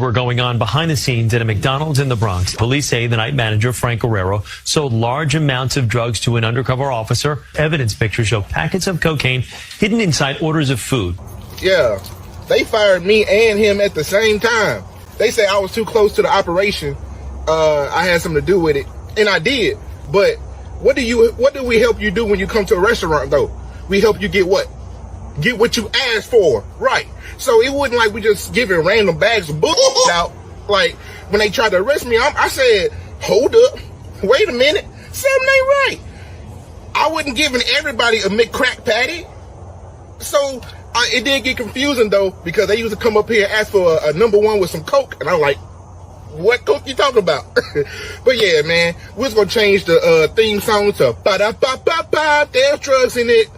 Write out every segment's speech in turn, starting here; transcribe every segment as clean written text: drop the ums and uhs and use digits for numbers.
were going on behind the scenes at a McDonald's in the Bronx. Police say the night manager, Frank Guerrero, sold large amounts of drugs to an undercover officer. Evidence pictures show packets of cocaine hidden inside orders of food. Yeah, they fired me and him at the same time. They say I was too close to the operation. I had something to do with it, and I did. But what do we help you do when you come to a restaurant, though? We help you get what? Get what you asked for, right? So it wasn't like we just giving random bags of bullshit out. Like when they tried to arrest me, I said, hold up, wait a minute, something ain't right. I wasn't giving everybody a McCrack patty. So it did get confusing though, because they used to come up here and ask for a number one with some Coke, and I'm like, what Coke you talking about? But yeah, man, we're just gonna change the theme song to ba-da-ba-ba-ba, there's drugs in it.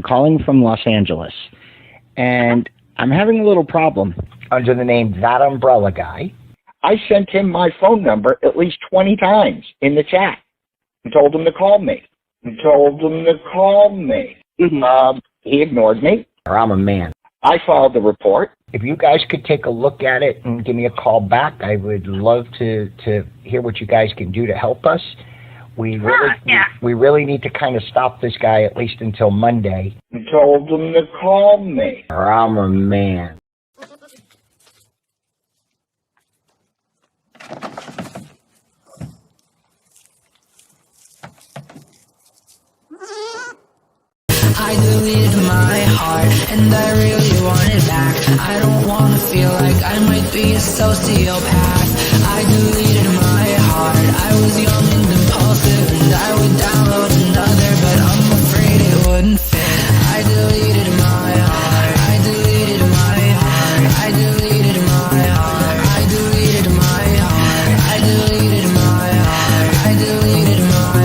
Calling from Los Angeles, and I'm having a little problem under the name ThatUmbrellaGuy. I sent him my phone number at least 20 times in the chat and told him to call me. He ignored me, or I'm a man. I filed the report. If you guys could take a look at it and give me a call back, I would love to hear what you guys can do to help us. We really need to kind of stop this guy at least until Monday. I told him to call me, or I'm a man. I deleted my heart, and I really want it back. I don't want to feel like I might be a sociopath. I deleted my heart. I was young and impulsive, and I would download another, but I'm afraid it wouldn't fit. I deleted my heart. I deleted my heart. I deleted my heart. I deleted my heart. I deleted my heart. I deleted my heart.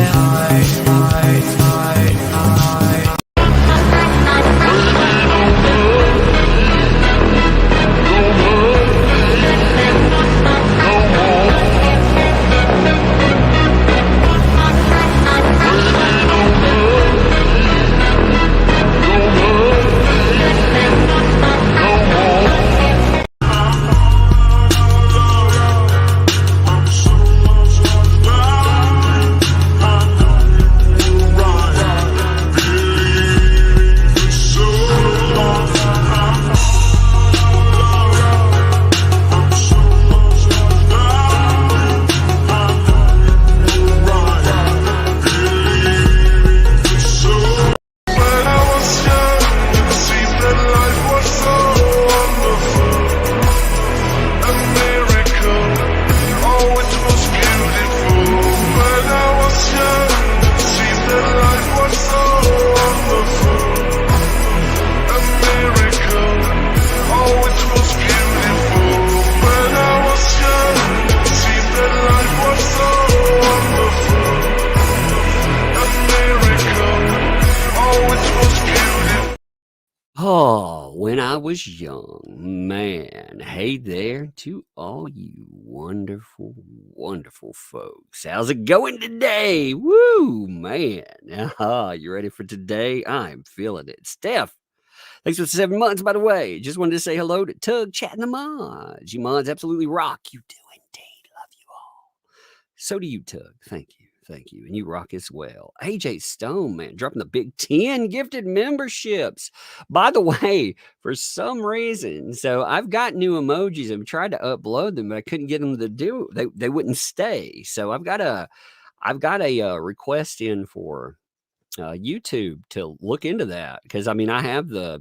I was young. Man, hey there to all you wonderful, wonderful folks. How's it going today? Woo, man. You ready for today? I'm feeling it. Steph, thanks for the 7 months, by the way. Just wanted to say hello to Tug, Chat, and the mods. You mods absolutely rock. You do indeed. Love you all. So do you, Tug. Thank you. Thank you. And you rock as well. AJ Stone, man, dropping the big 10 gifted memberships. By the way, for some reason, so I've got new emojis. I've tried to upload them, but I couldn't get them to do it. They wouldn't stay. So I've got a request in for YouTube to look into that, because I mean I have the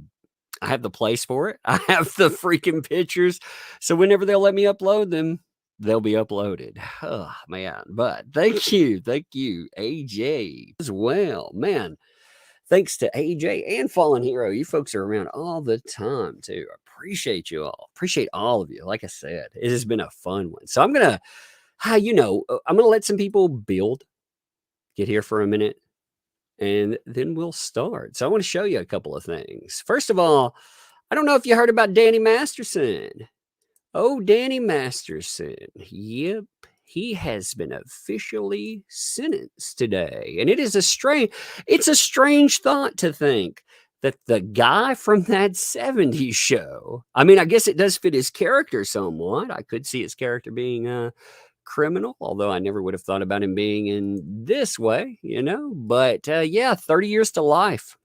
place for it. I have the freaking pictures. So whenever they'll let me upload them, they'll be uploaded. Oh, man. But thank you, AJ, as well. Man, thanks to AJ and Fallen Hero. You folks are around all the time, too. I appreciate you all. Appreciate all of you. Like I said, it has been a fun one. So I'm going to let some people get here for a minute, and then we'll start. So I want to show you a couple of things. First of all, I don't know if you heard about Danny Masterson. Oh, Danny Masterson. Yep. He has been officially sentenced today. And it's a strange thought to think that the guy from that 70s show, I mean, I guess it does fit his character somewhat. I could see his character being a criminal, although I never would have thought about him being in this way, But 30 years to life.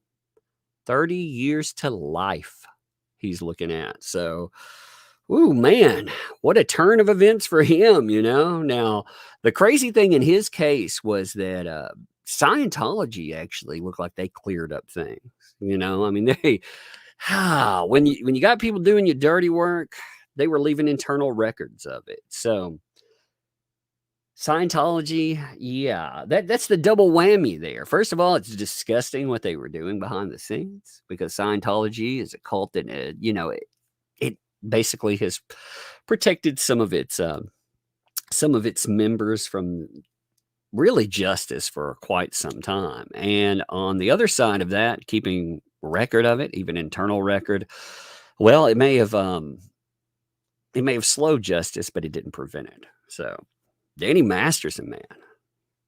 30 years to life he's looking at. So, ooh, man, what a turn of events for him, Now, the crazy thing in his case was that Scientology actually looked like they cleared up things, I mean, when you got people doing your dirty work, they were leaving internal records of it. So Scientology, yeah, that's the double whammy there. First of all, it's disgusting what they were doing behind the scenes, because Scientology is a cult that, it basically has protected some of its members from really justice for quite some time. And on the other side of that, keeping record of it, even internal record, well, it may have slowed justice, but it didn't prevent it. So Danny Masterson, man,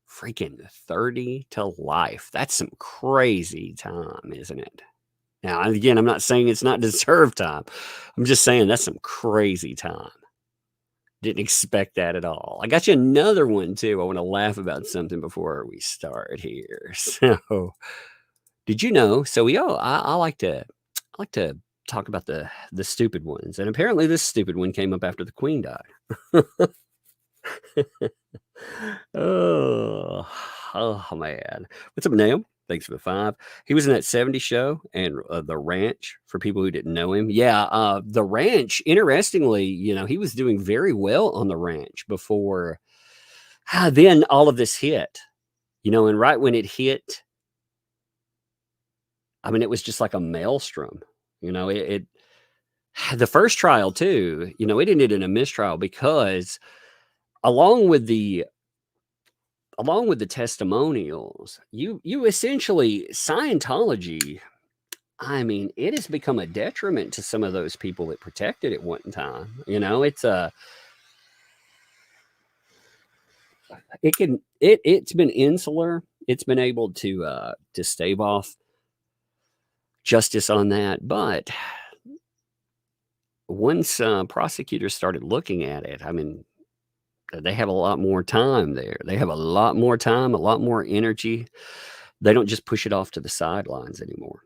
freaking 30 to life. That's some crazy time, isn't it? Now, again, I'm not saying it's not deserved time. I'm just saying that's some crazy time. Didn't expect that at all. I got you another one, too. I want to laugh about something before we start here. So, did you know? So, I like to talk about the stupid ones. And apparently this stupid one came up after the Queen died. Oh, man. What's up, Naomi? Thanks for the 5. He was in that 70s show and The Ranch, for people who didn't know him. Yeah, The Ranch, interestingly, he was doing very well on The Ranch before then all of this hit. And right when it hit, I mean, it was just like a maelstrom. The first trial, too, it ended in a mistrial because along with the testimonials, you essentially, Scientology, I mean, it has become a detriment to some of those people that protected it one time. It's been insular. It's been able to stave off justice on that. But once prosecutors started looking at it, I mean, they have a lot more time there. They have a lot more time, a lot more energy. They don't just push it off to the sidelines anymore.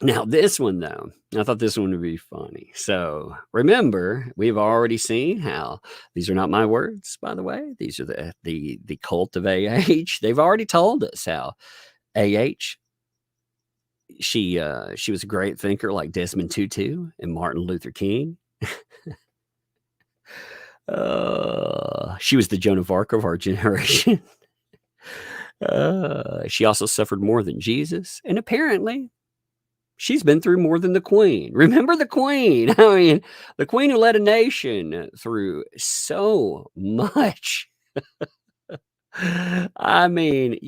Now, this one, though, I thought this one would be funny. So remember, we've already seen how these are not my words, by the way. These are the cult of AH. They've already told us how AH, she was a great thinker like Desmond Tutu and Martin Luther King. She was the Joan of Arc of our generation. She also suffered more than Jesus. And apparently, she's been through more than the Queen. Remember the Queen? I mean, the Queen who led a nation through so much. I mean,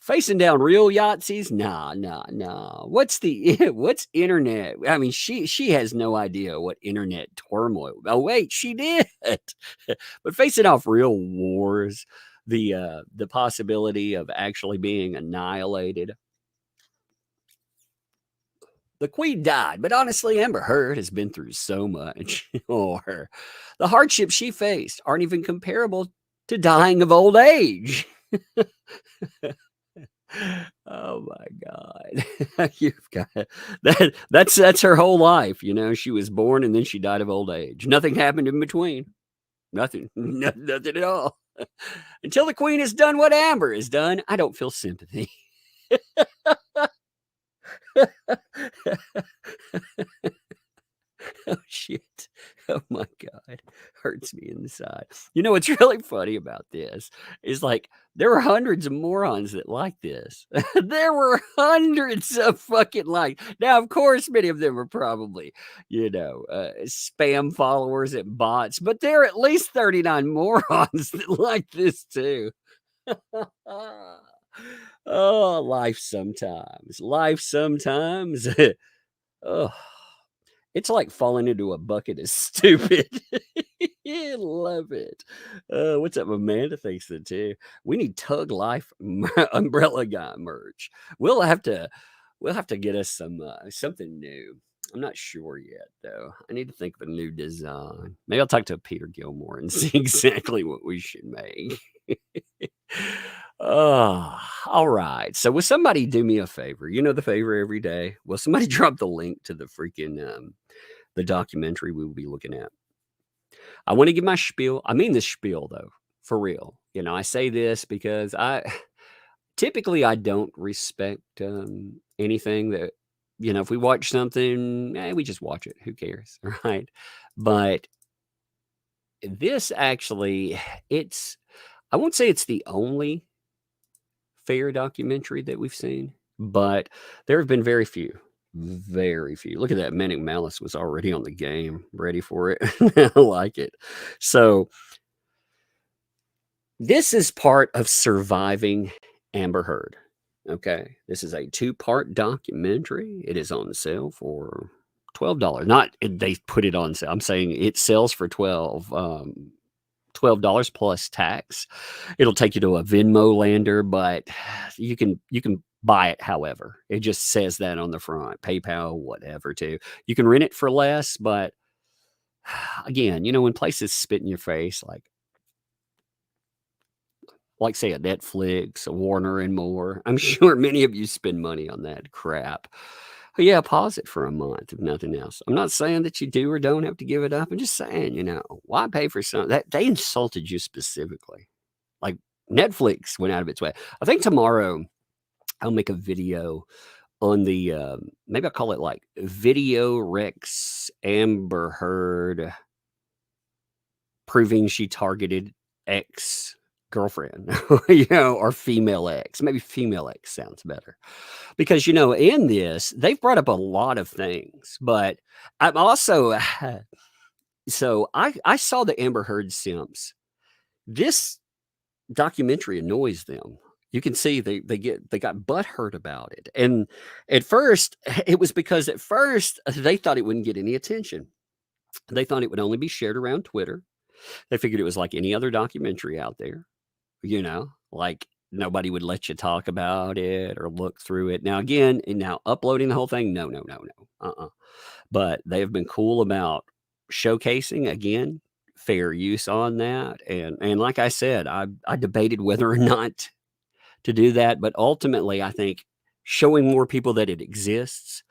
Facing down real Yahtzees? Nah. What's internet? I mean, she has no idea what internet turmoil. Oh, wait, she did. But facing off real wars, the possibility of actually being annihilated. The Queen died, but honestly, Amber Heard has been through so much. Or the hardships she faced aren't even comparable to dying of old age. Oh my God. You've got that's her whole life. You know, she was born and then she died of old age. Nothing happened in between. Nothing. Nothing at all. Until the Queen has done what Amber has done, I don't feel sympathy. Oh shit. Oh my God. Hurts me inside. You know what's really funny about this is like there were hundreds of morons that like this. There were hundreds of fucking likes. Now, of course, many of them are probably, spam followers and bots, but there are at least 39 morons that like this too. Oh, life sometimes. Life sometimes. Oh. It's like falling into a bucket is stupid. Love it. What's up, Amanda? Thanks that too. We need Tug Life Umbrella Guy merch. We'll have to get us some something new. I'm not sure yet though. I need to think of a new design. Maybe I'll talk to Peter Gilmore and see exactly what we should make. Oh, all right. So will somebody do me a favor? You know the favor every day. Will somebody drop the link to the freaking the documentary we will be looking at? I want to give my spiel. I mean this spiel though, for real. You know, I say this because I don't respect anything that, if we watch something, we just watch it. Who cares? Right. But this actually, I won't say it's the only fair documentary that we've seen, but there have been very few. Look at that. Manic Malice was already on the game, ready for it. I like it. So this is part of surviving Amber Heard. Okay. This is a 2-part documentary. It is on sale for $12. Not they put it on sale. I'm saying it sells for $12 plus tax. It'll take you to a Venmo lander, but you can buy it however. It just says that on the front, PayPal, whatever too. You can rent it for less, but again, when places spit in your face, like say a Netflix, a Warner and more, I'm sure many of you spend money on that crap. But yeah, pause it for a month if nothing else. I'm not saying that you do or don't have to give it up. I'm just saying, why pay for something that they insulted you specifically? Like Netflix went out of its way. I think tomorrow I'll make a video on the, maybe I'll call it like Video Rex Amber Heard proving she targeted ex girlfriend, or female ex. Maybe female ex sounds better. Because, in this, they've brought up a lot of things, but I'm also, so I saw the Amber Heard simps. This documentary annoys them. You can see they got butthurt about it. And at first, it was because at first they thought it wouldn't get any attention. They thought it would only be shared around Twitter. They figured it was like any other documentary out there, like nobody would let you talk about it or look through it. Now, again, uploading the whole thing, no. But they have been cool about showcasing, again, fair use on that. And like I said, I debated whether or not to do that. But ultimately, I think showing more people that it exists,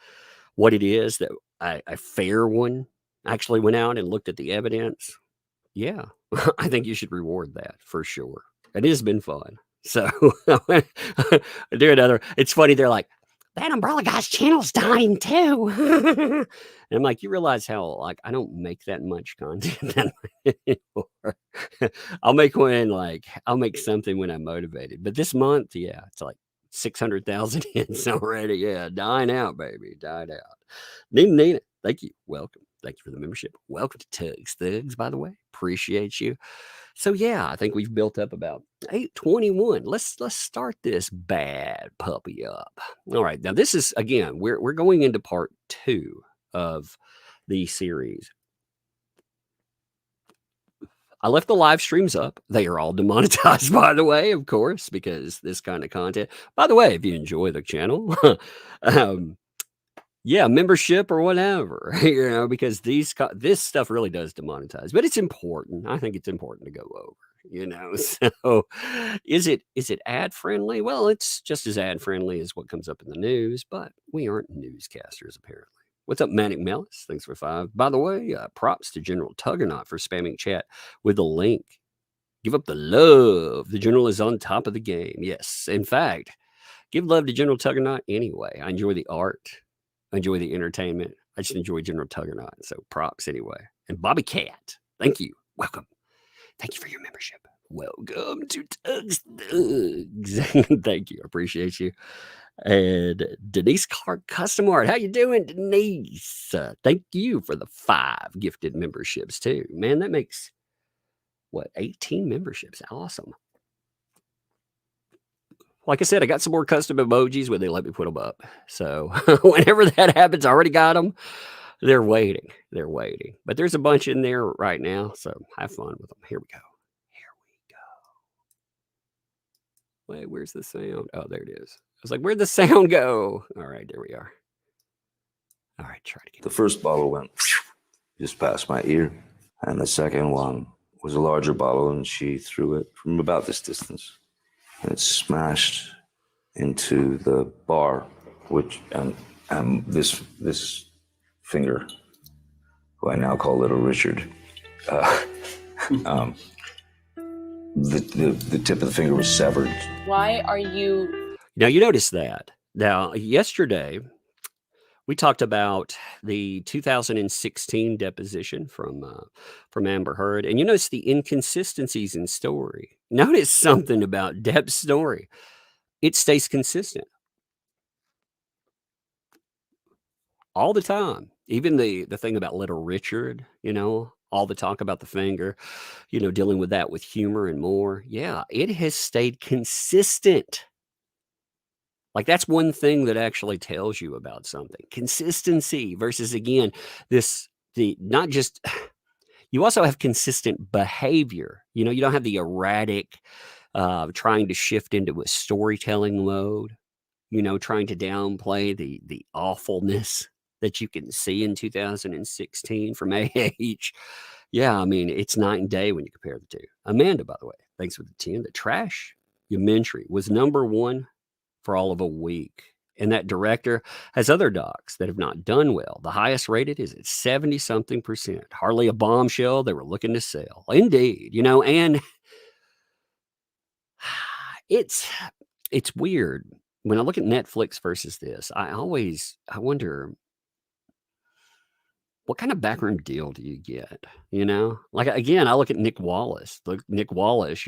what it is, that a fair one actually went out and looked at the evidence. Yeah, I think you should reward that for sure. It has been fun. So do another. It's funny. They're like, that Umbrella Guy's channel's dying too. And I'm like, you realize how I don't make that much content anymore. I'll make something when I'm motivated. But this month, yeah, it's like 600,000 hits already. Yeah, dying out, baby, dying out. Nina, thank you. Welcome. Thank you for the membership. Welcome to Tugs Thugs, by the way. Appreciate you. So yeah, I think we've built up about 821. Let's start this bad puppy up. All right, now this is again we're going into part 2 of the series. I left the live streams up. They are all demonetized, by the way, of course, because this kind of content. By the way, if you enjoy the channel, yeah, membership or whatever, because this stuff really does demonetize, but it's important. I think it's important to go over, So is it ad friendly? Well, it's just as ad friendly as what comes up in the news, but we aren't newscasters apparently. What's up, Manic Melis? Thanks for 5. By the way, props to General Tuggernaut for spamming chat with the link. Give up the love. The General is on top of the game. Yes, in fact, give love to General Tuggernaut anyway. I enjoy the art. I enjoy the entertainment. I just enjoy General Tuggernaut. So props anyway. And Bobby Cat, thank you. Welcome. Thank you for your membership. Welcome to Tugs Thugs. Thank you. I appreciate you. And Denise Clark Custom Art. How you doing, Denise? Thank you for the 5 gifted memberships too. Man, that makes, 18 memberships. Awesome. Like I said, I got some more custom emojis when they let me put them up. So whenever that happens, I already got them. They're waiting. But there's a bunch in there right now. So have fun with them. Here we go. Wait, where's the sound? Oh, there it is. I was like, where'd the sound go? All right, there we are. All right, try to get The first bottle went just past my ear. And the second one was a larger bottle, and she threw it from about this distance. And it smashed into the bar, which and this finger, who I now call Little Richard, the tip of the finger was severed. Why are you? Now you notice that. Now yesterday we talked about the 2016 deposition from Amber Heard, and you notice the inconsistencies in story. Notice something about Depp's story. It stays consistent all the time. Even the thing about Little Richard, all the talk about the finger, dealing with that with humor and more. Yeah, it has stayed consistent. Like that's one thing that actually tells you about something. Consistency versus, again, not just, you also have consistent behavior. You don't have the erratic, trying to shift into a storytelling mode, trying to downplay the awfulness that you can see in 2016 from AH. Yeah, I mean, it's night and day when you compare the two. Amanda, by the way, thanks for the 10. The Trash Documentary was #1 for all of a week. And that director has other docs that have not done well. The highest rated is at 70-something%. Hardly a bombshell they were looking to sell. Indeed, and it's weird. When I look at Netflix versus this, I wonder, what kind of backroom deal do you get? Like, again, I look at Nick Wallace. Nick Wallace,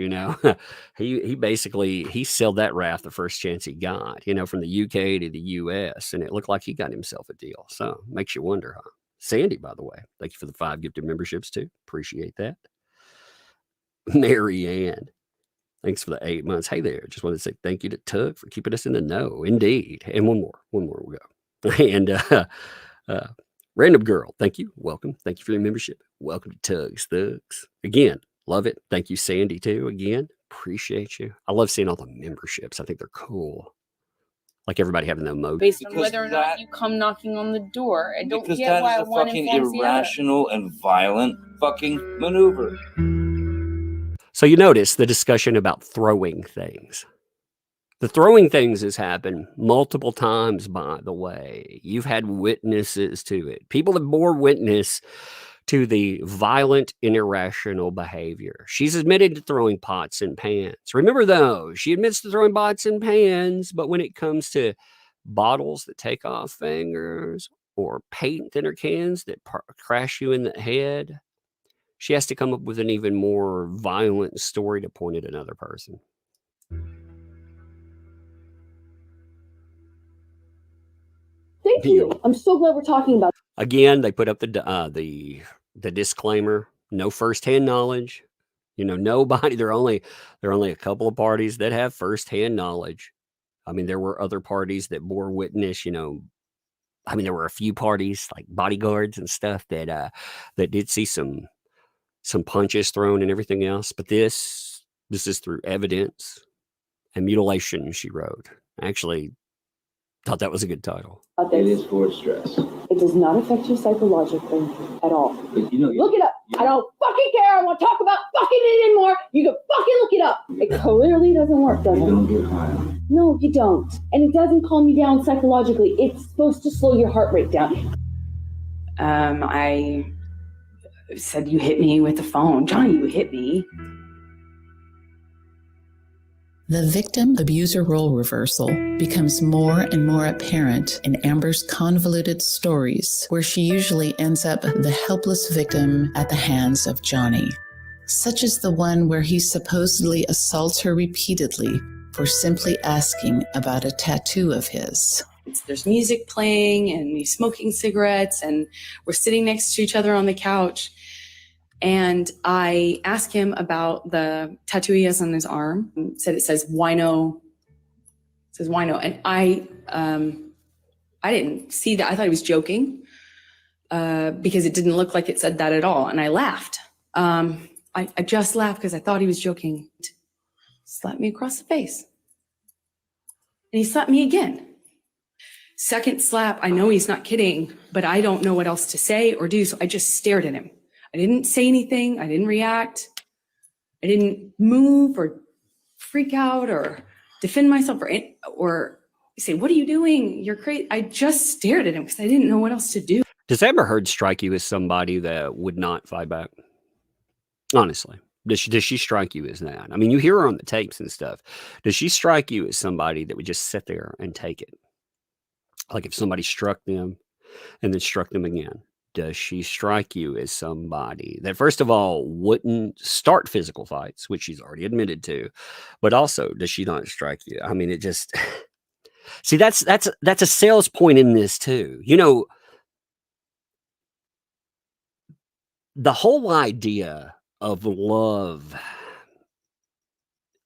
he basically sold that raft the first chance he got, from the UK to the US, and it looked like he got himself a deal. So makes you wonder, huh? Sandy, by the way, thank you for the 5 gifted memberships too. Appreciate that. Mary Ann, thanks for the 8 months. Hey there, just wanted to say thank you to Tug for keeping us in the know. Indeed. And one more we'll go. And Random Girl, thank you. Welcome. Thank you for your membership. Welcome to Tugs Thugs. Again, love it. Thank you, Sandy, too. Again, appreciate you. I love seeing all the memberships. I think they're cool. Like everybody having the emoji. Based on whether or not you come knocking on the door. I don't get why that is a fucking irrational and violent fucking maneuver. So you notice the discussion about throwing things. The throwing things has happened multiple times, by the way. You've had witnesses to it. People have bore witness to the violent and irrational behavior. She's admitted to throwing pots and pans. Remember, though, she admits to throwing pots and pans, but when it comes to bottles that take off fingers or paint thinner cans that crash you in the head, she has to come up with an even more violent story to point at another person. Thank you. I'm so glad we're talking about. Again, they put up the disclaimer: no firsthand knowledge, Nobody. There are only a couple of parties that have firsthand knowledge. I mean, there were other parties that bore witness. There were a few parties like bodyguards and stuff that did see some punches thrown and everything else. But this is through evidence and mutilation. She wrote. I actually thought that was a good title. It is for stress. It does not affect you psychologically at all. But Look it up. I don't fucking care. I won't talk about fucking it anymore. You can fucking look it up. It clearly doesn't work, does you it? don't get high. No, you don't. And it doesn't calm you down psychologically. It's supposed to slow your heart rate down. I said, you hit me with the phone. Johnny, you hit me. The victim-abuser role reversal becomes more and more apparent in Amber's convoluted stories, where she usually ends up the helpless victim at the hands of Johnny, such as the one where he supposedly assaults her repeatedly for simply asking about a tattoo of his. There's music playing and he's smoking cigarettes and we're sitting next to each other on the couch. And I asked him about the tattoo he has on his arm. It says wino. It says wino. And I didn't see that. I thought he was joking because it didn't look like it said that at all. And I laughed. I just laughed because I thought he was joking. Slapped me across the face. And he slapped me again. Second slap, I know he's not kidding, but I don't know what else to say or do. So I just stared at him. I didn't say anything. I didn't react. I didn't move or freak out or defend myself or say, what are you doing? You're crazy. I just stared at him because I didn't know what else to do. Does Amber Heard strike you as somebody that would not fight back? Honestly, does she strike you as that? I mean, you hear her on the tapes and stuff. Does she strike you as somebody that would just sit there and take it? Like if somebody struck them and then struck them again. Does she strike you as somebody that, first of all, wouldn't start physical fights, which she's already admitted to, but also does she not strike you? I mean, it just see that's a sales point in this too. The whole idea of love,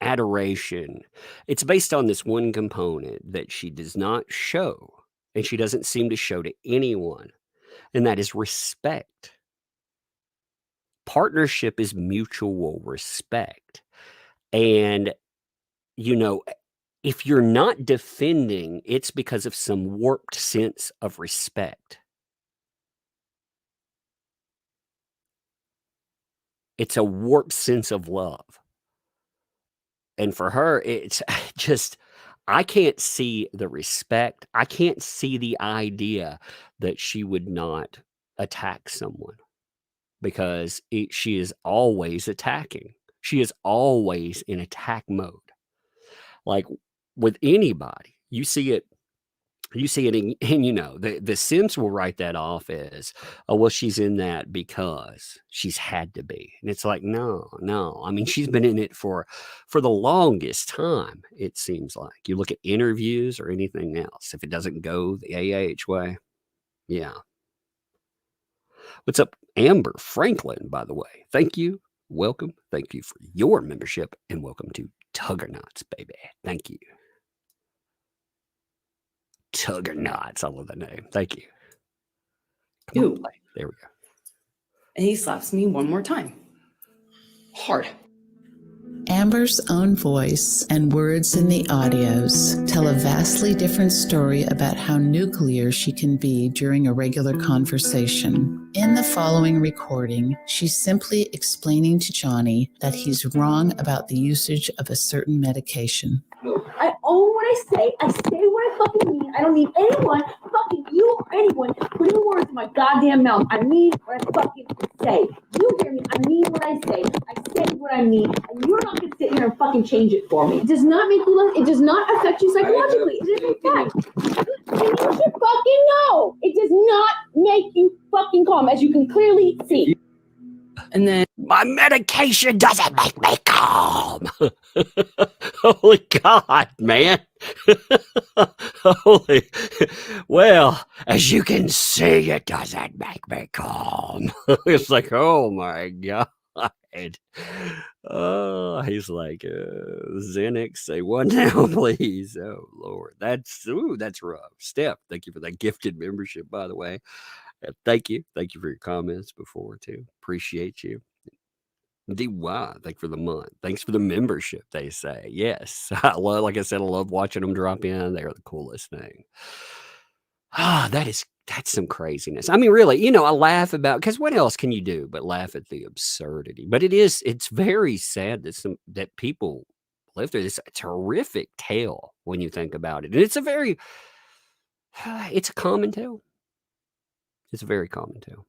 adoration, it's based on this one component that she does not show, and she doesn't seem to show to anyone. And that is respect. Partnership is mutual respect. And, if you're not defending, it's because of some warped sense of respect. It's a warped sense of love. And for her, it's just, I can't see the respect. I can't see the idea that she would not attack someone because she is always attacking. She is always in attack mode. Like with anybody, you see it and the Sims will write that off as, oh, well, she's in that because she's had to be. And it's like, no. I mean, she's been in it for the longest time, it seems like. You look at interviews or anything else, if it doesn't go the AAH way, yeah. What's up, Amber Franklin, by the way? Thank you. Welcome. Thank you for your membership and welcome to Tuggernauts, baby. Thank you. Tuggernauts. I love that name. Thank you. Ew. There we go. And he slaps me one more time. Hard. Amber's own voice and words in the audios tell a vastly different story about how nuclear she can be during a regular conversation. In the following recording, she's simply explaining to Johnny that he's wrong about the usage of a certain medication. I own what I say what I fucking mean. I don't need anyone, fucking you or anyone, putting words in my goddamn mouth. I mean what I fucking say. You hear me? I mean what I say. I say what I mean, and you're not gonna sit here and fucking change it for me. It does not make you less. It does not affect you psychologically. It is in fact. You should fucking know. It does not make you fucking calm, as you can clearly see. And then my medication doesn't make me calm. Holy God, man. Well, as you can see, it doesn't make me calm. It's like, oh my God. God. Oh, he's like, Xanax, say one now, please. Oh, Lord. That's rough. Steph, thank you for that gifted membership, by the way. Thank you. Thank you for your comments before, too. Appreciate you. DY, thank you for the month. Thanks for the membership, they say. Yes. Like I said, I love watching them drop in. They're the coolest thing. That's some craziness. I mean, really, I laugh about, because what else can you do but laugh at the absurdity? But it's very sad that people live through this terrific tale when you think about it. And it's a common tale. It's a very common tale.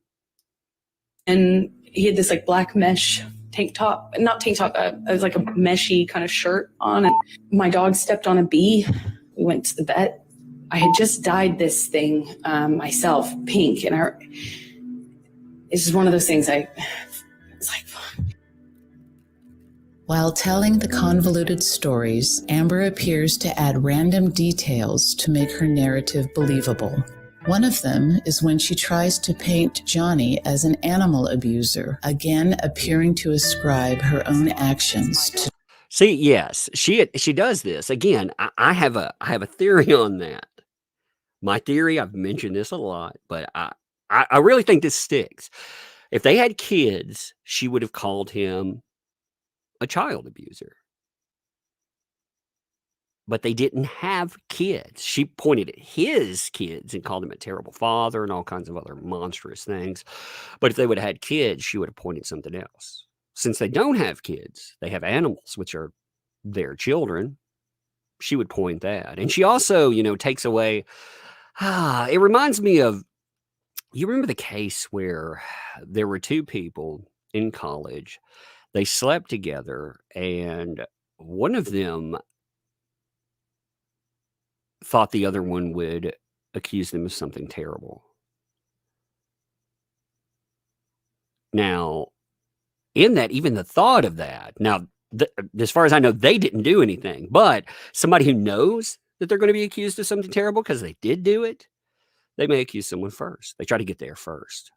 And he had this like black mesh tank top, not tank top, it was like a meshy kind of shirt on. And my dog stepped on a bee. We went to the vet. I had just dyed this thing myself pink, and it's just one of those things. It's like. While telling the convoluted stories, Amber appears to add random details to make her narrative believable. One of them is when she tries to paint Johnny as an animal abuser, again appearing to ascribe her own actions to. See, yes, she does this again. I have a theory on that. My theory, I've mentioned this a lot, but I really think this sticks. If they had kids, she would have called him a child abuser. But they didn't have kids. She pointed at his kids and called him a terrible father and all kinds of other monstrous things. But if they would have had kids, she would have pointed something else. Since they don't have kids, they have animals, which are their children. She would point that. And she also, takes away. It reminds me of, you remember the case where there were two people in college. They slept together, and one of them thought the other one would accuse them of something terrible. Now, in that, even the thought of that, now, as far as I know, they didn't do anything, but somebody who knows that they're going to be accused of something terrible because they did do it, they may accuse someone first. They try to get there first,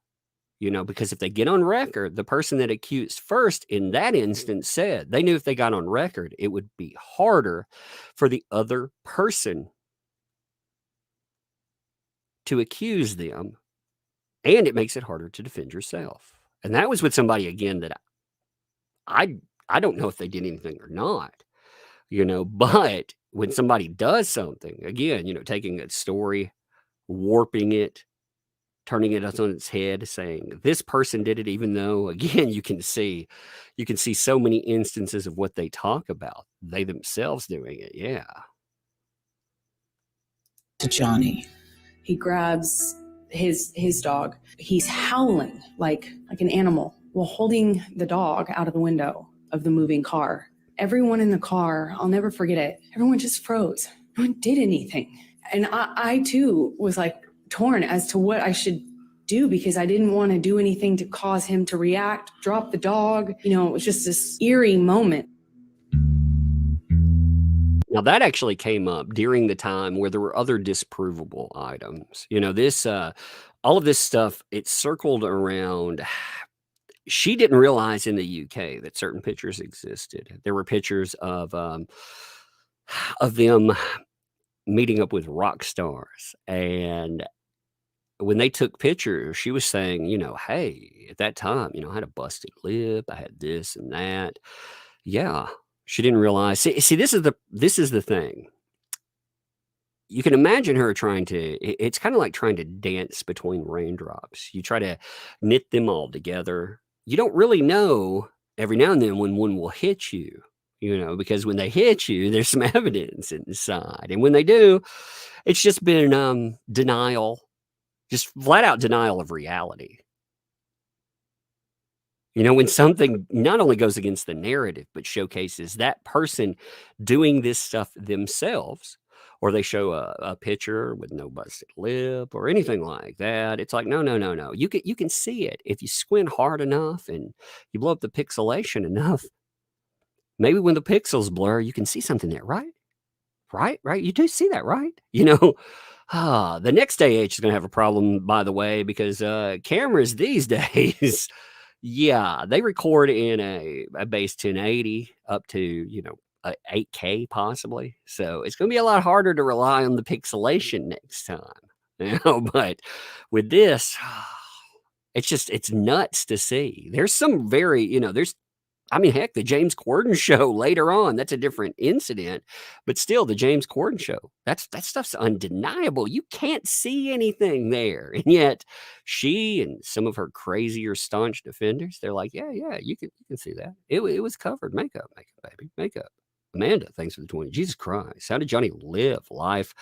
because if they get on record, the person that accused first in that instance said they knew if they got on record, it would be harder for the other person to accuse them, and it makes it harder to defend yourself. And that was with somebody, again, that I don't know if they did anything or not, but when somebody does something, again, taking a story, warping it, turning it on its head, saying this person did it, even though, again, you can see so many instances of what they talk about, they themselves doing it. Yeah. To Johnny. He grabs his dog. He's howling like an animal while holding the dog out of the window of the moving car. Everyone in the car, I'll never forget it. Everyone just froze. No one did anything. And I too was like torn as to what I should do, because I didn't want to do anything to cause him to react, drop the dog. It was just this eerie moment. Now, that actually came up during the time where there were other disprovable items. All of this stuff, it circled around. She didn't realize in the UK that certain pictures existed. There were pictures of them meeting up with rock stars. And when they took pictures, she was saying, hey, at that time, I had a busted lip. I had this and that. Yeah. She didn't realize. See, this is the thing. You can imagine her it's kind of like trying to dance between raindrops. You try to knit them all together. You don't really know every now and then when one will hit you, because when they hit you, there's some evidence inside. And when they do, it's just been denial, just flat out denial of reality. When something not only goes against the narrative, but showcases that person doing this stuff themselves, or they show a picture with no busted lip or anything like that. It's like, no. You can see it. If you squint hard enough and you blow up the pixelation enough, maybe when the pixels blur, you can see something there, right? Right? You do see that, right? The next day age is going to have a problem, by the way, because cameras these days, Yeah, they record in a base 1080 up to, you know, 8K possibly. So it's going to be a lot harder to rely on the pixelation next time. You know, but with this, it's nuts to see. There's some very, you know, I mean, heck, the James Corden show later on, that's a different incident, but still the James Corden show, that stuff's undeniable. You can't see anything there. And yet she and some of her crazier staunch defenders, they're like, yeah, you can see that. It was covered. Makeup, baby, makeup. Amanda, thanks for the 20. Jesus Christ. How did Johnny live life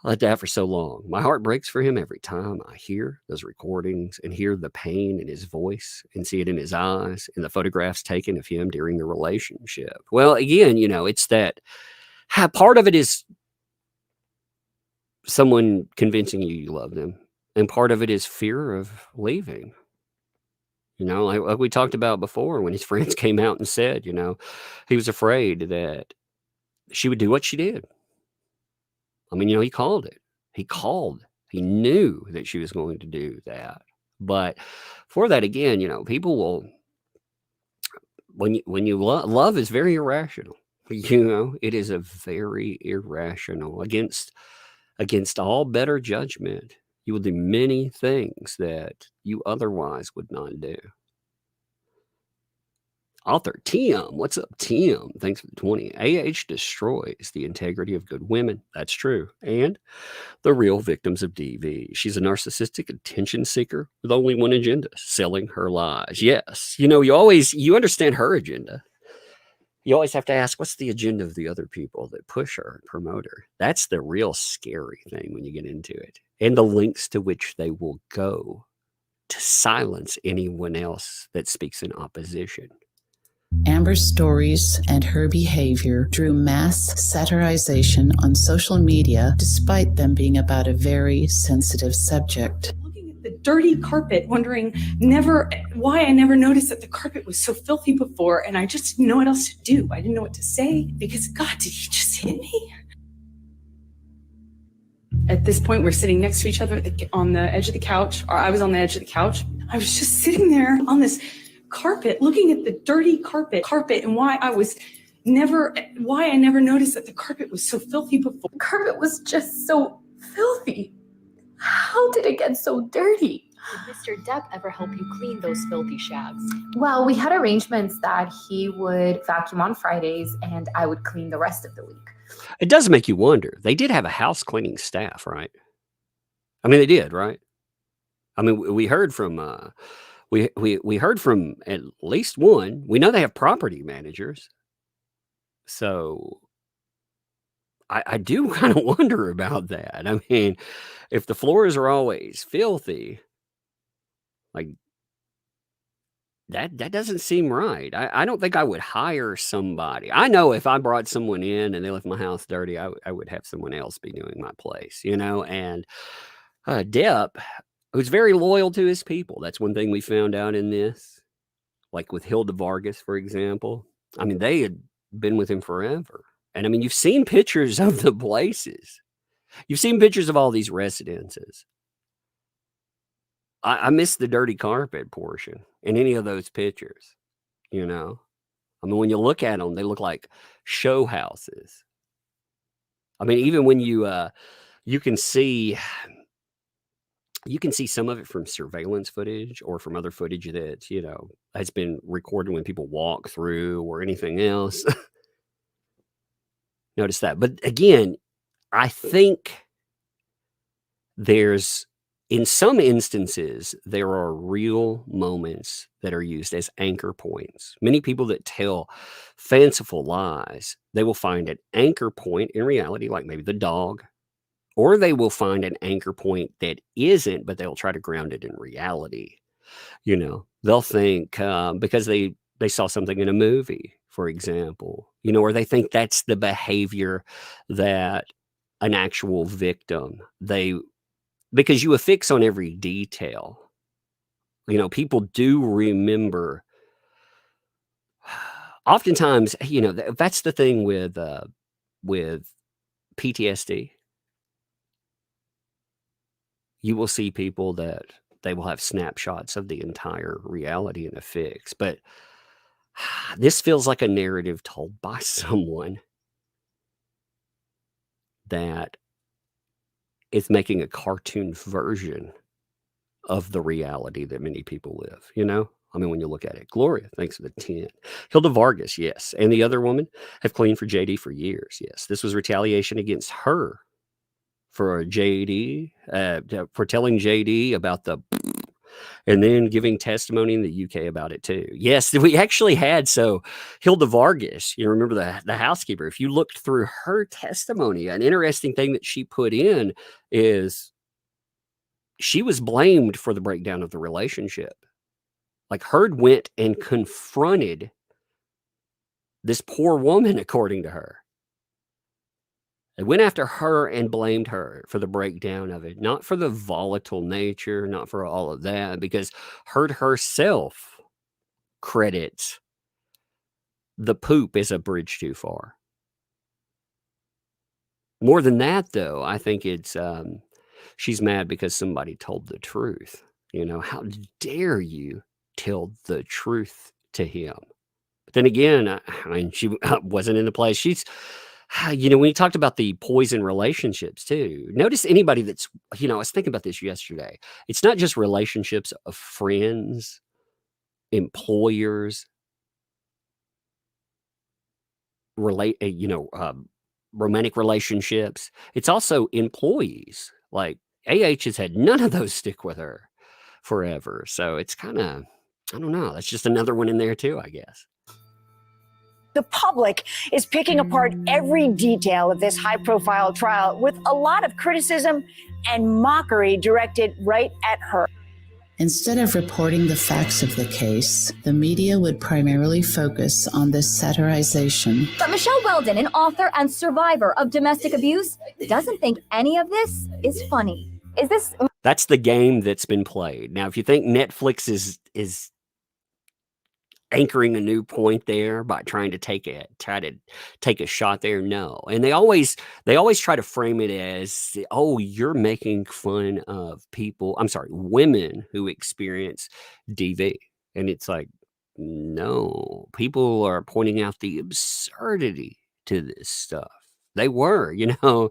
like that for so long? My heart breaks for him every time I hear those recordings and hear the pain in his voice and see it in his eyes and the photographs taken of him during the relationship. Well, again, you know, it's that part of it is someone convincing you love them, and part of it is fear of leaving. You know, like we talked about before when his friends came out and said, you know, he was afraid that she would do what she did. I mean, you know, he called it. He knew that she was going to do that. But for that, again, you know, people will, when you love is very irrational. You know, it is a very irrational against all better judgment. You will do many things that you otherwise would not do. Author Tim, what's up, Tim? Thanks for the 20. AH destroys the integrity of good women. That's true. And the real victims of DV. She's a narcissistic attention seeker with only one agenda, selling her lies. Yes. You know, you understand her agenda. You always have to ask, what's the agenda of the other people that push her and promote her? That's the real scary thing when you get into it. And the lengths to which they will go to silence anyone else that speaks in opposition. Amber's stories and her behavior drew mass satirization on social media, despite them being about a very sensitive subject. Looking at the dirty carpet, wondering why I never noticed that the carpet was so filthy before, and I just didn't know what else to do. I didn't know what to say because, God, did he just hit me? At this point, we're sitting next to each other on the edge of the couch, or I was on the edge of the couch. I was just sitting there on this carpet, looking at the dirty carpet, and why I never noticed that the carpet was so filthy before. The carpet was just so filthy. How did it get so dirty? Did Mr. Depp ever help you clean those filthy shags? Well, we had arrangements that he would vacuum on Fridays and I would clean the rest of the week. It does make you wonder. They did have a house cleaning staff, right? I mean, they did, right? I mean, we heard from we heard from at least one. We know they have property managers. So I do kind of wonder about that. I mean, if the floors are always filthy, like that doesn't seem right. I don't think I would hire somebody. I know if I brought someone in and they left my house dirty, I would have someone else be doing my place, you know. And Depp, who's very loyal to his people. That's one thing we found out in this. Like with Hilda Vargas, for example. I mean, they had been with him forever. And I mean, you've seen pictures of the places. You've seen pictures of all these residences. I miss the dirty carpet portion in any of those pictures, you know. I mean, when you look at them, they look like show houses. I mean, even when you can see some of it from surveillance footage or from other footage that, you know, has been recorded when people walk through or anything else. Notice that. But again, I think in some instances, there are real moments that are used as anchor points. Many people that tell fanciful lies, they will find an anchor point in reality, like maybe the dog, or they will find an anchor point that isn't, but they'll try to ground it in reality. You know, they'll think because they saw something in a movie, for example, you know, or they think that's the behavior that an actual victim, because you affix on every detail. You know, people do remember. Oftentimes, you know, that's the thing with PTSD. You will see people that they will have snapshots of the entire reality in a fix. But this feels like a narrative told by someone that is making a cartoon version of the reality that many people live, you know? I mean, when you look at it. Gloria, thanks for the 10. Hilda Vargas, yes. And the other woman have cleaned for JD for years, yes. This was retaliation against her for JD, for telling JD about the, and then giving testimony in the UK about it too. Yes, we actually had, so Hilda Vargas, you remember the housekeeper, if you looked through her testimony, an interesting thing that she put in is she was blamed for the breakdown of the relationship. Like Heard went and confronted this poor woman, according to her. They went after her and blamed her for the breakdown of it, not for the volatile nature, not for all of that, because Heard herself credits the poop as a bridge too far. More than that, though, I think it's she's mad because somebody told the truth. You know, how dare you tell the truth to him? But then again, I mean, she wasn't in the place. She's, you know, when you talked about the poison relationships too, notice anybody that's, you know, I was thinking about this yesterday. It's not just relationships of friends, employers, romantic relationships. It's also employees. Like AH has had none of those stick with her forever. So it's kind of, I don't know. That's just another one in there too, I guess. The public is picking apart every detail of this high-profile trial with a lot of criticism and mockery directed right at her. Instead of reporting the facts of the case, the media would primarily focus on the satirization. But Michelle Weldon, an author and survivor of domestic abuse, doesn't think any of this is funny. Is this... That's the game that's been played. Now, if you think Netflix is anchoring a new point there by trying to take a shot there, no. And they always try to frame it as, oh, you're making fun of women who experience DV. And it's like, no, people are pointing out the absurdity to this stuff. They were, you know.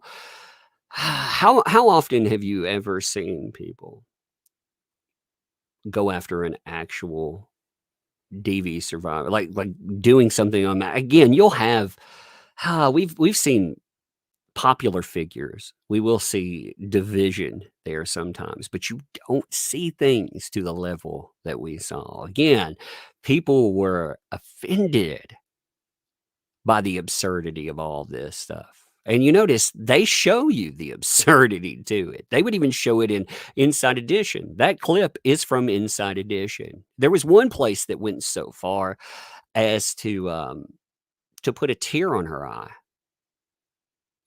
How often have you ever seen people go after an actual DV survivor, like doing something on that? Again, you'll have, we've seen popular figures. We will see division there sometimes, but you don't see things to the level that we saw. Again, people were offended by the absurdity of all this stuff. And you notice they show you the absurdity to it. They would even show it in Inside Edition. That clip is from Inside Edition. There was one place that went so far as to put a tear on her eye.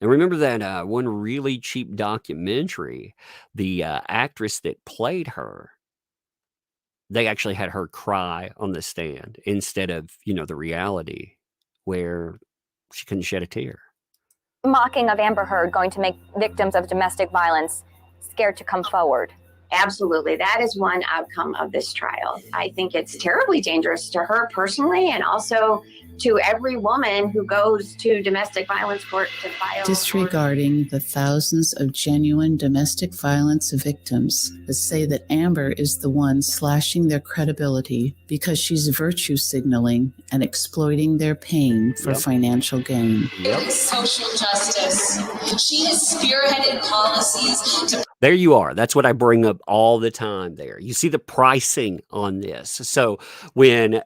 And remember that one really cheap documentary, the actress that played her, they actually had her cry on the stand instead of, you know, the reality where she couldn't shed a tear. Mocking of Amber Heard going to make victims of domestic violence scared to come forward? Absolutely. That is one outcome of this trial. I think it's terribly dangerous to her personally and also to every woman who goes to domestic violence court to file. Disregarding the thousands of genuine domestic violence victims that say that Amber is the one slashing their credibility because she's virtue signaling and exploiting their pain for financial gain. It is social justice. She has spearheaded policies to... There you are. That's what I bring up all the time there. You see the pricing on this. So when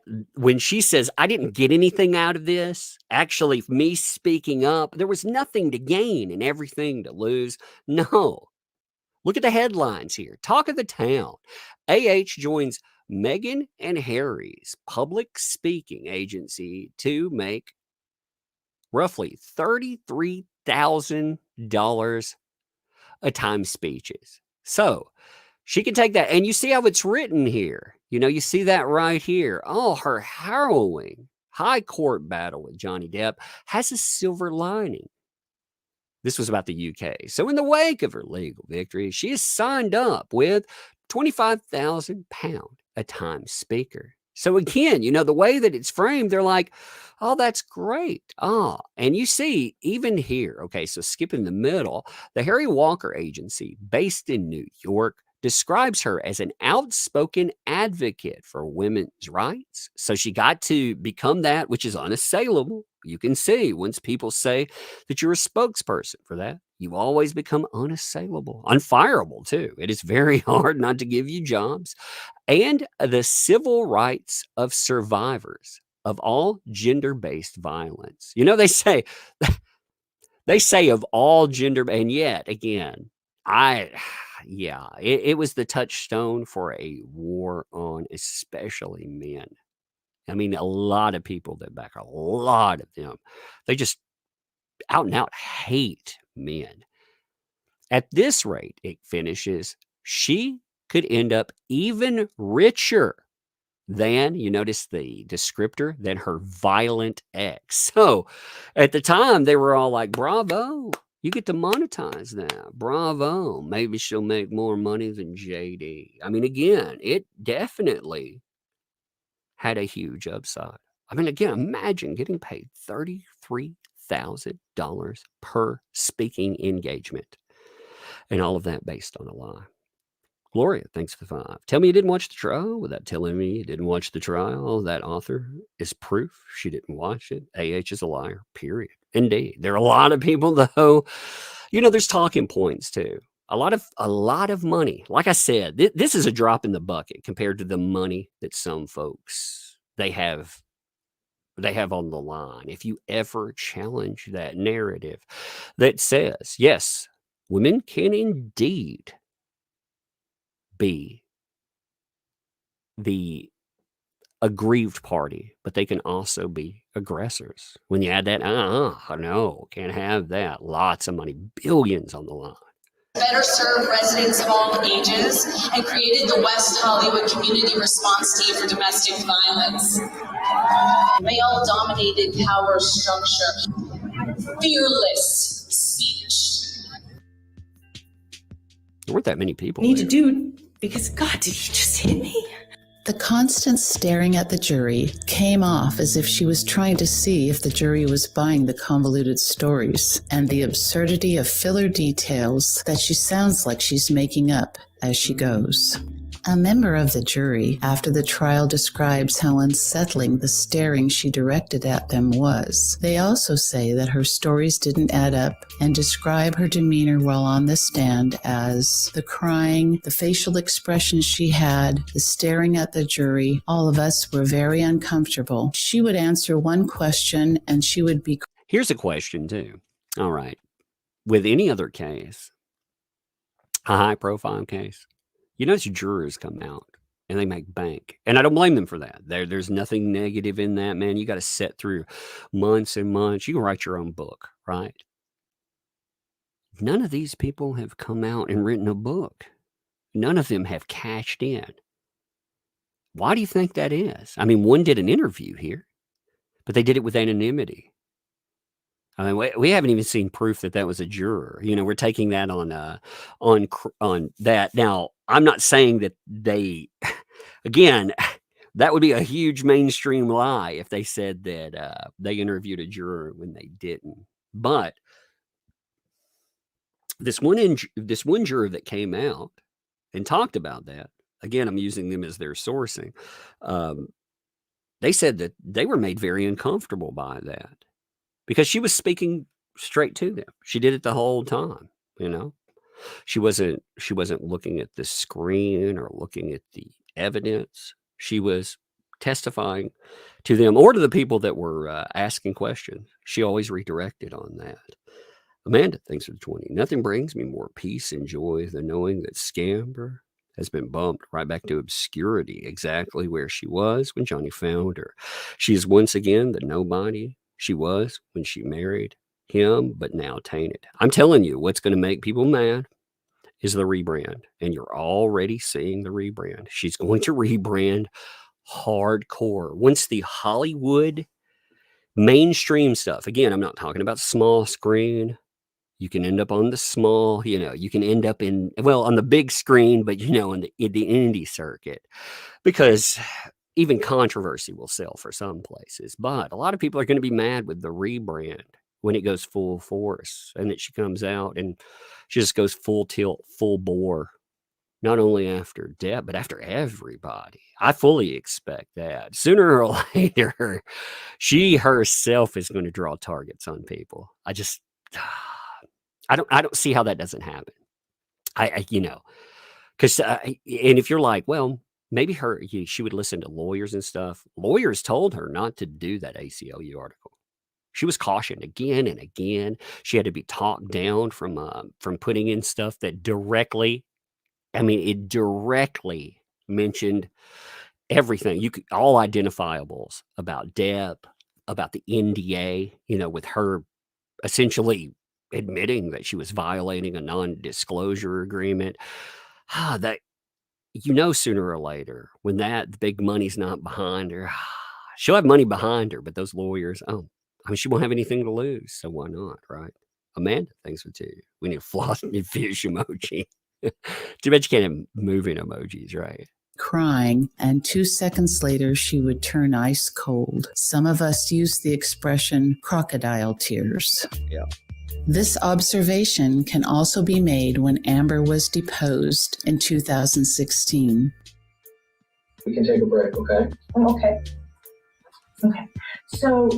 she says, I didn't get anything out of this, actually, me speaking up, there was nothing to gain and everything to lose. No. Look at the headlines here. Talk of the town. AH joins Meghan and Harry's public speaking agency to make roughly $33,000 a time speeches. So she can take that. And you see how it's written here. You know, you see that right here. Oh, her harrowing high court battle with Johnny Depp has a silver lining. This was about the UK. So in the wake of her legal victory, she has signed up with £25,000 a time speaker. So again, the way that it's framed, they're like, oh, that's great. And you see, even here, okay, so skipping the middle, the Harry Walker Agency, based in New York, describes her as an outspoken advocate for women's rights. So she got to become that, which is unassailable. You can see once people say that you're a spokesperson for that, you always become unassailable, unfireable too. It is very hard not to give you jobs. And the civil rights of survivors of all gender-based violence. They say of all gender, and yet again, it was the touchstone for a war on especially men. I mean, a lot of people that back, a lot of them, they just out and out hate men. At this rate, it finishes, she could end up even richer than, you notice the descriptor, than her violent ex. So at the time, they were all like, bravo, you get to monetize that. Bravo. Maybe she'll make more money than JD. I mean, again, it definitely had a huge upside. I mean, again, imagine getting paid $33,000 per speaking engagement. And all of that based on a lie. Gloria, thanks for the 5. Tell me you didn't watch the trial without telling me you didn't watch the trial. That author is proof she didn't watch it. AH is a liar, period. Indeed. There are a lot of people, though, there's talking points, too. A lot of money. Like I said, this is a drop in the bucket compared to the money that some folks, they have on the line. If you ever challenge that narrative that says, yes, women can indeed be the aggrieved party, but they can also be aggressors. When you add that, no, can't have that. Lots of money, billions on the line. Better serve residents of all ages and created the West Hollywood Community Response Team for Domestic Violence. Male-dominated power structure, fearless speech. There weren't that many people. Need to do, because God, did he just hit me? The constant staring at the jury came off as if she was trying to see if the jury was buying the convoluted stories and the absurdity of filler details that she sounds like she's making up as she goes. A member of the jury, after the trial, describes how unsettling the staring she directed at them was. They also say that her stories didn't add up and describe her demeanor while on the stand as the crying, the facial expressions she had, the staring at the jury. All of us were very uncomfortable. She would answer one question and she would be... Here's a question, too. All right. With any other case, a high-profile case, notice jurors come out and they make bank. And I don't blame them for that. There's nothing negative in that, man. You got to sit through months and months. You can write your own book, right? None of these people have come out and written a book. None of them have cashed in. Why do you think that is? I mean, one did an interview here, but they did it with anonymity. I mean, we haven't even seen proof that was a juror. We're taking that on that. Now, I'm not saying that they, again, that would be a huge mainstream lie if they said that they interviewed a juror when they didn't. But this one juror that came out and talked about that, again, I'm using them as their sourcing. They said that they were made very uncomfortable by that. Because she was speaking straight to them. She did it the whole time, She wasn't looking at the screen or looking at the evidence. She was testifying to them or to the people that were asking questions. She always redirected on that. Amanda, thanks for the 20. Nothing brings me more peace and joy than knowing that Scamber has been bumped right back to obscurity, exactly where she was when Johnny found her. She is once again the nobody she was when she married him, but now tainted. I'm telling you, what's going to make people mad is the rebrand. And you're already seeing the rebrand. She's going to rebrand hardcore. Once the Hollywood mainstream stuff, again, I'm not talking about small screen, You can end up on the small, you can end up on the big screen, but in the indie circuit, because even controversy will sell for some places. But a lot of people are going to be mad with the rebrand when it goes full force and that she comes out and she just goes full tilt, full bore, not only after Depp, but after everybody. I fully expect that. Sooner or later, she herself is going to draw targets on people. I don't see how that doesn't happen. Because and if you're like, well, maybe she would listen to lawyers and stuff. Lawyers told her not to do that ACLU article. She was cautioned again and again. She had to be talked down from putting in stuff that directly mentioned everything. All identifiables about Depp, about the NDA, with her essentially admitting that she was violating a non-disclosure agreement. That sooner or later, when that big money's not behind her, she'll have money behind her, but those lawyers, she won't have anything to lose, so why not, right? Amanda, thanks for two. We need a floss and fish emoji. Too bad you can't have moving emojis, right? Crying, and 2 seconds later she would turn ice cold. Some of us use the expression crocodile tears. Yeah. This observation can also be made when Amber was deposed in 2016. We can take a break, okay? Okay. Okay. So,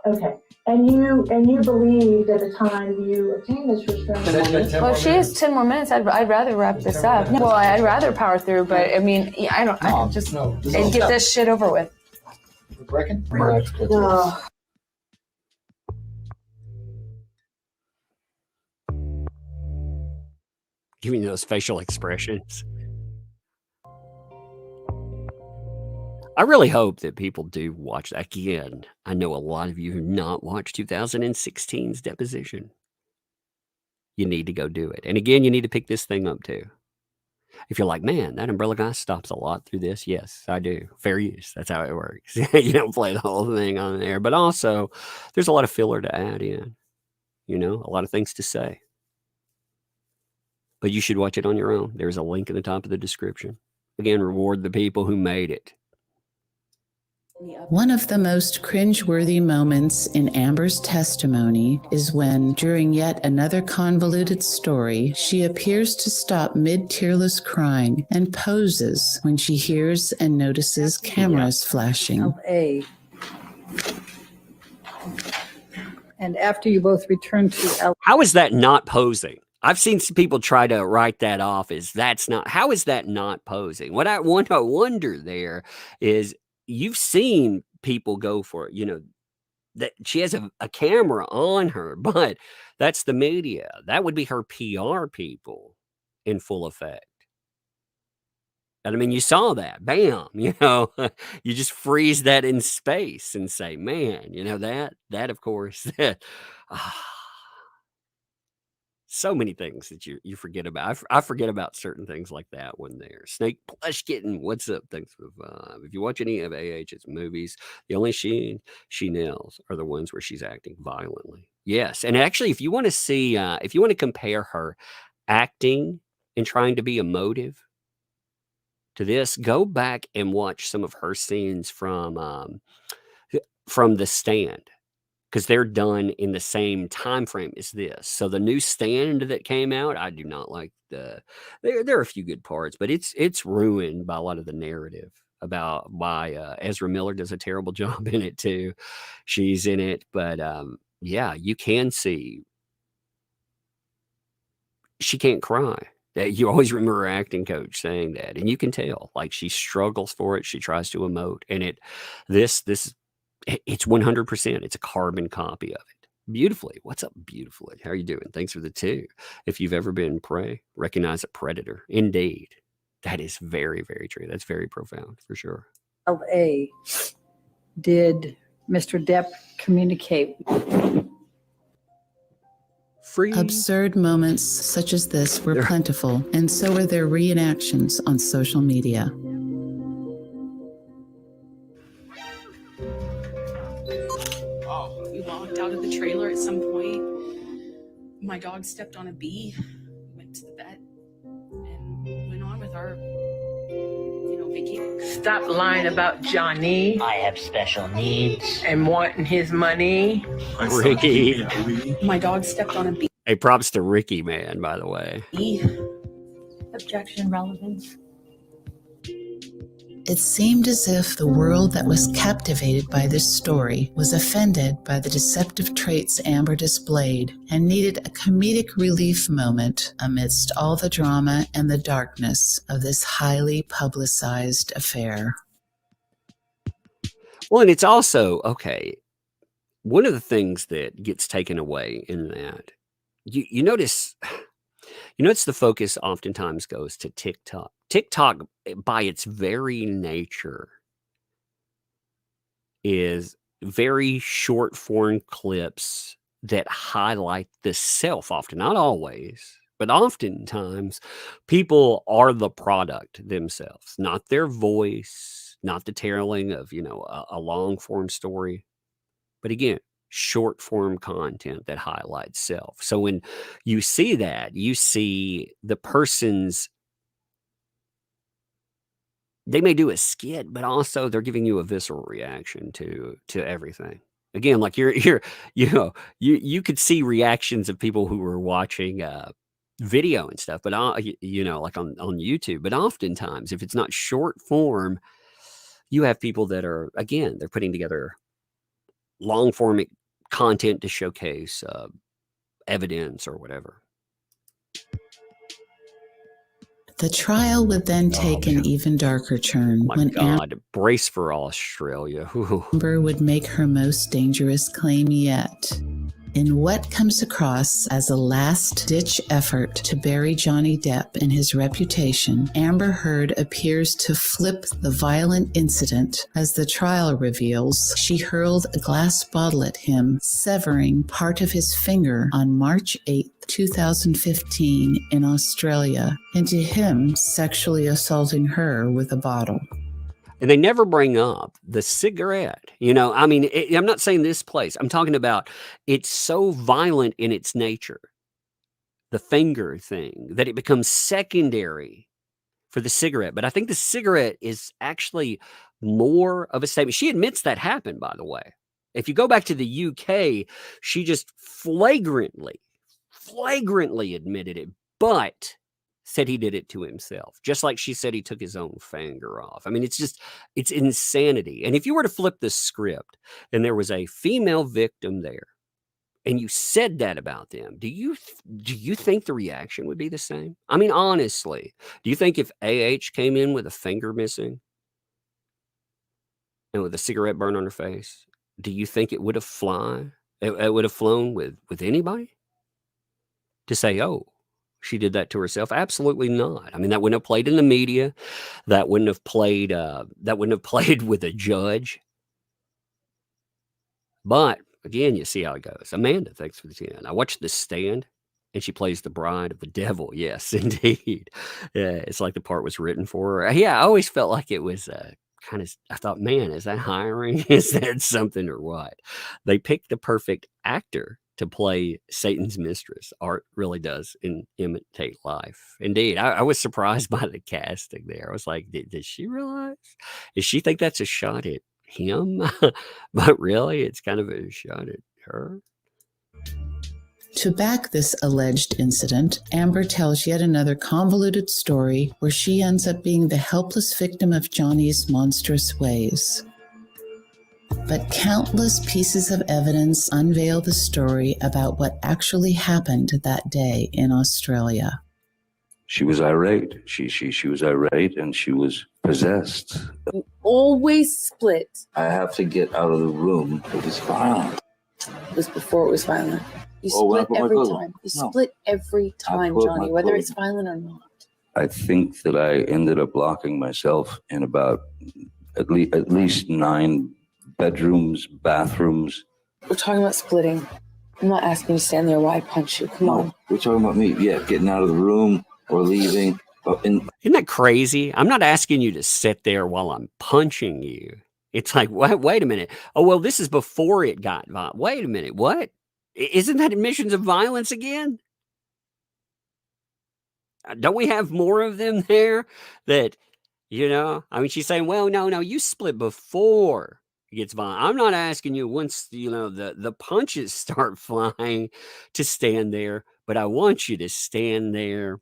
okay. And you believed at the time you obtained this restraining order. Well, if she has 10 more minutes, I'd rather wrap this up. Well, I'd rather power through, but I mean, and get this shit over with. Breaking? Giving those facial expressions. I really hope that people do watch that. Again, I know a lot of you have not watched 2016's deposition. You need to go do it. And again, you need to pick this thing up too. If you're like, man, that umbrella guy stops a lot through this. Yes, I do. Fair use. That's how it works. You don't play the whole thing on there. But also, there's a lot of filler to add in. A lot of things to say. But you should watch it on your own. There's a link in the top of the description. Again, reward the people who made it. One of the most cringeworthy moments in Amber's testimony is when, during yet another convoluted story, she appears to stop mid-tearless crying and poses when she hears and notices cameras flashing. LA. And after you both returned to LA. How is that not posing? I've seen some people try to write that off as that's not. How is that not posing? What I wonder there is, you've seen people go for it, that she has a camera on her, but that's the media. That would be her PR people in full effect. And I mean, you saw that, bam, you just freeze that in space and say, man, that of course, so many things that you forget about. I forget about certain things like that when they're Snake Plush Kitten. What's up? Thanks for the vibe. If you watch any of AH's movies, the only she nails are the ones where she's acting violently. Yes. And actually, if you want to see, if you want to compare her acting and trying to be emotive to this, go back and watch some of her scenes from The Stand. Because they're done in the same time frame as this. So the new Stand that came out, I do not like there are a few good parts, but it's ruined by a lot of the narrative about why Ezra Miller does a terrible job in it too. She's in it, but yeah, you can see she can't cry. You always remember her acting coach saying that, and you can tell like she struggles for it. She tries to emote, and it's 100%. It's a carbon copy of it. Beautifully. What's up, beautifully? How are you doing? Thanks for the 2. If you've ever been prey, recognize a predator. Indeed. That is very, very true. That's very profound for sure. LA. Did Mr. Depp communicate? Free. Absurd moments such as this were plentiful, and so were their reenactions on social media. We walked out of the trailer at some point. My dog stepped on a bee, went to the vet, and went on with our, vacation. Stop lying about Johnny. I have special needs. And wanting his money. Ricky. My dog stepped on a bee. Hey, props to Ricky, man, by the way. Objection, relevance. It seemed as if the world that was captivated by this story was offended by the deceptive traits Amber displayed and needed a comedic relief moment amidst all the drama and the darkness of this highly publicized affair. Well, and it's also, okay, one of the things that gets taken away in that, you notice the focus oftentimes goes to TikTok. TikTok, by its very nature, is very short form clips that highlight the self often, not always, but oftentimes people are the product themselves, not their voice, not the telling of, a long form story. But again, short form content that highlights self. So when you see that, you see the person's, they may do a skit, but also they're giving you a visceral reaction to everything. Again, like you could see reactions of people who were watching video and stuff, but like on YouTube. But oftentimes, if it's not short form, you have people that are, again, they're putting together long form content to showcase evidence or whatever. The trial would then take an even darker turn My God, brace for Australia. Amber would make her most dangerous claim yet. In what comes across as a last-ditch effort to bury Johnny Depp and his reputation, Amber Heard appears to flip the violent incident. As the trial reveals, she hurled a glass bottle at him, severing part of his finger on March 8, 2015 in Australia, and to him sexually assaulting her with a bottle. And they never bring up the cigarette. I'm not saying this place. I'm talking about it's so violent in its nature, the finger thing, that it becomes secondary for the cigarette. But I think the cigarette is actually more of a statement. She admits that happened, by the way. If you go back to the UK, she just flagrantly admitted it, but said he did it to himself, just like she said he took his own finger off. I mean, it's insanity. And if you were to flip the script and there was a female victim there and you said that about them, do you think the reaction would be the same? I mean, honestly, do you think if AH came in with a finger missing and with a cigarette burn on her face, do you think it would have flown with anybody to say, oh, she did that to herself? Absolutely not. I mean, that wouldn't have played in the media. That wouldn't have played with a judge. But again, you see how it goes. Amanda, thanks for the 10. I watched The Stand, and she plays the bride of the devil. Yes, indeed. Yeah, it's like the part was written for her. Yeah, I always felt like it was I thought, man, is that hiring? Is that something or what? They picked the perfect actor to play Satan's mistress. Art really does imitate life. Indeed, I was surprised by the casting there. I was like, did she realize? Does she think that's a shot at him? But really, it's kind of a shot at her. To back this alleged incident, Amber tells yet another convoluted story where she ends up being the helpless victim of Johnny's monstrous ways. But countless pieces of evidence unveil the story about what actually happened that day in Australia. She was irate. She was irate and she was possessed. You always split. I have to get out of the room. It was violent. It was before it was violent. You split every time. You split every time, Johnny, whether it's violent or not. I think that I ended up locking myself in about at least 9 bedrooms, bathrooms. We're talking about splitting. I'm not asking you to stand there while I punch you. Come on. We're talking about me. Yeah, getting out of the room or leaving. Isn't that crazy? I'm not asking you to sit there while I'm punching you. It's like, wait a minute. Oh, well, this is before it got violent. Wait a minute. What? Isn't that admissions of violence again? Don't we have more of them there that, I mean, she's saying, well, no, you split before it gets violent. I'm not asking you once, the punches start flying to stand there, but I want you to stand there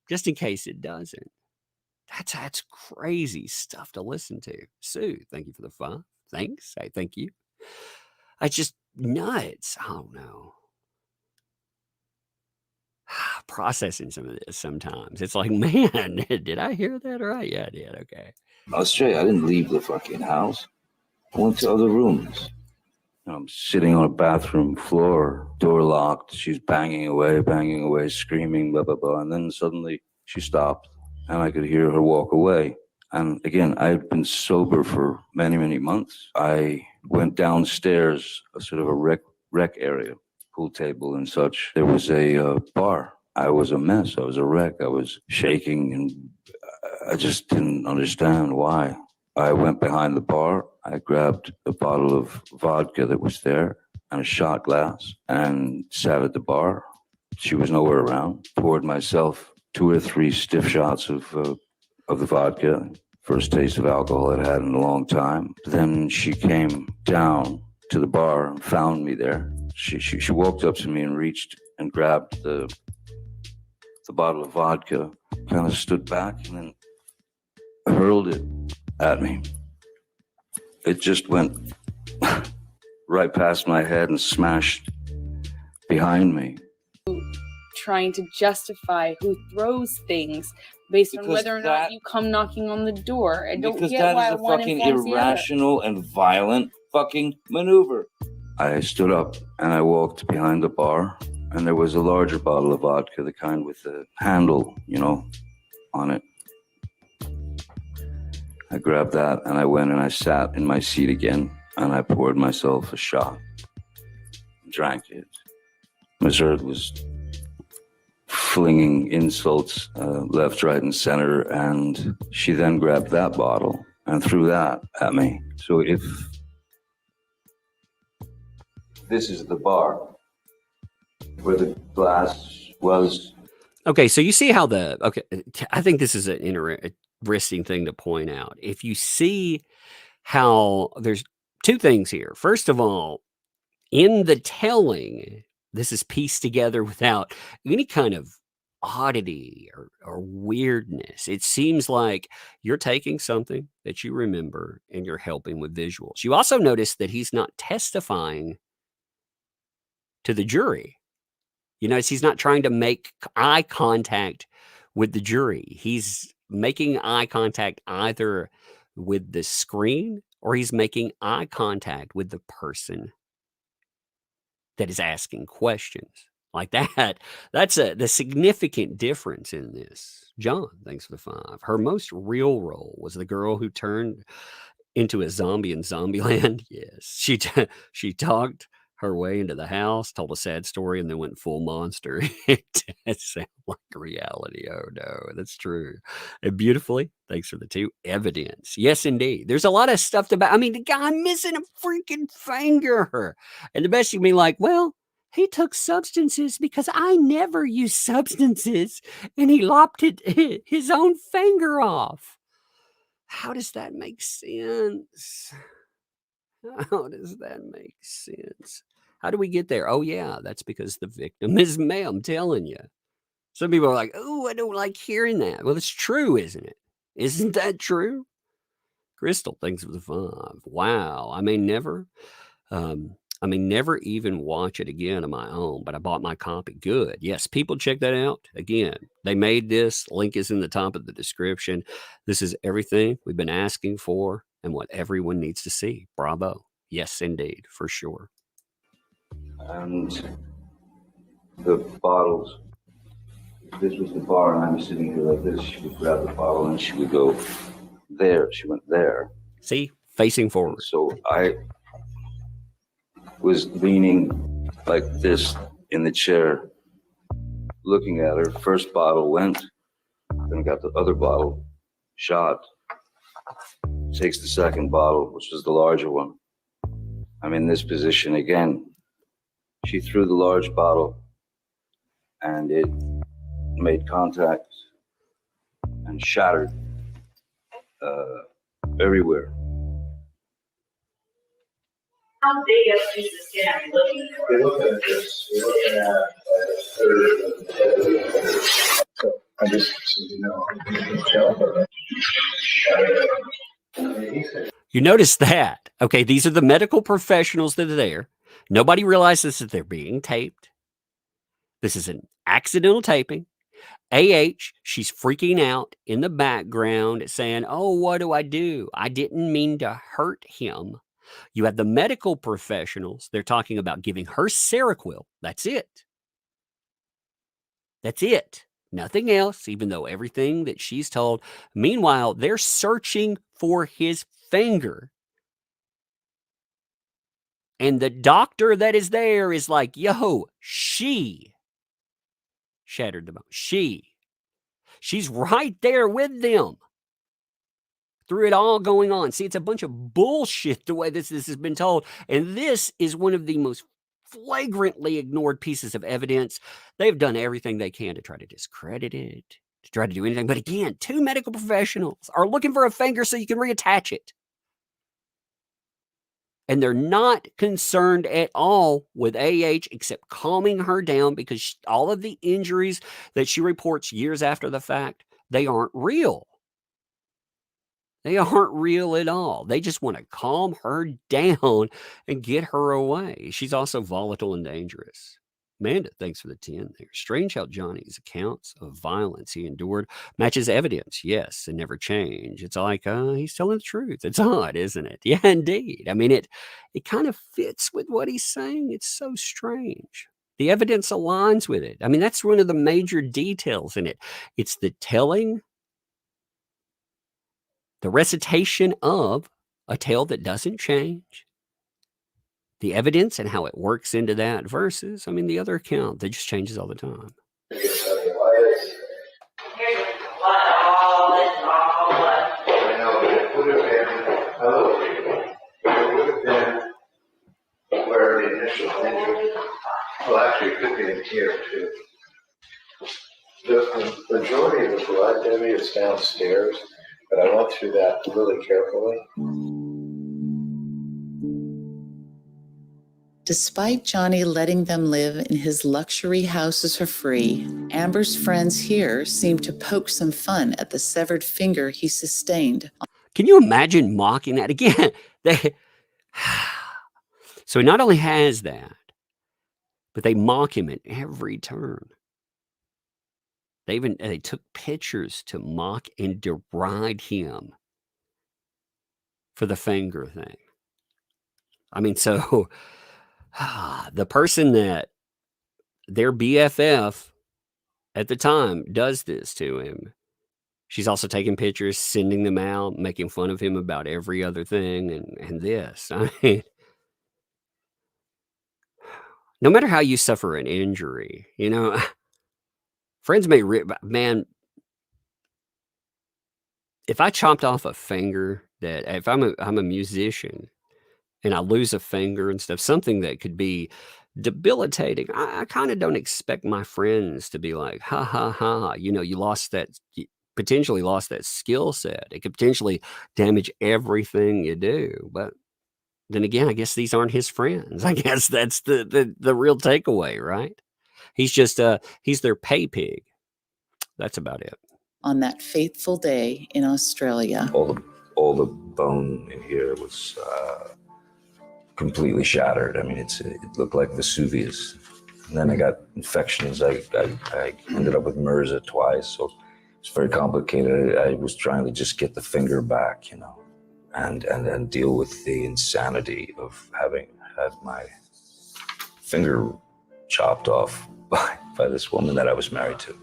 just in case it doesn't. That's crazy stuff to listen to. Sue, thank you for the 5. Thanks. Hey, thank you. It's just nuts. Oh no. Processing some of this sometimes. It's like, man, did I hear that right? Yeah, I did. Okay. I was straight. I didn't leave the fucking house. I went to other rooms. I'm sitting on a bathroom floor, door locked. She's banging away, screaming, blah, blah, blah. And then suddenly she stopped and I could hear her walk away. And again, I had been sober for many, many months. I went downstairs, a sort of a rec area, pool table and such. There was a bar. I was a mess. I was a wreck. I was shaking and I just didn't understand why. I went behind the bar. I grabbed a bottle of vodka that was there and a shot glass and sat at the bar. She was nowhere around. Poured myself 2 or 3 stiff shots of the vodka. First taste of alcohol I'd had in a long time. Then she came down to the bar and found me there. She walked up to me and reached and grabbed the bottle of vodka, kind of stood back and then hurled it at me. It just went right past my head and smashed behind me. Trying to justify who throws things based on whether or not you come knocking on the door. I don't get why one Because that is a fucking informs the other. irrational and violent fucking maneuver. I stood up and I walked behind the bar and there was a larger bottle of vodka, the kind with the handle, on it. I grabbed that and I went and I sat in my seat again and I poured myself a shot, drank it. Missouri was flinging insults left, right, and center, and she then grabbed that bottle and threw that at me. So if this is the bar where the glass was. Okay, so you see how I think this is an interesting thing to point out. If you see how there's 2 things here. First of all, in the telling, this is pieced together without any kind of oddity or weirdness. It seems like you're taking something that you remember and you're helping with visuals. You also notice that he's not testifying to the jury. You notice he's not trying to make eye contact with the jury. He's making eye contact either with the screen or he's making eye contact with the person that is asking questions. Like that. That's the significant difference in this. John, thanks for the 5. Her most real role was the girl who turned into a zombie in Zombieland. Yes. She talked her way into the house, told a sad story, and then went full monster. It sounds like reality. Oh no, that's true. And beautifully, thanks for the 2. Evidence. Yes, indeed. There's a lot of stuff the guy missing a freaking finger. And the best you can be like, well, he took substances because I never use substances, and he lopped his own finger off. How does that make sense? How does that make sense? How do we get there? Oh, yeah, that's because the victim is male. I'm telling you. Some people are like, oh, I don't like hearing that. Well, it's true, isn't it? Isn't that true? Crystal, thanks for the 5. Wow. I may never even watch it again on my own, but I bought my copy. Good. Yes, people check that out. Again, they made this. Link is in the top of the description. This is everything we've been asking for and what everyone needs to see. Bravo. Yes, indeed, for sure. And the bottles, this was the bar, and I'm sitting here like this. She would grab the bottle and she would go there. She went there. See, facing forward. And so I was leaning like this in the chair, looking at her. First bottle went, then got the other bottle, shot. Takes the second bottle, which was the larger one. I'm in this position again. She threw the large bottle and it made contact and shattered everywhere. How big a piece of skin are you looking for? We're looking at this. We're looking at a third of the head of the finger. So I just, so you know, You notice that. Okay, these are the medical professionals that are there. Nobody realizes that they're being taped. This is an accidental taping. She's freaking out in the background saying, oh, what do? I didn't mean to hurt him. You have the medical professionals. They're talking about giving her Seroquel. That's it. That's it. Nothing else, even though everything that she's told. Meanwhile, they're searching for his finger. And the doctor that is there is like, yo, she shattered the bone. She's right there with them through it all going on. See, it's a bunch of bullshit the way this has been told. And this is one of the most flagrantly ignored pieces of evidence. They've done everything they can to try to discredit it, to try to do anything. But again, 2 medical professionals are looking for a finger so you can reattach it. And they're not concerned at all with except calming her down because all of the injuries that she reports years after the fact, they aren't real. They aren't real at all. They just want to calm her down and get her away. She's also volatile and dangerous. Amanda, thanks for the 10 there. Strange how Johnny's accounts of violence he endured matches evidence, yes, and never change. It's like he's telling the truth. It's odd, isn't it? Yeah, indeed. I mean, it kind of fits with what he's saying. It's so strange. The evidence aligns with it. I mean, that's one of the major details in it. It's the telling, the recitation of a tale that doesn't change. The evidence and how it works into that versus, I mean, the other account that just changes all the time. Where the initial injury, well, actually, it could be in here too. The majority of the blood, Debbie, is downstairs, but I went through that really carefully. Despite Johnny letting them live in his luxury houses for free, Amber's friends here seem to poke some fun at the severed finger he sustained. Can you imagine mocking that again? So he not only has that, but they mock him at every turn. They took pictures to mock and deride him for the finger thing. I mean, so the person that their BFF at the time does this to him, she's also taking pictures, sending them out, making fun of him about every other thing and this. I mean, no matter how you suffer an injury, you know, friends may man, if I chopped off a finger, that if I'm a musician and I lose a finger and stuff, something that could be debilitating, I kind of don't expect my friends to be like, ha ha ha, you know, you potentially lost that skill set. It could potentially damage everything you do. But then again, I guess these aren't his friends. I guess that's the real takeaway, right? He's just he's their pay pig. That's about it. On that fateful day in Australia, All the bone in here was completely shattered. I mean, it looked like Vesuvius. And then I got infections. I ended up with MRSA twice, so it's very complicated. I was trying to just get the finger back, you know, and deal with the insanity of having had my finger chopped off by this woman that I was married to.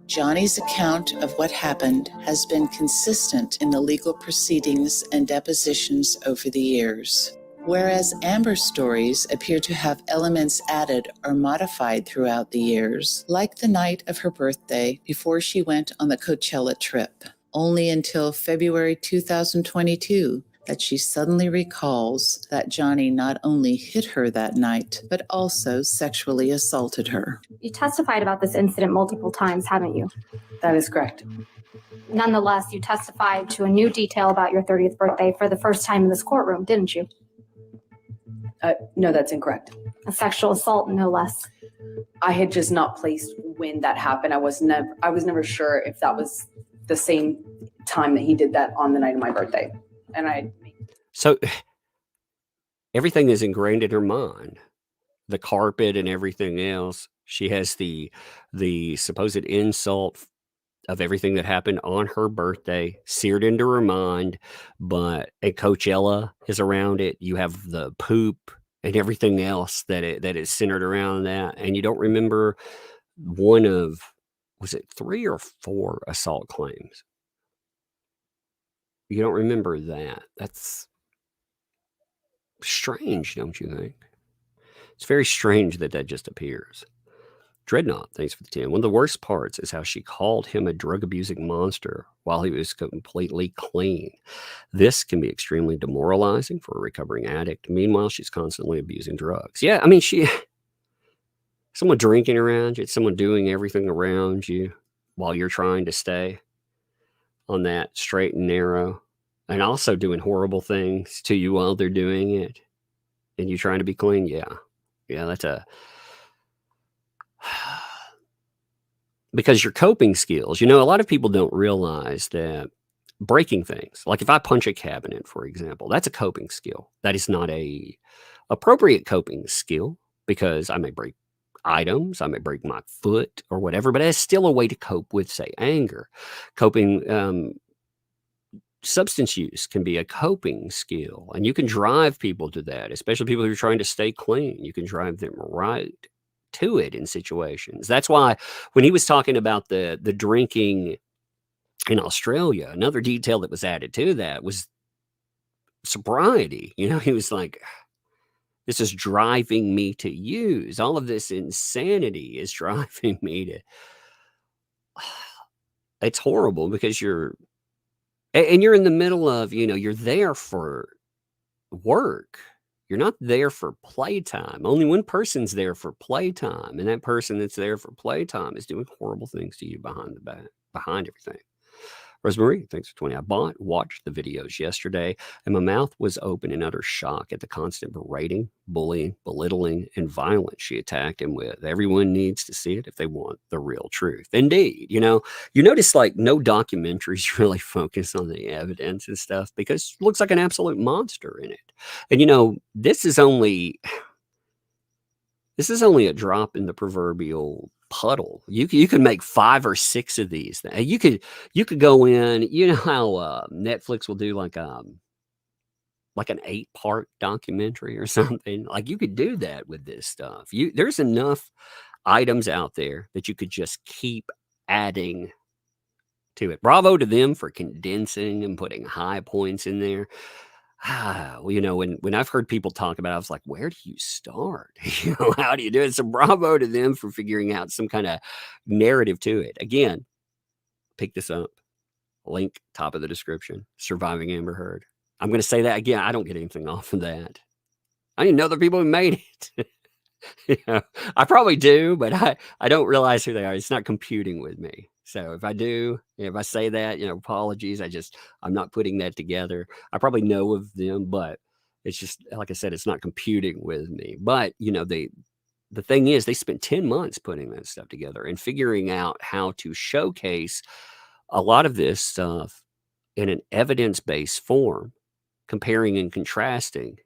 Johnny's account of what happened has been consistent in the legal proceedings and depositions over the years, whereas Amber's stories appear to have elements added or modified throughout the years, like the night of her birthday before she went on the Coachella trip. Only until February 2022 that she suddenly recalls that Johnny not only hit her that night, but also sexually assaulted her. You testified about this incident multiple times, haven't you? That is correct. Nonetheless, you testified to a new detail about your 30th birthday for the first time in this courtroom, didn't you? No, that's incorrect. A sexual assault, no less. I had just not placed when that happened. I was never sure if that was the same time that he did that on the night of my birthday. And So everything is ingrained in her mind. The carpet and everything else. She has the supposed insult of everything that happened on her birthday seared into her mind. But Coachella is around it. You have the poop and everything else that is centered around that. And you don't remember one of, was it 3 or 4 assault claims? You don't remember that. That's strange, don't you think? It's very strange that just appears. Dreadnought, thanks for the 10. One of the worst parts is how she called him a drug-abusing monster while he was completely clean. This can be extremely demoralizing for a recovering addict. Meanwhile, she's constantly abusing drugs. Yeah, I mean, someone drinking around you, it's someone doing everything around you while you're trying to stay on that straight and narrow, and also doing horrible things to you while they're doing it, and you trying to be clean. Yeah, that's because your coping skills, a lot of people don't realize that breaking things, like if I punch a cabinet, for example, that's a coping skill. That is not a appropriate coping skill, because I may break items, I may break my foot or whatever, but it's still a way to cope with, say, anger. Coping, substance use can be a coping skill, and you can drive people to that, especially people who are trying to stay clean. You can drive them right to it in situations. That's why when he was talking about the drinking in Australia, another detail that was added to that was sobriety. He was like, this is driving me to use. All of this insanity is driving me to. It's horrible, because you're in the middle of, you're there for work. You're not there for playtime. Only one person's there for playtime, and that person that's there for playtime is doing horrible things to you behind everything. Rosemary, thanks for 20. I watched the videos yesterday, and my mouth was open in utter shock at the constant berating, bullying, belittling, and violence she attacked him with. Everyone needs to see it if they want the real truth. Indeed, you notice like no documentaries really focus on the evidence and stuff, because it looks like an absolute monster in it. And this is only a drop in the proverbial puddle. You could make 5 or 6 of these. You could go in. You know how Netflix will do like an 8-part documentary or something. Like, you could do that with this stuff. There's enough items out there that you could just keep adding to it. Bravo to them for condensing and putting high points in there. Well, when I've heard people talk about it, I was like, where do you start? How do you do it? So bravo to them for figuring out some kind of narrative to it. Again, pick this up. Link top of the description. Surviving Amber Heard. I'm going to say that again. I don't get anything off of that. I didn't know the people who made it. I probably do, but I don't realize who they are. It's not computing with me. So if I do, if I say that, apologies. I'm not putting that together. I probably know of them, but it's just, like I said, it's not computing with me. But, the thing is, they spent 10 months putting that stuff together and figuring out how to showcase a lot of this stuff in an evidence-based form, comparing and contrasting,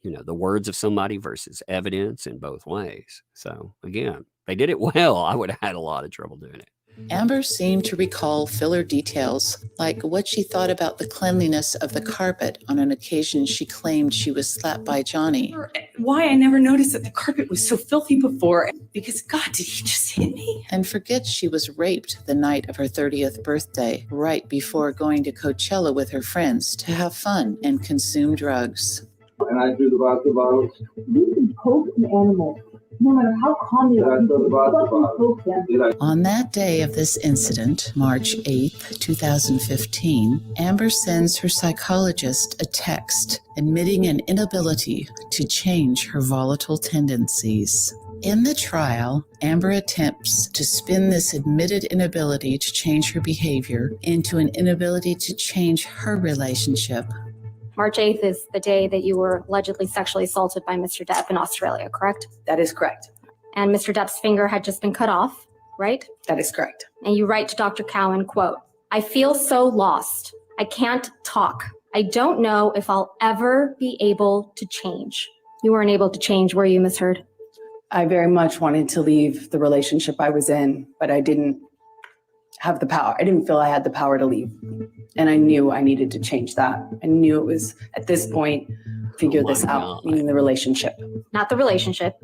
the words of somebody versus evidence in both ways. So again, they did it well. I would have had a lot of trouble doing it. Amber seemed to recall filler details, like what she thought about the cleanliness of the carpet on an occasion she claimed she was slapped by Johnny. Why I never noticed that the carpet was so filthy before, because God, did he just hit me? And forget she was raped the night of her 30th birthday, right before going to Coachella with her friends to have fun and consume drugs. And I do the bottles. You can poke an animal. No matter how calm you are, you fucking poke them. On that day of this incident, March 8th, 2015, Amber sends her psychologist a text admitting an inability to change her volatile tendencies. In the trial, Amber attempts to spin this admitted inability to change her behavior into an inability to change her relationship. March 8th is the day that you were allegedly sexually assaulted by Mr. Depp in Australia, correct? That is correct. And Mr. Depp's finger had just been cut off, right? That is correct. And you write to Dr. Cowan, quote, "I feel so lost. I can't talk. I don't know if I'll ever be able to change." You weren't able to change, were you, Ms. Heard? I very much wanted to leave the relationship I was in, but I didn't have the power. I didn't feel I had the power to leave. And I knew I needed to change that. I knew it was, at this point, figure this out, meaning the relationship. Not the relationship.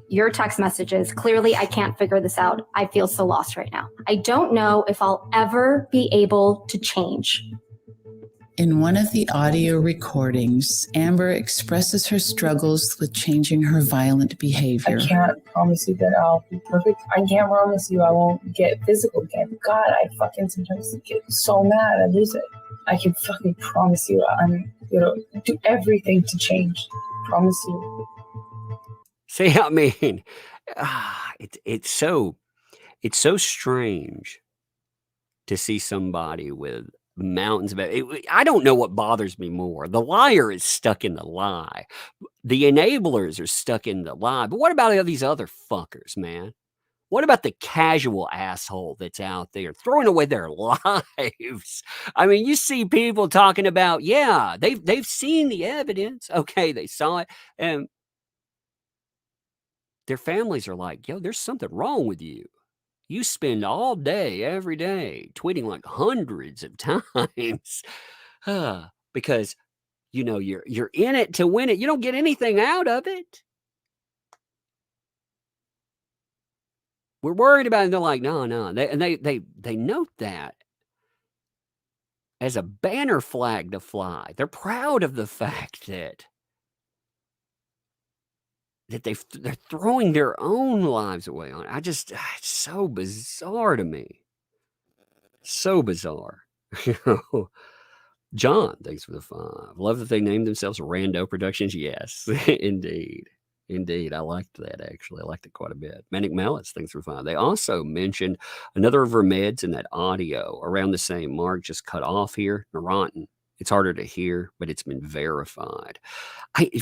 Your text messages, clearly I can't figure this out. I feel so lost right now. I don't know if I'll ever be able to change. In one of the audio recordings, Amber expresses her struggles with changing her violent behavior. I can't promise you that I'll be perfect. I can't promise you I won't get physical again. God, I fucking sometimes get so mad I lose it. I can fucking promise you I'm gonna do everything to change. Promise you. See, I mean, it's so strange to see somebody with mountains of it. I don't know what bothers me more. The liar is stuck in the lie. The enablers are stuck in the lie. But what about all these other fuckers, man? What about the casual asshole that's out there throwing away their lives? I mean, you see people talking about, yeah, they've seen the evidence. Okay, they saw it. And their families are like, yo, there's something wrong with you. You spend all day, every day, tweeting like hundreds of times because, you know, you're in it to win it. You don't get anything out of it. We're worried about it. And they're like, no. They note that as a banner flag to fly. They're proud of the fact that they're throwing their own lives away on it. It's so bizarre to me. So bizarre. John, thanks for the 5. Love that they named themselves Rando Productions. Yes, indeed. Indeed. I liked that, actually. I liked it quite a bit. Manic Malice, thanks for 5. They also mentioned another of her meds in that audio around the same mark, just cut off here. Neurontin. It's harder to hear, but it's been verified.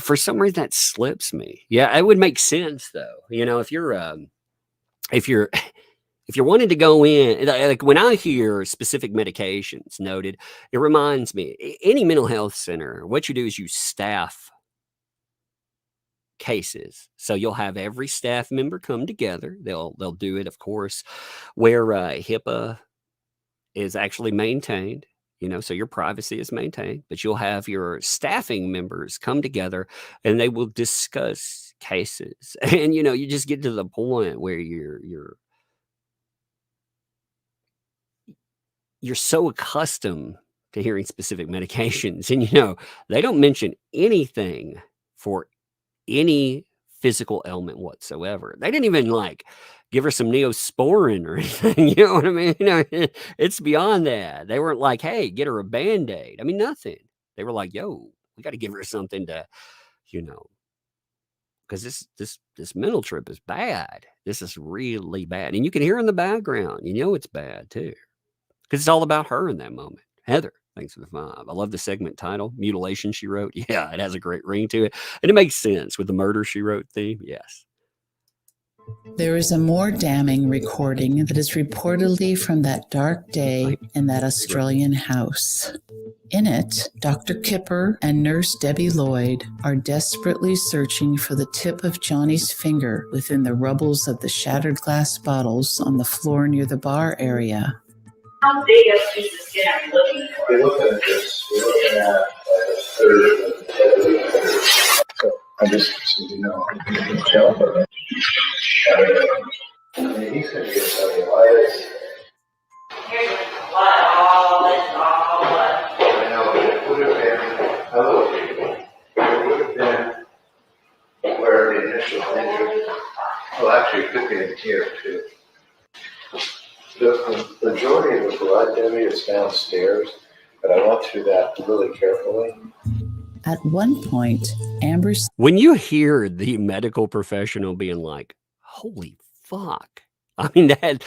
For some reason, that slips me. Yeah, it would make sense though. You know, if you're wanting to go in, like when I hear specific medications noted, it reminds me any mental health center. What you do is you staff cases, so you'll have every staff member come together. They'll do it, of course, where HIPAA is actually maintained. You know, so your privacy is maintained, but you'll have your staffing members come together and they will discuss cases. And, you know, you just get to the point where you're so accustomed to hearing specific medications. And, you know, they don't mention anything for any physical ailment whatsoever. They didn't even like give her some Neosporin or anything. You know what I mean? You know, it's beyond that. They weren't like, hey, get her a Band-Aid. I mean, nothing. They were like, yo, we got to give her something to, you know, because this mental trip is bad. This is really bad. And you can hear in the background, you know, it's bad too, because it's all about her in that moment. Heather, thanks for the 5. I love the segment title, Mutilation, she wrote. Yeah, it has a great ring to it. And it makes sense with the Murder, She Wrote theme. Yes. There is a more damning recording that is reportedly from that dark day in that Australian house. In it, Dr. Kipper and Nurse Debbie Lloyd are desperately searching for the tip of Johnny's finger within the rubbles of the shattered glass bottles on the floor near the bar area. How big a piece of skin are you looking for? We're looking at this. We're looking at like a third of the So I just, so you know, you can tell, but I mean, he's going to get cellulitis. I know, but it would have been, hello, people. It would have been where the initial injury Well, actually, it could be in here too. The majority of the blood, Debbie, is downstairs, but I went through that really carefully. At one point, Amber When you hear the medical professional being like, holy fuck. I mean, that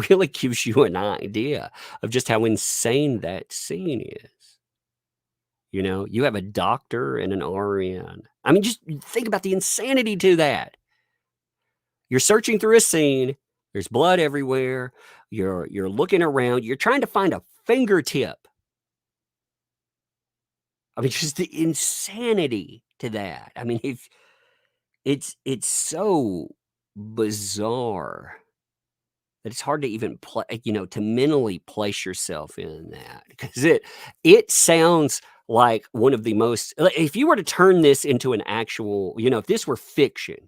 really gives you an idea of just how insane that scene is. You know, you have a doctor and an RN. I mean, just think about the insanity to that. You're searching through a scene. There's blood everywhere. You're looking around. You're trying to find a fingertip. I mean, just the insanity to that. I mean, if it's so bizarre that it's hard to even play, to mentally place yourself in that, because it sounds like one of the most, if you were to turn this into an actual, if this were fiction,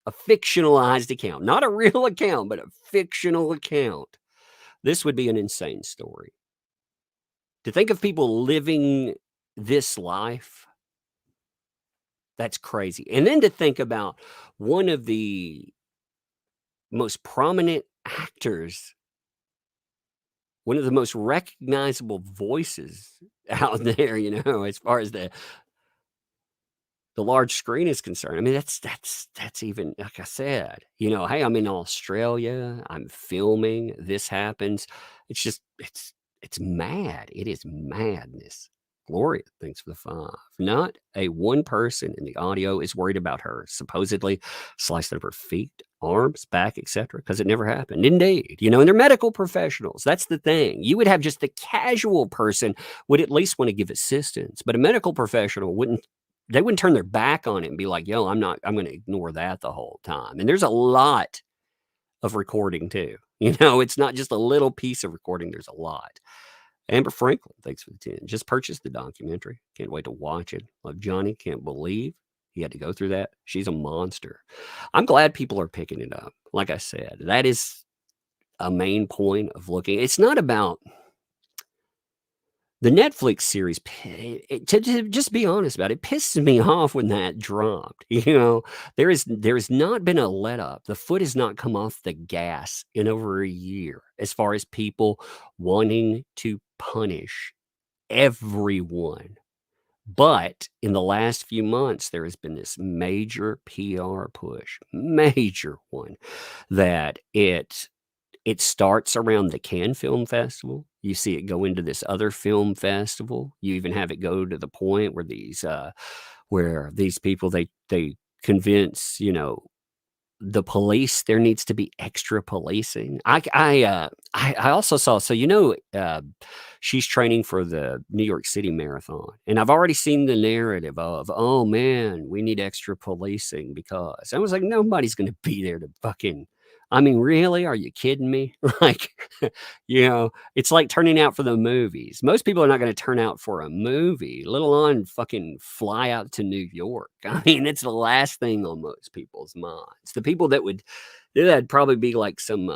a fictionalized account, not a real account, but a fictional account, this would be an insane story. To think of people living this life, that's crazy. And then to think about one of the most prominent actors, one of the most recognizable voices out there, as far as the large screen is concerned. I mean, that's even, like I said, hey, I'm in Australia, I'm filming, this happens. It's just, it's mad. It is madness. Gloria, thanks for the 5. Not a one person in the audio is worried about her supposedly slicing of her feet, arms, back, etc., because it never happened. Indeed, and they're medical professionals. That's the thing. You would have just the casual person would at least want to give assistance, but a medical professional wouldn't turn their back on it and be like, yo, I'm going to ignore that the whole time. And there's a lot of recording too. It's not just a little piece of recording. There's a lot. Amber Franklin, thanks for the 10. Just purchased the documentary. Can't wait to watch it. Love Johnny. Can't believe he had to go through that. She's a monster. I'm glad people are picking it up. Like I said, that is a main point of looking. It's not about the Netflix series. To just be honest about it, pisses me off when that dropped. There has not been a let up. The foot has not come off the gas in over a year as far as people wanting to punish everyone. But in the last few months, there has been this major PR push, major one, that it starts around the Cannes Film Festival. You see it go into this other film festival. You even have it go to the point where these people, they convince, the police, there needs to be extra policing. I also saw, she's training for the New York City Marathon. And I've already seen the narrative of, oh man, we need extra policing because I was like, nobody's going to be there to fucking, I mean, really? Are you kidding me? Like, it's like turning out for the movies. Most people are not going to turn out for a movie, let alone fucking fly out to New York. I mean, it's the last thing on most people's minds. The people that'd probably be like some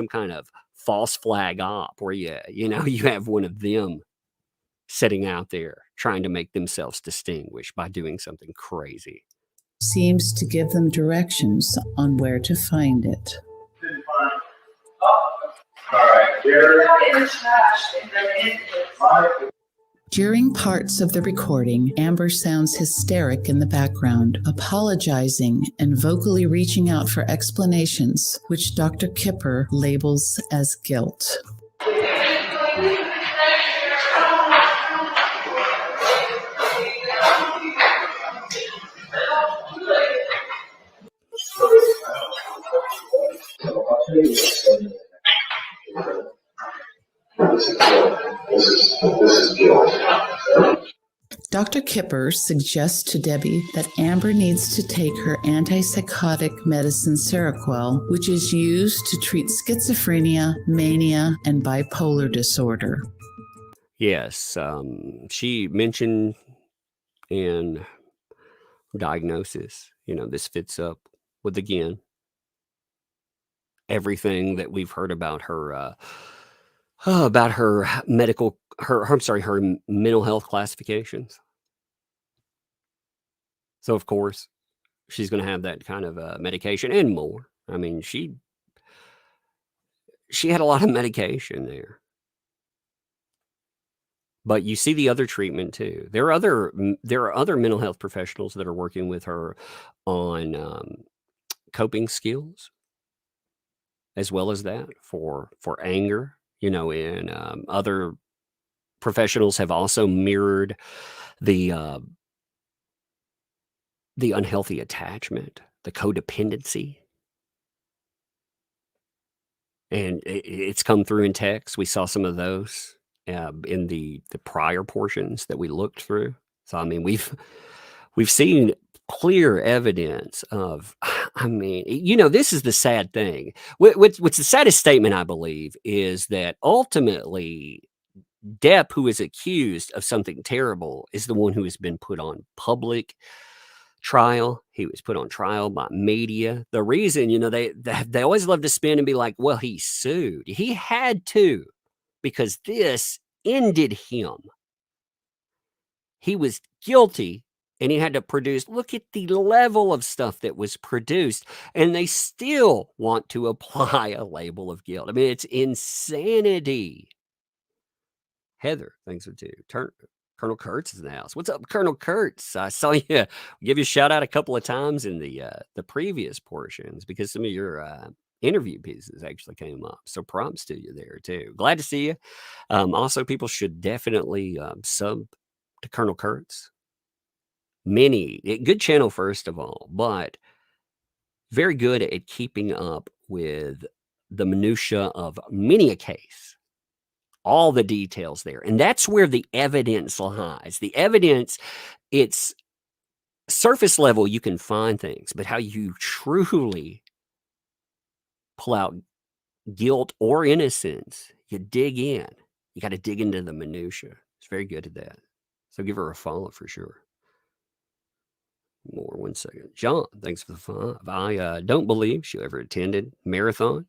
kind of false flag op where you have one of them sitting out there trying to make themselves distinguished by doing something crazy. Seems to give them directions on where to find it. During parts of the recording, Amber sounds hysteric in the background, apologizing and vocally reaching out for explanations, which Dr. Kipper labels as guilt. Dr. Kipper suggests to Debbie that Amber needs to take her antipsychotic medicine Seroquel, which is used to treat schizophrenia, mania, and bipolar disorder. Yes, she mentioned in diagnosis, this fits up with, again, everything that we've heard about her her mental health classifications. So of course she's going to have that kind of medication and more. I mean, she had a lot of medication there. But you see the other treatment too. There are other mental health professionals that are working with her on coping skills, as well as that for anger. And other professionals have also mirrored the unhealthy attachment, the codependency. And it's come through in text. We saw some of those in the prior portions that we looked through. So, I mean, we've seen clear evidence of, I mean, this is the sad thing. What's the saddest statement, I believe, is that ultimately Depp, who is accused of something terrible, is the one who has been put on public trial. He was put on trial by media. The reason, they always love to spin and be like, well, he sued. He had to, because this ended him. He was guilty and he had to produce. Look at the level of stuff that was produced, and they still want to apply a label of guilt. I mean, it's insanity. Heather, thanks for two. Colonel Kurtz is in the house. What's up, Colonel Kurtz? I saw you give you a shout out a couple of times in the previous portions because some of your interview pieces actually came up. So props to you there too. Glad to see you. Also, people should definitely sub to Colonel Kurtz. Good channel, first of all, but very good at keeping up with the minutia of many a case. All the details there. And that's where the evidence lies. The evidence, it's surface level, you can find things, but how you truly pull out guilt or innocence, you dig in. You got to dig into the minutia. It's very good at that. So give her a follow for sure. More, 1 second. John, thanks for the 5. I don't believe she ever attended Marathon.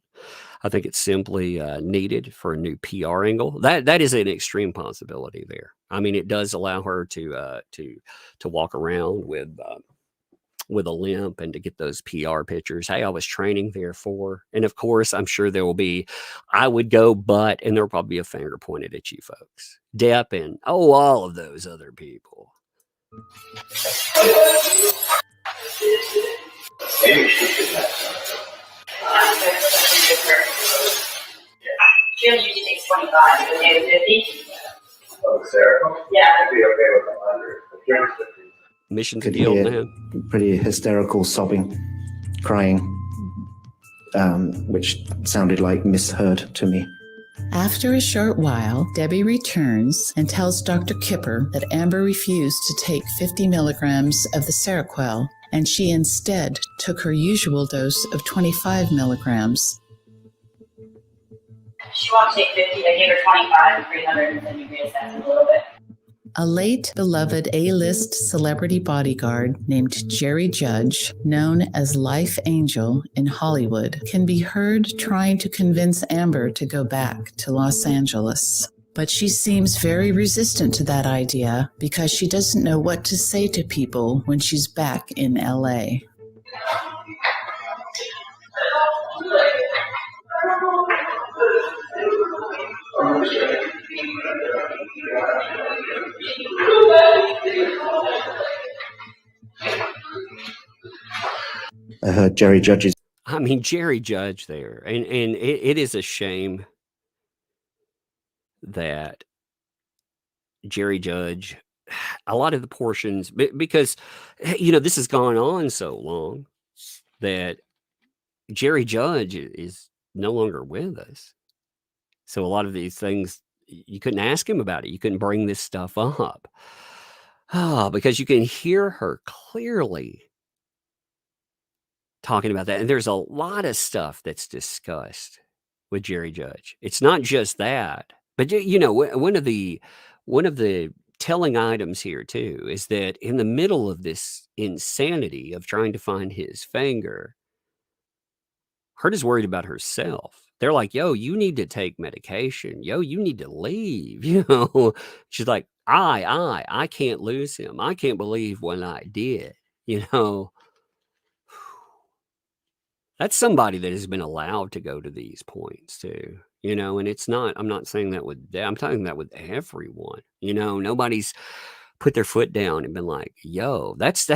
I think it's simply needed for a new PR angle. That is an extreme possibility there. I mean, it does allow her to walk around with a limp and to get those PR pictures. Hey, I was training there for, and of course, I'm sure there will be, I would go, but, and there'll probably be a finger pointed at you folks. Depp and, all of those other people. Maybe she should have some. She only usually takes 25, but maybe 50. Oh, Sarah? Yeah. I'd be okay with 100. Here's 50. Mission to Could guilt, hear man. pretty hysterical sobbing, crying, which sounded like misheard to me. After a short while, Debbie returns and tells Dr. Kipper that Amber refused to take 50 milligrams of the Seroquel, and she instead took her usual dose of 25 milligrams. She won't take 50. I gave her 25 and 300, and then you reassess it a little bit. A late beloved A-list celebrity bodyguard named Jerry Judge, known as Life Angel in Hollywood, can be heard trying to convince Amber to go back to Los Angeles. But she seems very resistant to that idea because she doesn't know what to say to people when she's back in LA. I heard Jerry Judge's. I mean, Jerry Judge there. And it is a shame that Jerry Judge, a lot of the portions, because, this has gone on so long that Jerry Judge is no longer with us. So a lot of these things, you couldn't ask him about it. You couldn't bring this stuff up. Because you can hear her clearly talking about that. And there's a lot of stuff that's discussed with Jerry Judge. It's not just that. But, one of the telling items here, too, is that in the middle of this insanity of trying to find his finger, Hurt is worried about herself. They're like, yo, you need to take medication. Yo, you need to leave. She's like, I can't lose him. I can't believe what I did. That's somebody that has been allowed to go to these points too, and it's not, I'm not saying that with them, I'm talking that with everyone, nobody's put their foot down and been like, yo, that's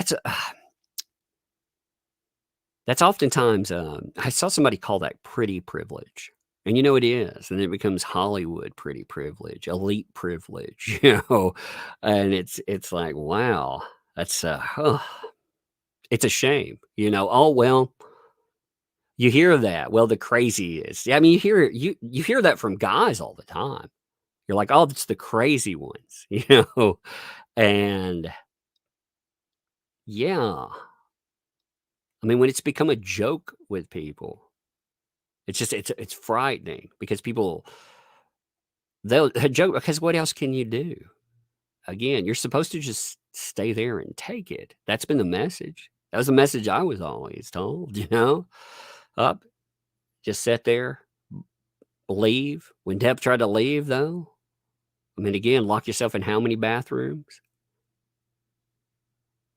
oftentimes, I saw somebody call that pretty privilege. And it is. And it becomes Hollywood pretty privilege, elite privilege, and it's like, wow, that's, it's a shame, oh, well, you hear that. Well, the crazy is, I mean, you hear that from guys all the time. You're like, oh, it's the crazy ones, and yeah. I mean, when it's become a joke with people, it's just it's frightening because they'll joke because what else can you do? Again, you're supposed to just stay there and take it. That's been the message. That was the message I was always told, Up, just sit there, leave. When Depp tried to leave, though, I mean, again, lock yourself in how many bathrooms?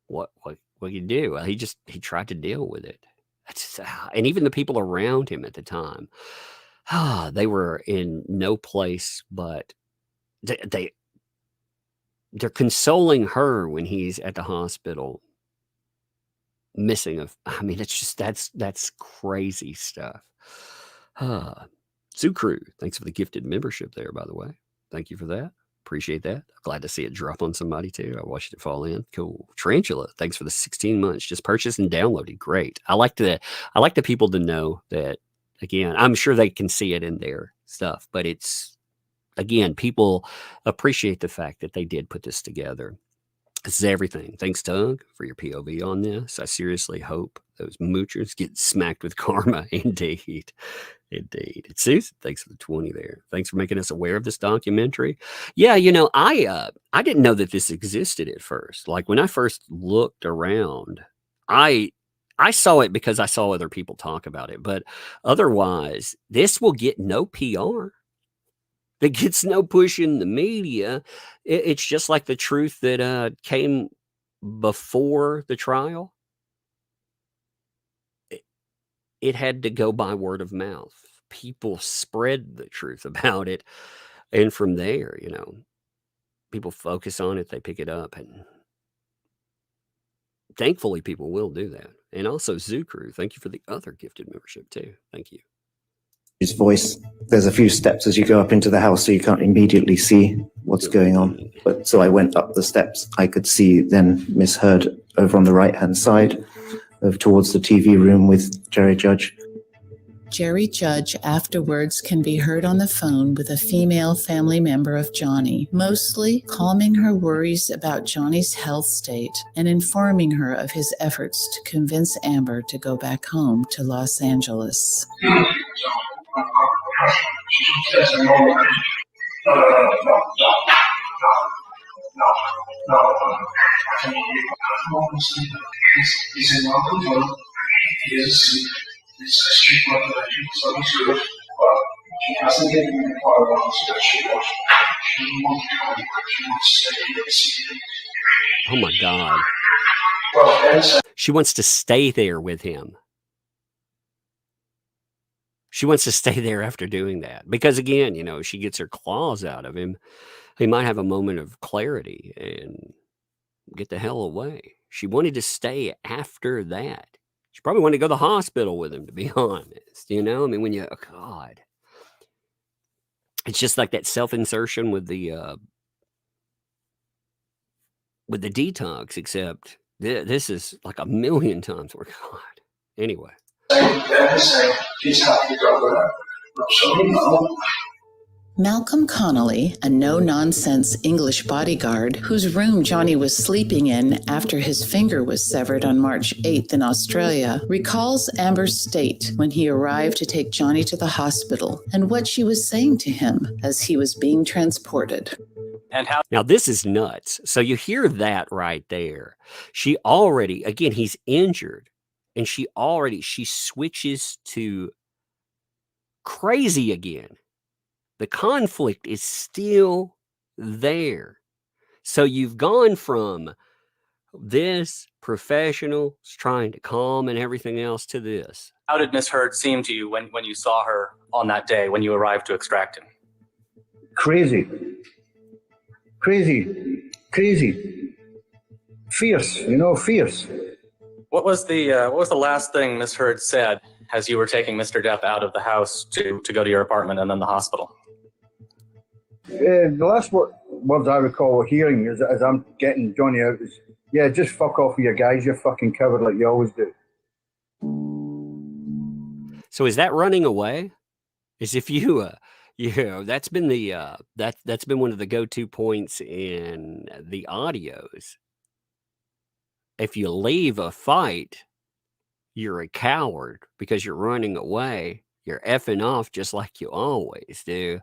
What you do? Well, he tried to deal with it. And even the people around him at the time, they were in no place but they're consoling her when he's at the hospital missing I mean, it's just that's crazy stuff. Zoo Crew, thanks for the gifted membership there, by the way. Thank you for that. Appreciate that. Glad to see it drop on somebody too. I watched it fall in. Cool. Tarantula, thanks for the 16 months. Just purchased and downloaded. Great. I like the people to know that. Again, I'm sure they can see it in their stuff, but it's, again, people appreciate the fact that they did put this together. This is everything. Thanks, Doug, for your POV on this. I seriously hope those moochers get smacked with karma. Indeed. Indeed. It's Susan. Thanks for the 20 there. Thanks for making us aware of this documentary. Yeah, I didn't know that this existed at first. Like when I first looked around, I saw it because I saw other people talk about it. But otherwise, this will get no PR. It gets no push in the media. It's just like the truth that came before the trial. It had to go by word of mouth. People spread the truth about it. And from there, people focus on it, they pick it up. And thankfully, people will do that. And also, Zoo Crew, thank you for the other gifted membership, too. Thank you. His voice. There's a few steps as you go up into the house, so you can't immediately see what's going on. But so I went up the steps. I could see then Miss Heard over on the right-hand side, towards the TV room with Jerry Judge. Jerry Judge afterwards can be heard on the phone with a female family member of Johnny, mostly calming her worries about Johnny's health state and informing her of his efforts to convince Amber to go back home to Los Angeles. Oh my God. She wants to stay there with him. She wants to stay there after doing that. Because again, she gets her claws out of him. He might have a moment of clarity and get the hell away. She wanted to stay after that. She probably wanted to go to the hospital with him, to be honest. I mean, when God. It's just like that self-insertion with the detox, except this is like a million times more. God. Anyway. Malcolm Connolly, a no-nonsense English bodyguard whose room Johnny was sleeping in after his finger was severed on March 8th in Australia, recalls Amber's state when he arrived to take Johnny to the hospital and what she was saying to him as he was being transported. Now, this is nuts. So you hear that right there. She already, again, he's injured, and she switches to crazy again. The conflict is still there. So you've gone from this professionals trying to calm and everything else to this. How did Miss Heard seem to you when you saw her on that day when you arrived to extract him? Crazy. Fierce, fierce. What was the last thing Miss Heard said as you were taking Mr. Depp out of the house to go to your apartment and then the hospital? The last words I recall hearing as I'm getting Johnny out is, yeah, just fuck off with your guys, you fucking coward like you always do. So is that running away? As if that's been the that's been one of the go-to points in the audios. If you leave a fight, you're a coward because you're running away. You're effing off just like you always do.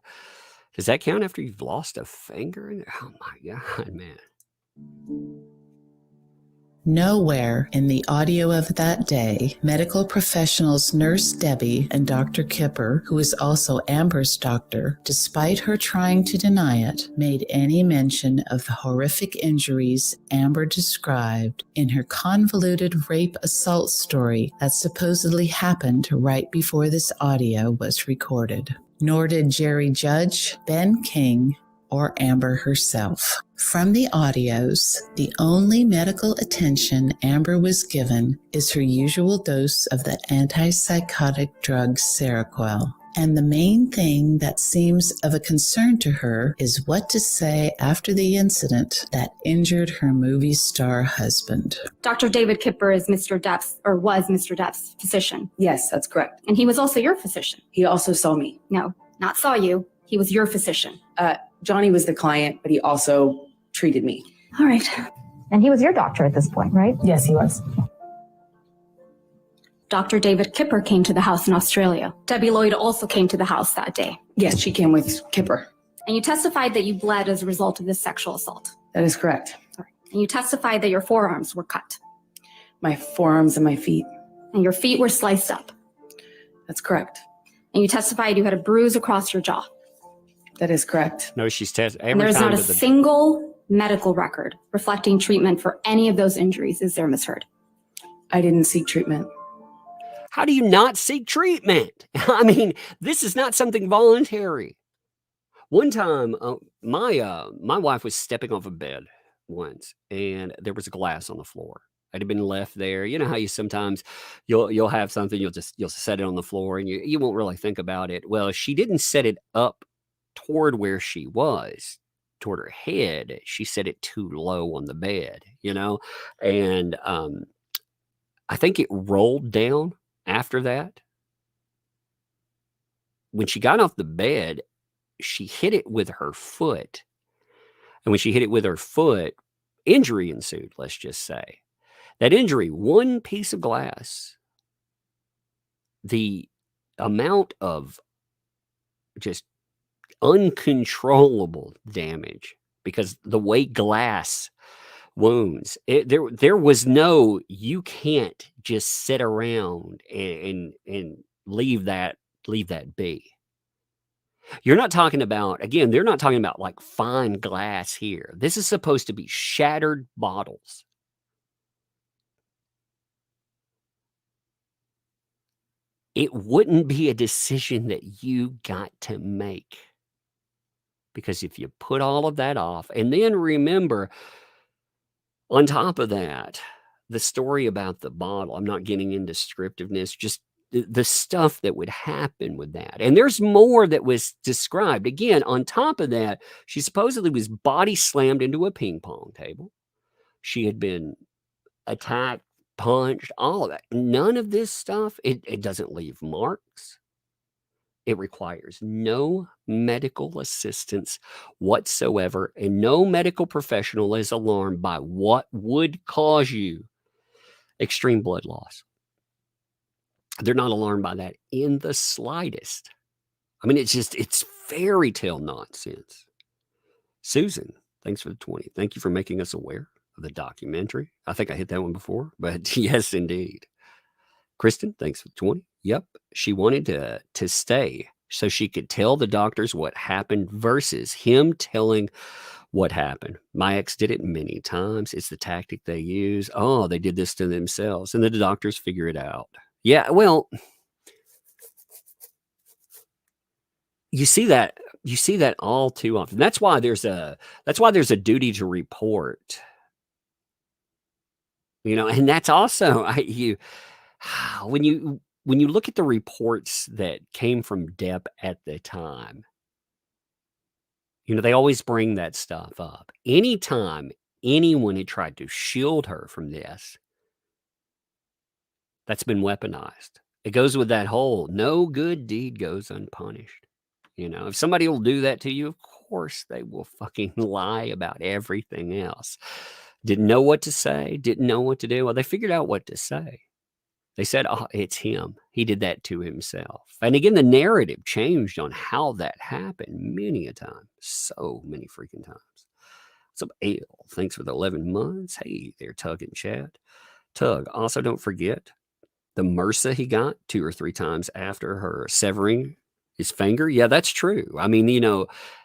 Does that count after you've lost a finger? Oh my God, man. Nowhere in the audio of that day, medical professionals Nurse Debbie and Dr. Kipper, who is also Amber's doctor, despite her trying to deny it, made any mention of the horrific injuries Amber described in her convoluted rape assault story that supposedly happened right before this audio was recorded. Nor did Jerry Judge, Ben King, or Amber herself. From the audios, the only medical attention Amber was given is her usual dose of the antipsychotic drug Seroquel. And the main thing that seems of a concern to her is what to say after the incident that injured her movie star husband. Dr. David Kipper is Mr. Depp's, or was Mr. Depp's physician. Yes, that's correct. And he was also your physician. He also saw me. No, not saw you. He was your physician. Johnny was the client, but he also treated me. All right. And he was your doctor at this point, right? Yes, he was. Dr. David Kipper came to the house in Australia. Debbie Lloyd also came to the house that day. Yes, she came with Kipper. And you testified that you bled as a result of this sexual assault. That is correct. All right. And you testified that your forearms were cut. My forearms and my feet. And your feet were sliced up. That's correct. And you testified you had a bruise across your jaw. That is correct. No, she's tested. And there's not a single medical record reflecting treatment for any of those injuries, is there, Ms. Heard? I didn't seek treatment. How do you not seek treatment? I mean, this is not something voluntary. One time, my wife was stepping off a bed once, and there was a glass on the floor. It had been left there. You know how you sometimes you'll have something, you'll set it on the floor, and you won't really think about it. Well, she didn't set it up toward where she was, toward her head. She set it too low on the bed, and I think it rolled down after that. When she got off the bed, she hit it with her foot. And when she hit it with her foot, injury ensued, let's just say. That injury, one piece of glass, the amount of just uncontrollable damage, because the way glass wounds, there was no, you can't just sit around and leave that be. You're not talking about, again, they're not talking about like fine glass here. This is supposed to be shattered bottles. It wouldn't be a decision that you got to make. Because if you put all of that off, and then remember, on top of that, the story about the bottle, I'm not getting into descriptiveness, just the stuff that would happen with that. And there's more that was described. Again, on top of that, she supposedly was body slammed into a ping pong table. She had been attacked, punched, all of that. None of this stuff, it doesn't leave marks. It requires no medical assistance whatsoever, and no medical professional is alarmed by what would cause you extreme blood loss. They're not alarmed by that in the slightest. I mean, it's fairy tale nonsense. Susan, thanks for the 20. Thank you for making us aware of the documentary. I think I hit that one before, but yes, indeed. Kristen, thanks for the 20. Yep, she wanted to stay so she could tell the doctors what happened versus him telling what happened. My ex did it many times. It's the tactic they use. Oh, they did this to themselves, and the doctors figure it out. Yeah, well, you see that all too often. That's why there's a duty to report. And that's also when you look at the reports that came from Depp at the time, they always bring that stuff up. Anytime anyone had tried to shield her from this, that's been weaponized. It goes with that whole no good deed goes unpunished. If somebody will do that to you, of course they will fucking lie about everything else. Didn't know what to say, didn't know what to do. Well, they figured out what to say. They said, oh, it's him. He did that to himself. And again, the narrative changed on how that happened many a time. So many freaking times. What's up, Ale? Thanks for the 11 months. Hey there, Tug and Chat. Tug, also don't forget the MRSA he got 2 or 3 times after her severing his finger. Yeah, that's true. I mean,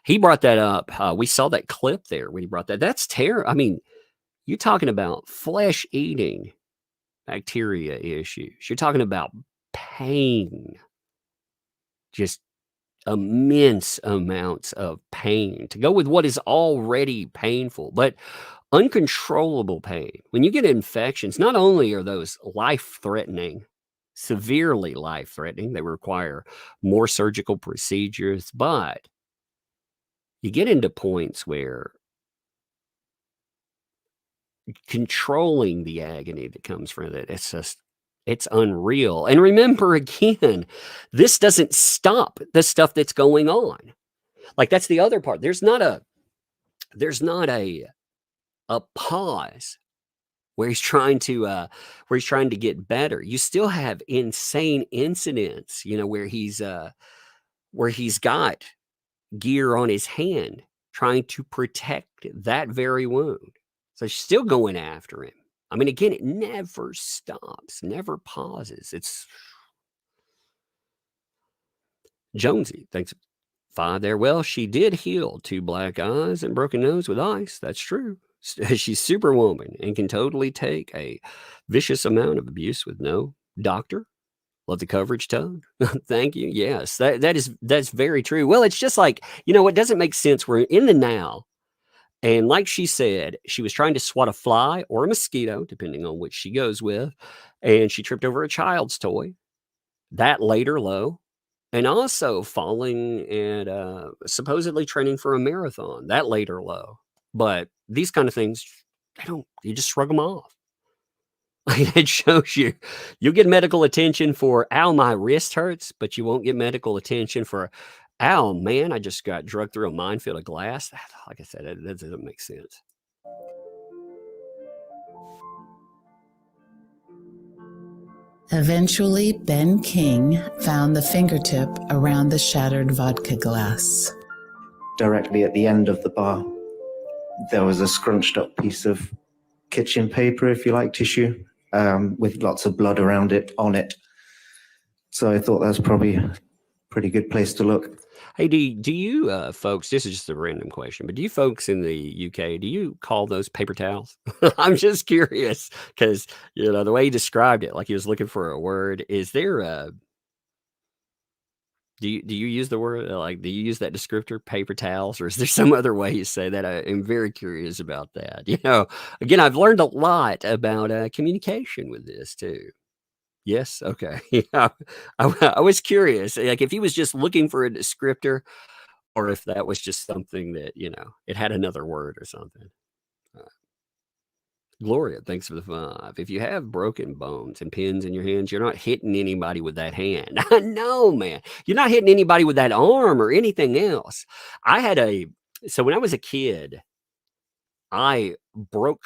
he brought that up. We saw that clip there when he brought that. That's terrible. I mean, you're talking about flesh-eating bacteria issues. You're talking about pain, just immense amounts of pain to go with what is already painful, but uncontrollable pain. When you get infections, not only are those life-threatening, severely life-threatening, they require more surgical procedures, but you get into points where controlling the agony that comes from it, it's unreal. And remember, again, this doesn't stop the stuff that's going on. Like, that's the other part. There's not a pause where he's trying to get better. You still have insane incidents, where he's got gear on his hand trying to protect that very wound. So she's still going after him. I mean, again, it never stops, never pauses. It's Jonesy. Thanks. 5 there. Well, she did heal 2 black eyes and broken nose with ice. That's true. She's superwoman and can totally take a vicious amount of abuse with no doctor. Love the coverage, Tug. Thank you. Yes, that's very true. Well, it's just like, it doesn't make sense. We're in the now. And like she said, she was trying to swat a fly or a mosquito, depending on which she goes with. And she tripped over a child's toy. That laid her low. And also falling and supposedly training for a marathon. That laid her low. But these kind of things, you just shrug them off. It shows you'll get medical attention for, ow, my wrist hurts, but you won't get medical attention for, ow, man, I just got drugged through a minefield of glass. Like I said, that doesn't make sense. Eventually, Ben King found the fingertip around the shattered vodka glass. Directly at the end of the bar, there was a scrunched up piece of kitchen paper, if you like, tissue, with lots of blood around it, on it. So I thought that was probably a pretty good place to look. Hey, do you folks, this is just a random question, but do you folks in the UK, do you call those paper towels? I'm just curious because, the way he described it, like he was looking for a word, is there do you use the word, do you use that descriptor, paper towels, or is there some other way you say that? I am very curious about that. Again, I've learned a lot about communication with this too. Yes. Okay. Yeah. I was curious, like if he was just looking for a descriptor, or if that was just something that it had another word or something. Gloria, thanks for the 5. If you have broken bones and pins in your hands, you're not hitting anybody with that hand. No, man, you're not hitting anybody with that arm or anything else. So when I was a kid, I broke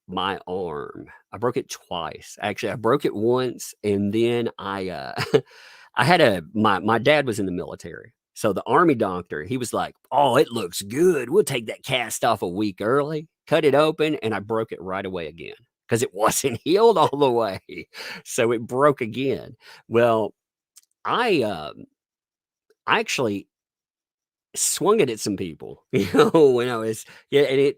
my arm. I broke it twice. Actually, I broke it once, and then I had my dad was in the military. So the army doctor, he was like, "Oh, it looks good. We'll take that cast off a week early." Cut it open, and I broke it right away again because it wasn't healed all the way. So it broke again. Well, I actually swung it at some people, when I was, yeah, and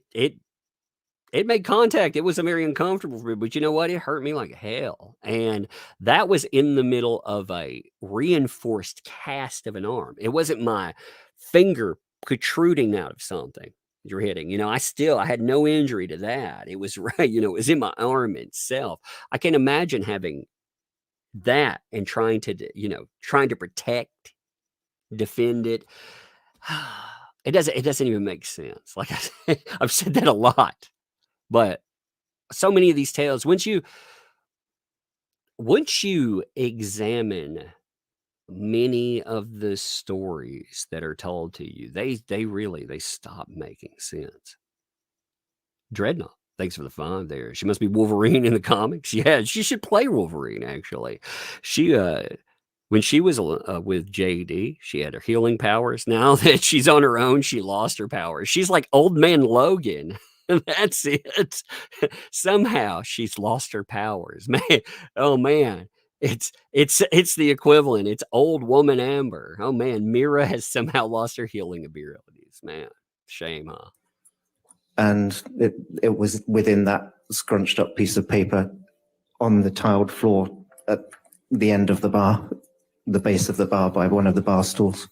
it made contact. It was very uncomfortable for me, but you know what? It hurt me like hell. And that was in the middle of a reinforced cast of an arm. It wasn't my finger protruding out of something you're hitting. I had no injury to that. It was right, it was in my arm itself. I can't imagine having that and trying to protect, defend it. It doesn't even make sense. Like I've said that a lot, but so many of these tales, once you examine many of the stories that are told to you, they stop making sense. Dreadnought, thanks for the 5 there. She must be Wolverine in the comics. Yeah, she should play Wolverine, actually. She when she was with JD, she had her healing powers. Now that she's on her own, she lost her powers. She's like Old Man Logan. That's it. Somehow she's lost her powers. Man, oh man. It's the equivalent. It's Old Woman Amber. Oh man, Mira has somehow lost her healing abilities. Man, shame, huh? And it was within that scrunched up piece of paper on the tiled floor at the end of the bar, the base of the bar by one of the bar stools.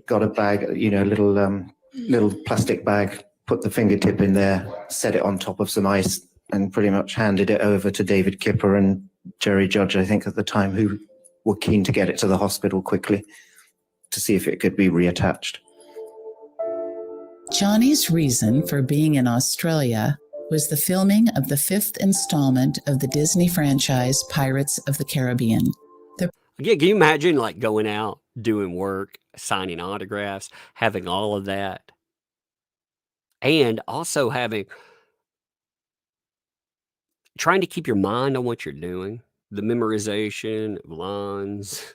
Got a bag, a little plastic bag, put the fingertip in there, set it on top of some ice, and pretty much handed it over to David Kipper and Jerry Judge, I think, at the time, who were keen to get it to the hospital quickly to see if it could be reattached. Johnny's reason for being in Australia was the filming of the 5th installment of the Disney franchise Pirates of the Caribbean. Yeah, can you imagine like going out, doing work, signing autographs, having all of that, and also trying to keep your mind on what you're doing, the memorization of lines.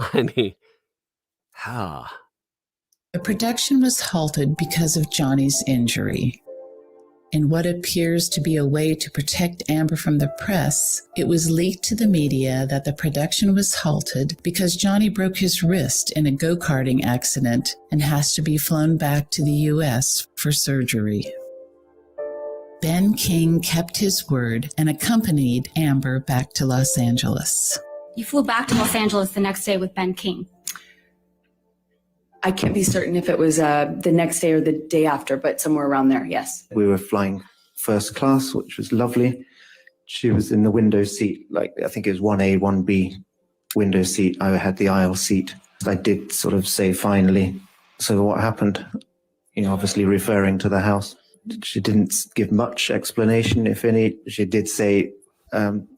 I mean, The production was halted because of Johnny's injury. In what appears to be a way to protect Amber from the press, it was leaked to the media that the production was halted because Johnny broke his wrist in a go-karting accident and has to be flown back to the U.S. for surgery. Ben King kept his word and accompanied Amber back to Los Angeles. You flew back to Los Angeles the next day with Ben King. I can't be certain if it was the next day or the day after, but somewhere around there, yes. We were flying first class, which was lovely. She was in the window seat, like I think it was 1A, 1B window seat. I had the aisle seat. I did sort of say finally, so what happened? Obviously referring to the house. She didn't give much explanation, if any. She did say, Ben,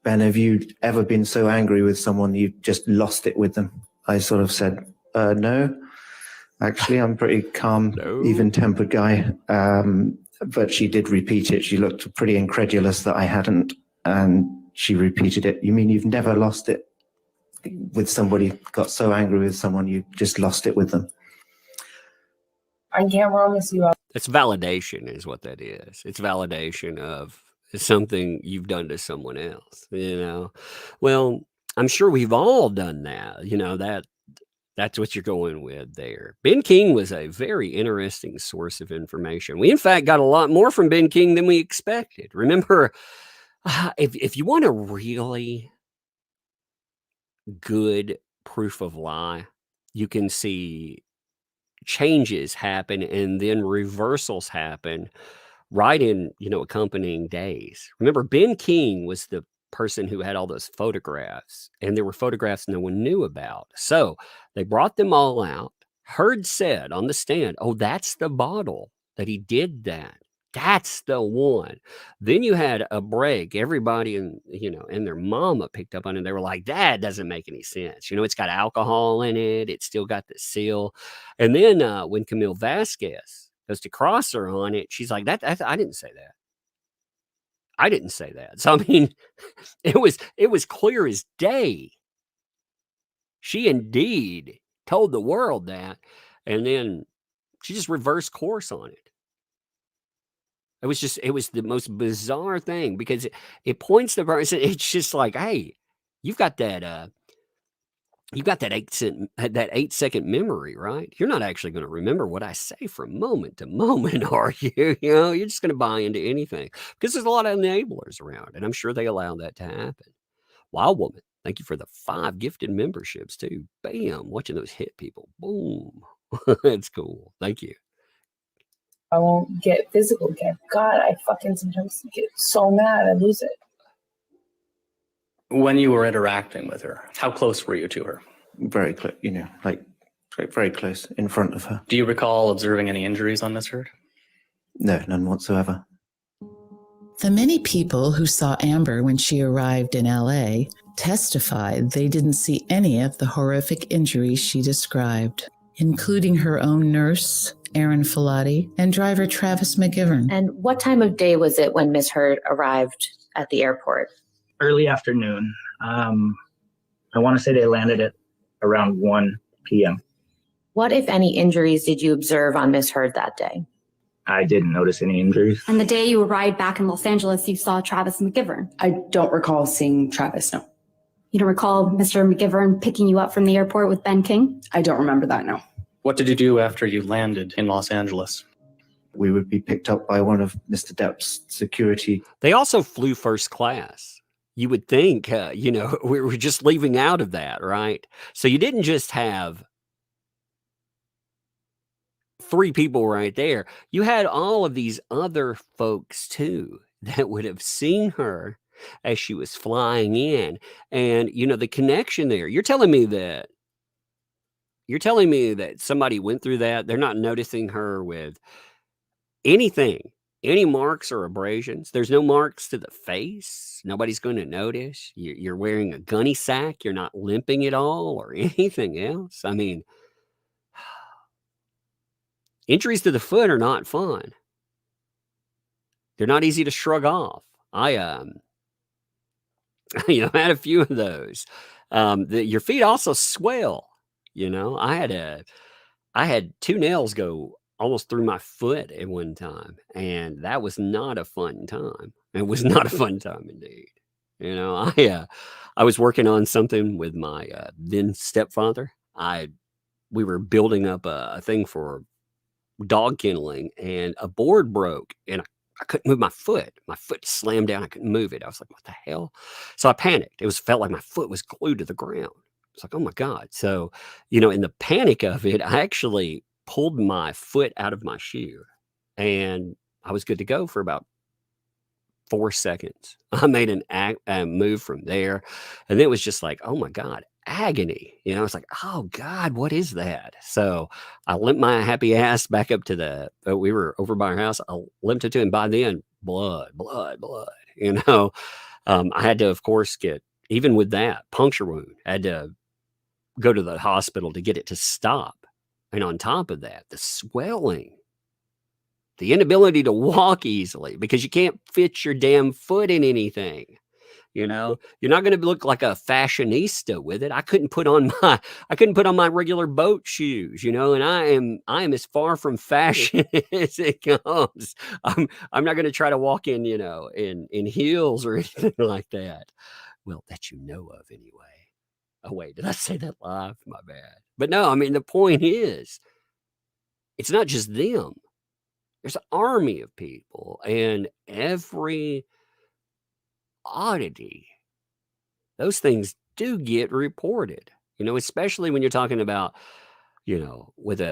have you ever been so angry with someone you just lost it with them? I sort of said, no. Actually, I'm pretty calm, even-tempered guy. But she did repeat it. She looked pretty incredulous that I hadn't. And she repeated it. You mean you've never lost it with somebody, got so angry with someone, you just lost it with them? I can't promise you. It's validation is what that is. It's validation of something you've done to someone else, Well, I'm sure we've all done that, that's what you're going with there. Ben King was a very interesting source of information. We, in fact, got a lot more from Ben King than we expected. Remember, if you want a really good proof of lie, you can see changes happen and then reversals happen right in, accompanying days. Remember, Ben King was the person who had all those photographs, and there were photographs no one knew about. So they brought them all out. Heard said on the stand, oh, that's the bottle that he did that. That's the one. Then you had a break. Everybody and their mama picked up on it. They were like, that doesn't make any sense. It's got alcohol in it. It's still got the seal. And then when Camille Vasquez goes to cross her on it, she's like, I didn't say that. I didn't say that. So, I mean, it was clear as day. She indeed told the world that, and then she just reversed course on it. It was the most bizarre thing because it points the person. It's just like, hey, you've got that You got that 8-second memory, right? You're not actually going to remember what I say from moment to moment, are you? You know, you're just going to buy into anything because there's a lot of enablers around, and I'm sure they allow that to happen. Wild Woman, thank you for the 5 gifted memberships too. Bam, watching those hit people. Boom. That's cool. Thank you. I won't get physical again. God, I fucking sometimes get so mad I lose it. When you were interacting with her, how close were you to her? Very close, you know, like very close in front of her. Do you recall observing any injuries on Miss Heard? No, none whatsoever. The many people who saw Amber when she arrived in LA testified they didn't see any of the horrific injuries she described, including her own nurse, Erin Filati, and driver Travis McGivern. And what time of day was it when Miss Heard arrived at the airport? Early afternoon. I want to say they landed at around 1 p.m. What, if any, injuries did you observe on Miss Heard that day? I didn't notice any injuries. And the day you arrived back in Los Angeles, you saw Travis McGivern. I don't recall seeing Travis, no. You don't recall Mr. McGivern picking you up from the airport with Ben King? I don't remember that, no. What did you do after you landed in Los Angeles? We would be picked up by one of Mr. Depp's security. They also flew first class. You would think, you know, we were just leaving out of that, right? So you didn't just have 3 people right there. You had all of these other folks too that would have seen her as she was flying in. And, you know, the connection there, you're telling me that somebody went through that. They're not noticing her with anything, any marks or abrasions. There's no marks to the face. Nobody's going to notice. You're wearing a gunny sack. You're not limping at all or anything else. I mean, injuries to the foot are not fun. They're not easy to shrug off. I had a few of those. Your feet also swell. You know, I had 2 nails go almost through my foot at one time, and that was not a fun time. It was not a fun time indeed. You know, I was working on something with my then stepfather. We were building up a thing for dog kenneling, and a board broke, and I couldn't move my foot. My foot slammed down. I couldn't move it. I was like, what the hell? So I panicked. Felt like my foot was glued to the ground. It's like, oh my God. So, you know, in the panic of it, I actually pulled my foot out of my shoe, and I was good to go for about 4 seconds. I made a move from there, and it was just like, oh my God, agony. You know, it's like, oh God, what is that? So I limped my happy ass back up to we were over by our house. I limped it to him. By then, blood. You know, I had to, of course, even with that puncture wound, I had to go to the hospital to get it to stop. And on top of that, the swelling, the inability to walk easily because you can't fit your damn foot in anything. You know, you're not going to look like a fashionista with it. I couldn't put on my regular boat shoes, you know, and I am as far from fashion as it comes. I'm not going to try to walk in, you know, in heels or anything like that. Well, that you know of anyway. Oh, wait, did I say that live? My bad. But no, I mean, the point is, it's not just them. There's an army of people, and every oddity, those things do get reported, you know, especially when you're talking about, you know, with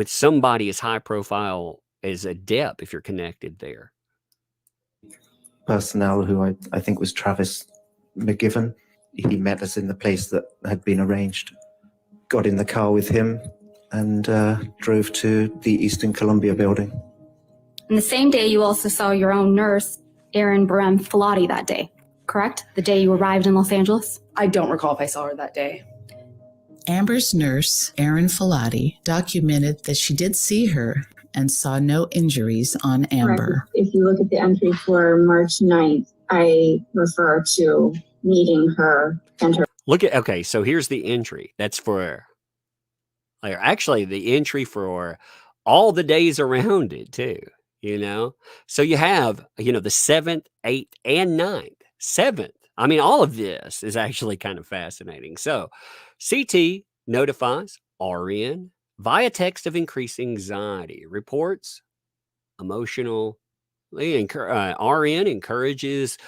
somebody as high profile as a Depp, if you're connected there. Personnel who I think was Travis McGivern. He met us in the place that had been arranged, got in the car with him, and drove to the Eastern Columbia building. And the same day, you also saw your own nurse, Erin Filati, that day, correct? The day you arrived in Los Angeles? I don't recall if I saw her that day. Amber's nurse, Erin Filati, documented that she did see her and saw no injuries on Amber. Correct. If you look at the entry for March 9th, I refer to meeting her and her. Okay, so here's the entry. That's actually the entry for all the days around it too, you know? So you have, you know, the 7th, 8th, and 9th. 7th, I mean, all of this is actually kind of fascinating. So, CT notifies RN via text of increased anxiety, reports emotional. RN encourages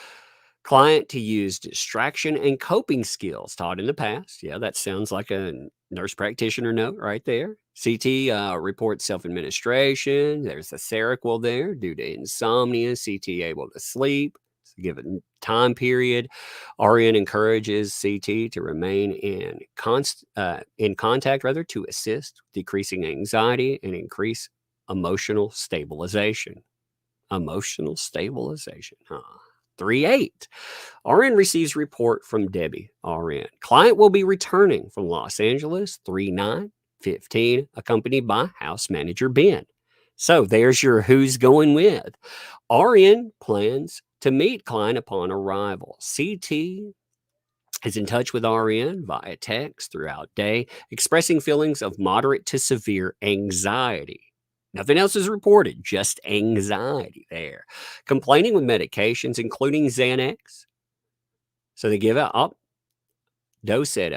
client to use distraction and coping skills taught in the past. Yeah, that sounds like a nurse practitioner note right there. CT reports self-administration. There's a Seroquel there due to insomnia. CT able to sleep. Given time period, RN encourages CT to remain in contact rather to assist decreasing anxiety and increase emotional stabilization. Emotional stabilization, huh? 3-8. RN receives report from Debbie. RN. Client will be returning from Los Angeles. 3-9-15, accompanied by house manager Ben. So there's your who's going with. RN plans to meet client upon arrival. CT is in touch with RN via text throughout day, expressing feelings of moderate to severe anxiety. Nothing else is reported, just anxiety there. Complaining with medications, including Xanax. So they give out dose it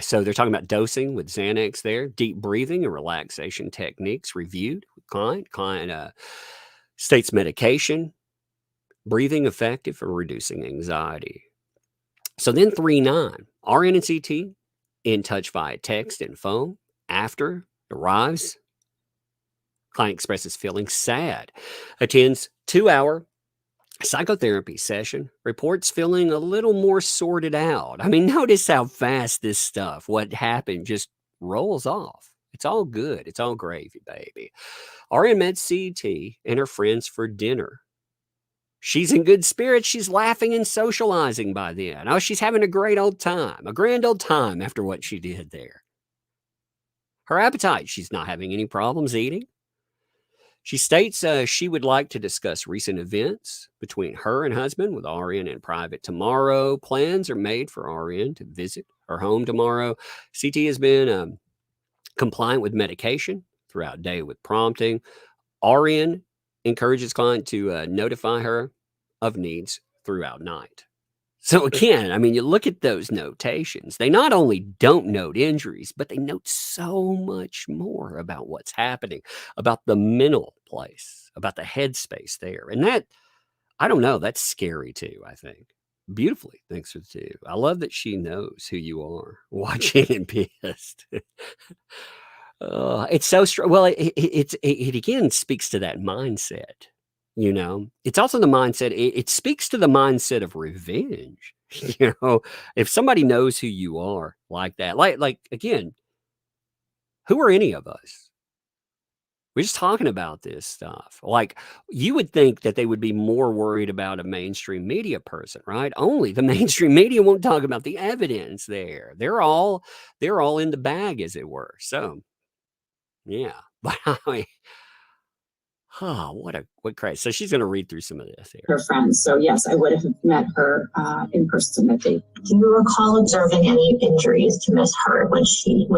so they're talking about dosing with Xanax there, deep breathing and relaxation techniques reviewed with client. Client states medication, breathing effective for reducing anxiety. So then 3-9, RN and CT in touch via text and phone. After arrives, client expresses feeling sad, attends 2-hour psychotherapy session, reports feeling a little more sorted out. I mean, notice how fast this stuff, what happened, just rolls off. It's all good. It's all gravy, baby. RN met CT and her friends for dinner. She's in good spirits. She's laughing and socializing by then. Oh, she's having a grand old time after what she did there. Her appetite, she's not having any problems eating. She states she would like to discuss recent events between her and husband with RN in private tomorrow. Plans are made for RN to visit her home tomorrow. CT has been compliant with medication throughout day with prompting. RN encourages client to notify her of needs throughout night. So again, I mean, you look at those notations. They not only don't note injuries, but they note so much more about what's happening, about the mental place, about the headspace there. And that, I don't know, that's scary too, I think. Beautifully, thanks for the two. I love that she knows who you are, watching and pissed. It's so strong. Well, it again speaks to that mindset. You know, it's also the mindset. It speaks to the mindset of revenge. You know, if somebody knows who you are like that, like again, who are any of us? We're just talking about this stuff. Like, you would think that they would be more worried about a mainstream media person, right? Only the mainstream media won't talk about the evidence there. They're all in the bag, as it were. So, yeah. But I mean, oh, what crazy. So she's going to read through some of this here. Her friends. So yes, I would have met her in person that day. Do you recall observing any injuries to Miss Hurd when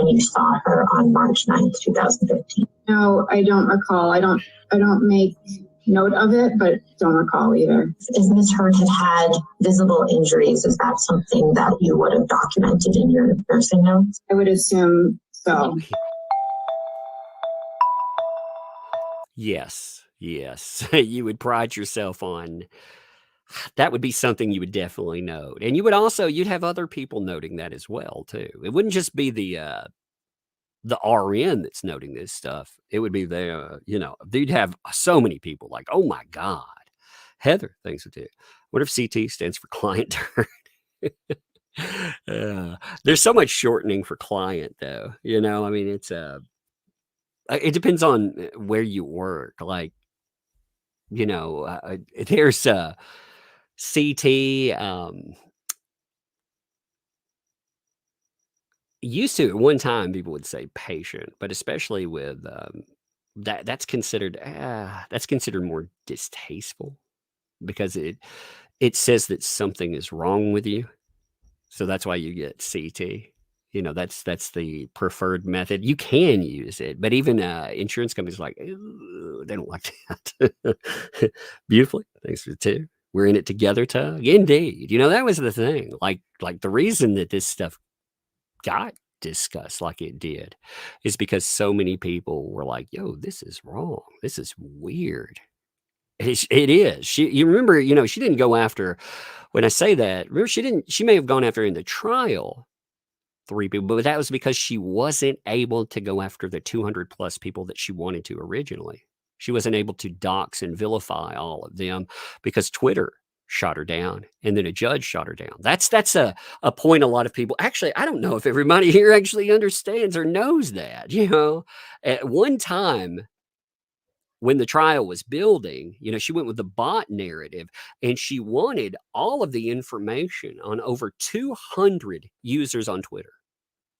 you saw her on March 9th, 2015? No, I don't recall. I don't make note of it, but don't recall either. If Miss Hurd had visible injuries, is that something that you would have documented in your nursing notes? I would assume so. Yes. You would pride yourself on that. Would be something you would definitely note. And you'd have other people noting that as well, too. It wouldn't just be the RN that's noting this stuff. It would be you'd have so many people like, oh my God. Heather, thanks for it. What if CT stands for client turn? There's so much shortening for client, though. You know, I mean, it depends on where you work. Like, you know, there's CT. Used to at one time people would say patient, but especially with that's considered more distasteful because it says that something is wrong with you. So that's why you get CT. You know, that's the preferred method. You can use it, but even insurance companies are like, they don't like that. Beautifully. Thanks for the two. We're in it together, Tug. Indeed. You know, that was the thing. Like the reason that this stuff got discussed like it did is because so many people were like, yo, this is wrong. This is weird. It is. You remember, you know, she didn't go after, when I say that, remember, she may have gone after in the trial 3 people, but that was because she wasn't able to go after the 200 plus people that she wanted to originally. She wasn't able to dox and vilify all of them because Twitter shot her down and then a judge shot her down. That's a point a lot of people, actually, I don't know if everybody here actually understands or knows that, you know. At one time when the trial was building, you know, she went with the bot narrative and she wanted all of the information on over 200 users on Twitter.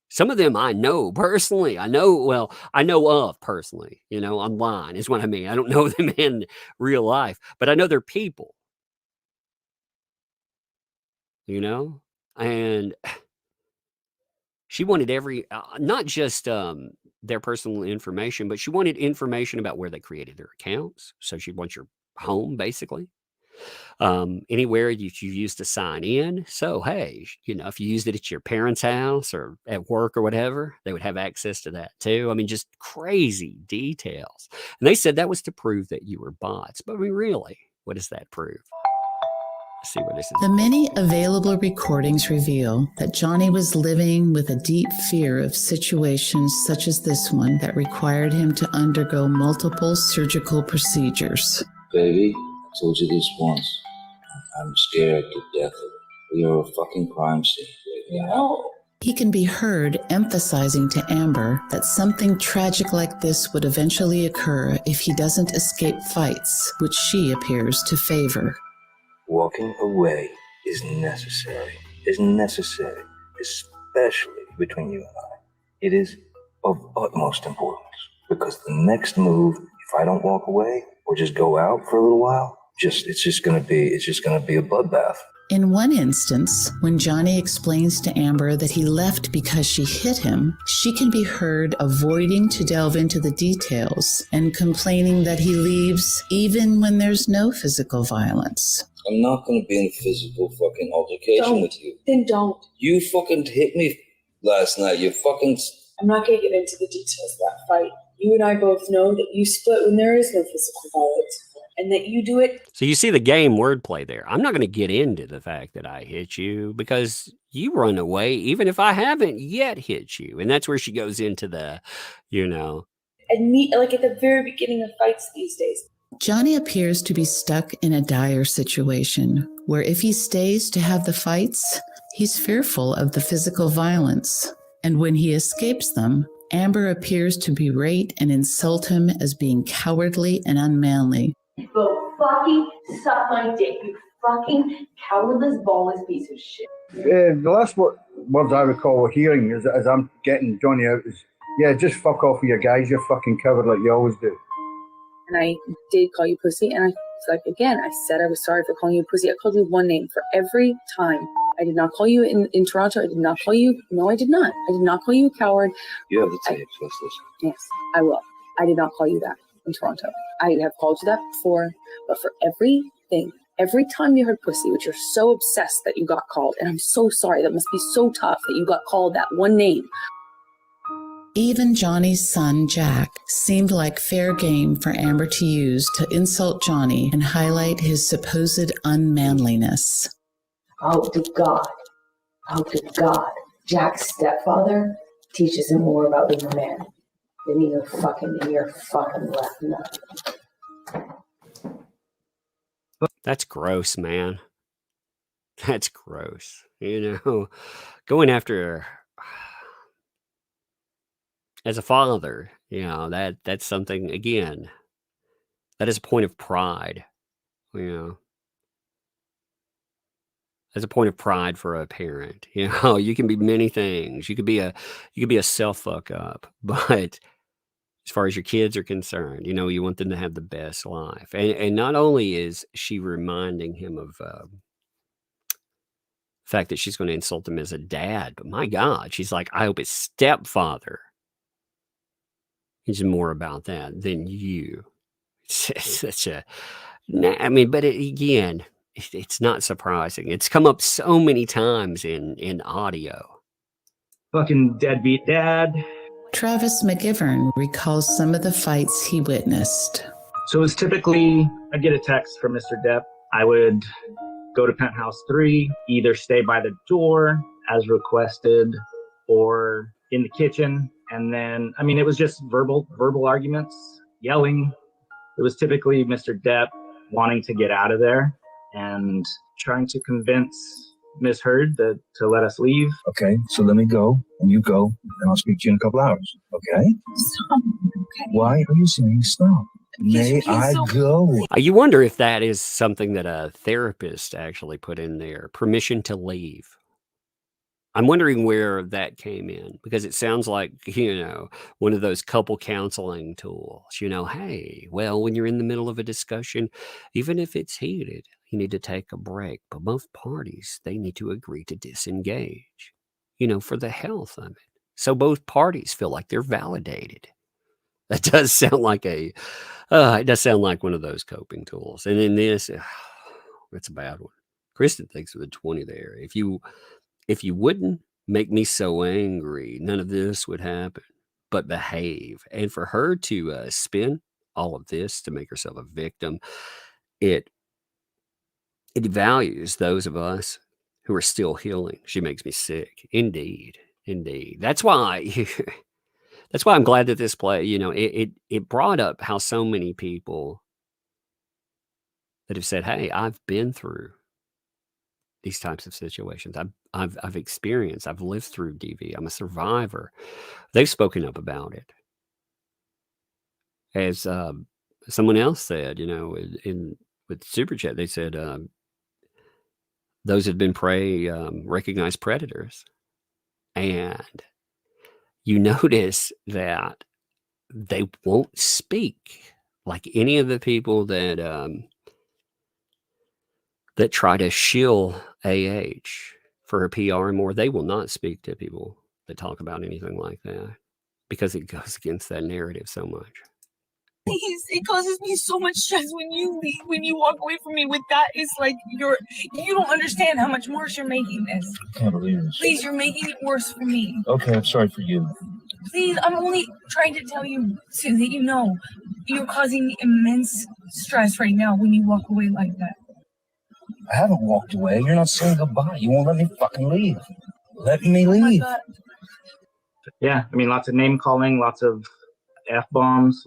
Some of them I know personally. I know of personally, you know, online is what I mean. I don't know them in real life, but I know they're people, you know, and she wanted not just their personal information, but she wanted information about where they created their accounts. So she'd want your home, basically. Anywhere you used to sign in. So, hey, you know, if you used it at your parents' house or at work or whatever, they would have access to that too. I mean, just crazy details. And they said that was to prove that you were bots. But I mean, really, what does that prove? Let's see what this is. The many available recordings reveal that Johnny was living with a deep fear of situations such as this one that required him to undergo multiple surgical procedures. Baby, I told you this once. I'm scared to death of it. We are a fucking crime scene. No. He can be heard emphasizing to Amber that something tragic like this would eventually occur if he doesn't escape fights, which she appears to favor. Walking away is necessary, especially between you and I. It is of utmost importance because the next move, if I don't walk away or just go out for a little while, it's just gonna be a bloodbath. In one instance, when Johnny explains to Amber that he left because she hit him, she can be heard avoiding to delve into the details and complaining that he leaves even when there's no physical violence. I'm not gonna be in a physical fucking altercation with you. Then don't. You fucking hit me last night. I'm not gonna get into the details of that fight. You and I both know that you split when there is no physical violence. And that you do it. So you see the game wordplay there. I'm not going to get into the fact that I hit you because you run away even if I haven't yet hit you. And that's where she goes into the, you know. And me, like at the very beginning of fights these days. Johnny appears to be stuck in a dire situation where if he stays to have the fights, he's fearful of the physical violence. And when he escapes them, Amber appears to berate and insult him as being cowardly and unmanly. Go fucking suck my dick, you fucking cowardless, ballless piece of shit. The last words I recall hearing as I'm getting Johnny out is, yeah, just fuck off with your guys, you're fucking covered like you always do. And I did call you pussy, and I said I was sorry for calling you pussy. I called you one name for every time. I did not call you in Toronto. I did not call you. No, I did not. I did not call you a coward. You have the tapes. Let's listen. Yes, I will. I did not call you that in Toronto. I have called you that before, but for everything, every time you heard pussy, which you're so obsessed that you got called, and I'm so sorry, that must be so tough that you got called that one name. Even Johnny's son, Jack, seemed like fair game for Amber to use to insult Johnny and highlight his supposed unmanliness. Oh, to God. Jack's stepfather teaches him more about being a man than your fucking left nut. That's gross, man. That's gross. You know, going after, as a father, you know, that's something, again, that is a point of pride, you know. As a point of pride for a parent. You know, you can be many things. You could be a self fuck up, but as far as your kids are concerned, you know, you want them to have the best life. And not only is she reminding him of the fact that she's going to insult him as a dad, but my God, she's like, I hope his stepfather is more about that than you. It's such a, I mean, but again, it's not surprising. It's come up so many times in audio. Fucking deadbeat dad. Travis McGivern recalls some of the fights he witnessed. So it was typically, I'd get a text from Mr. Depp. I would go to penthouse 3, either stay by the door as requested or in the kitchen. And then, I mean, it was just verbal arguments, yelling. It was typically Mr. Depp wanting to get out of there and trying to convince Miss Heard to let us leave. Okay, so let me go, and you go, and I'll speak to you in a couple hours. Okay? Stop. Okay. Why are you saying stop? May I go? You wonder if that is something that a therapist actually put in there, permission to leave. I'm wondering where that came in, because it sounds like, one of those couple counseling tools. Hey, well, when you're in the middle of a discussion, even if it's heated, you need to take a break. But both parties, they need to agree to disengage, for the health of it. So both parties feel like they're validated. That does sound like it does sound like one of those coping tools. And in this, it's a bad one. Kristen thinks with a 20 there. If you wouldn't make me so angry, none of this would happen. But behave. And for her to spin all of this to make herself a victim, it devalues those of us who are still healing. She makes me sick. Indeed. That's why I'm glad that this play, it brought up how so many people that have said, hey, I've been through these types of situations. I've experienced, I've lived through DV. I'm a survivor. They've spoken up about it. As someone else said, with Super Chat, they said those had been recognized predators. And you notice that they won't speak like any of the people that try to shill AH for her PR and more. They will not speak to people that talk about anything like that because it goes against that narrative so much. It causes me so much stress when you leave, when you walk away from me with that. It's like you don't understand how much worse you're making this. I can't believe this. Please, you're making it worse for me. Okay, I'm sorry for you. Please, I'm only trying to tell you so that you're causing me immense stress right now when you walk away like that. I haven't walked away. You're not saying goodbye. You won't let me fucking leave. Let me leave. Yeah, I mean, lots of name calling, lots of F-bombs,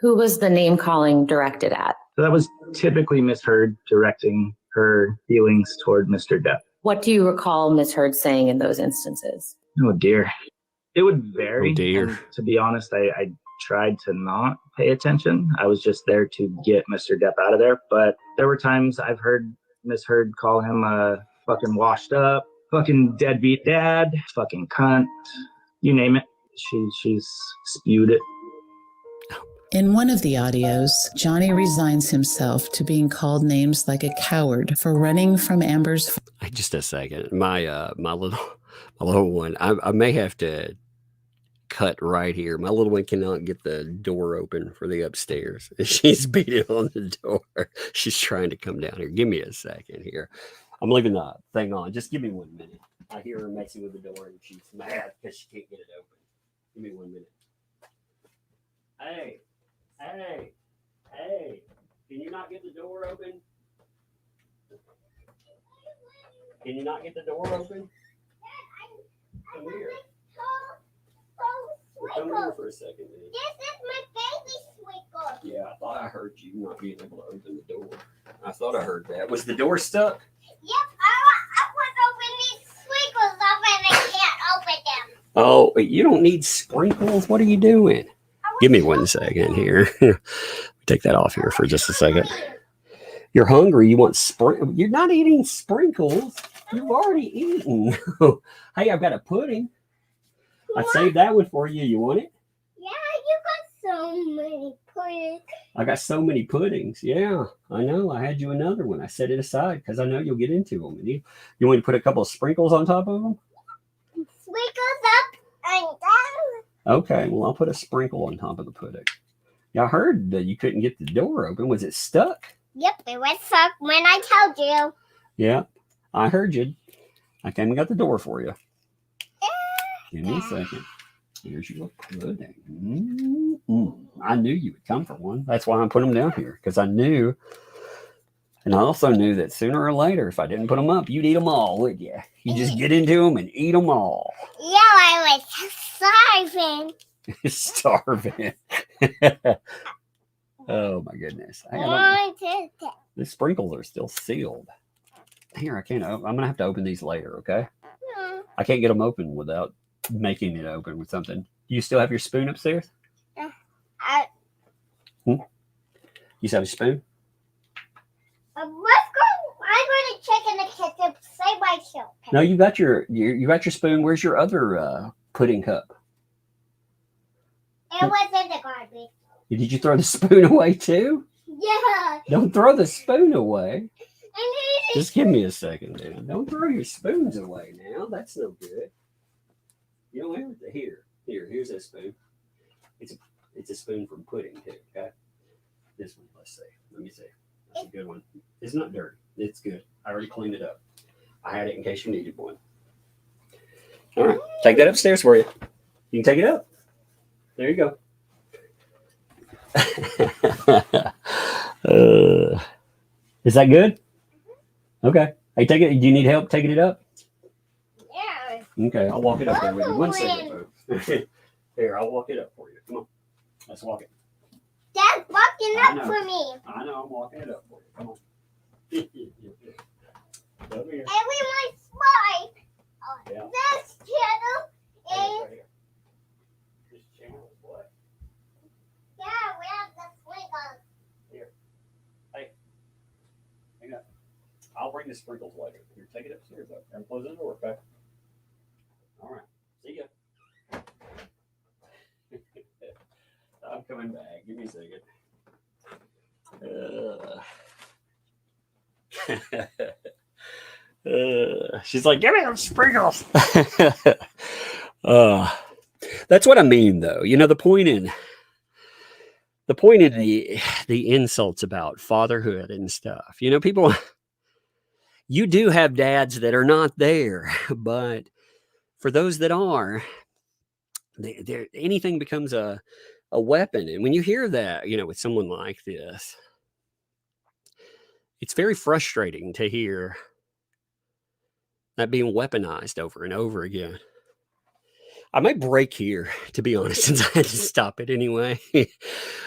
Who was the name calling directed at? So that was typically Miss Heard directing her feelings toward Mr. Depp. What do you recall Miss Heard saying in those instances? Oh, dear. It would vary. Oh, dear. And to be honest, I tried to not pay attention. I was just there to get Mr. Depp out of there. But there were times I've heard Miss Heard call him a fucking washed up, fucking deadbeat dad, fucking cunt, you name it. She's spewed it. In one of the audios, Johnny resigns himself to being called names like a coward for running from Amber's. Just a second. My little one, I may have to cut right here. My little one cannot get the door open for the upstairs. She's beating on the door. She's trying to come down here. Give me a second here. I'm leaving the thing on. Just give me 1 minute. I hear her messing with the door and she's mad because she can't get it open. Give me 1 minute. Hey, can you not get the door open? Can you not get the door open? Come here. Come here for a second, man. This is my baby swinkle. Yeah, I thought I heard you not being able to open the door. I thought I heard that. Was the door stuck? Yep, I want to open these swinkles up and I can't open them. Oh, you don't need sprinkles. What are you doing? Give me 1 second here. Take that off here for just a second. You're hungry. You want sprinkles? You're not eating sprinkles. You've already eaten. Hey, I've got a pudding. I saved that one for you. You want it? Yeah, you got so many puddings. I got so many puddings. Yeah, I know. I had you another one. I set it aside because I know you'll get into them. You want me to put a couple of sprinkles on top of them? Sprinkles up and down. Okay, well, I'll put a sprinkle on top of the pudding. Yeah, I heard that you couldn't get the door open. Was it stuck? Yep, it was suck when I told you. Yeah, I heard you. I came and got the door for you. Give me a second. Here's your pudding. I knew you would come for one. That's why I put them down here, because I knew. And I also knew that sooner or later, if I didn't put them up, you'd eat them all, wouldn't you? You just get into them and eat them all. Yeah, I was starving. Starving. Oh, my goodness. The The sprinkles are still sealed. Here, I can't. I'm going to have to open these later, okay? I can't get them open without making it open with something. You still have your spoon upstairs? You still have a spoon? Let's go. I'm going to check in the kitchen. Say myself. No, you got your spoon. Where's your other pudding cup? It was in the garbage. Did you throw the spoon away too? Yeah. Don't throw the spoon away. Just give me a second, man. Don't throw your spoons away now. That's no good. You don't have to. Here's a spoon. It's a spoon from pudding too. Okay. This one. Let's see. Let me see. That's a good one. It's not dirty. It's good. I already cleaned it up. I had it in case you needed one. All right. Take that upstairs for you. You can take it up. There you go. Is that good? Okay. Hey, take it. Do you need help taking it up? Yeah. Okay, I'll walk it up there with you. One second, folks. Here, I'll walk it up for you. Come on. Let's walk it. Dad's walking up for me. I know. I'm walking it up for you. Come on. Over here. Everyone slide. Yeah. This channel is. Right here. This channel is what? Yeah, we have the sprinkles. Here. Hey. Hang on. I'll bring the sprinkles later. Here, take it upstairs, though. And close the door, okay? All right. See ya. I'm coming back. Give me a second. She's like, give me those sprinkles. That's what I mean, though. You know, the point in the insults about fatherhood and stuff. You know, people, you do have dads that are not there, but for those that are, anything becomes a weapon. And when you hear that, you know, with someone like this, it's very frustrating to hear that being weaponized over and over again. I may break here, to be honest, since I had to stop it anyway.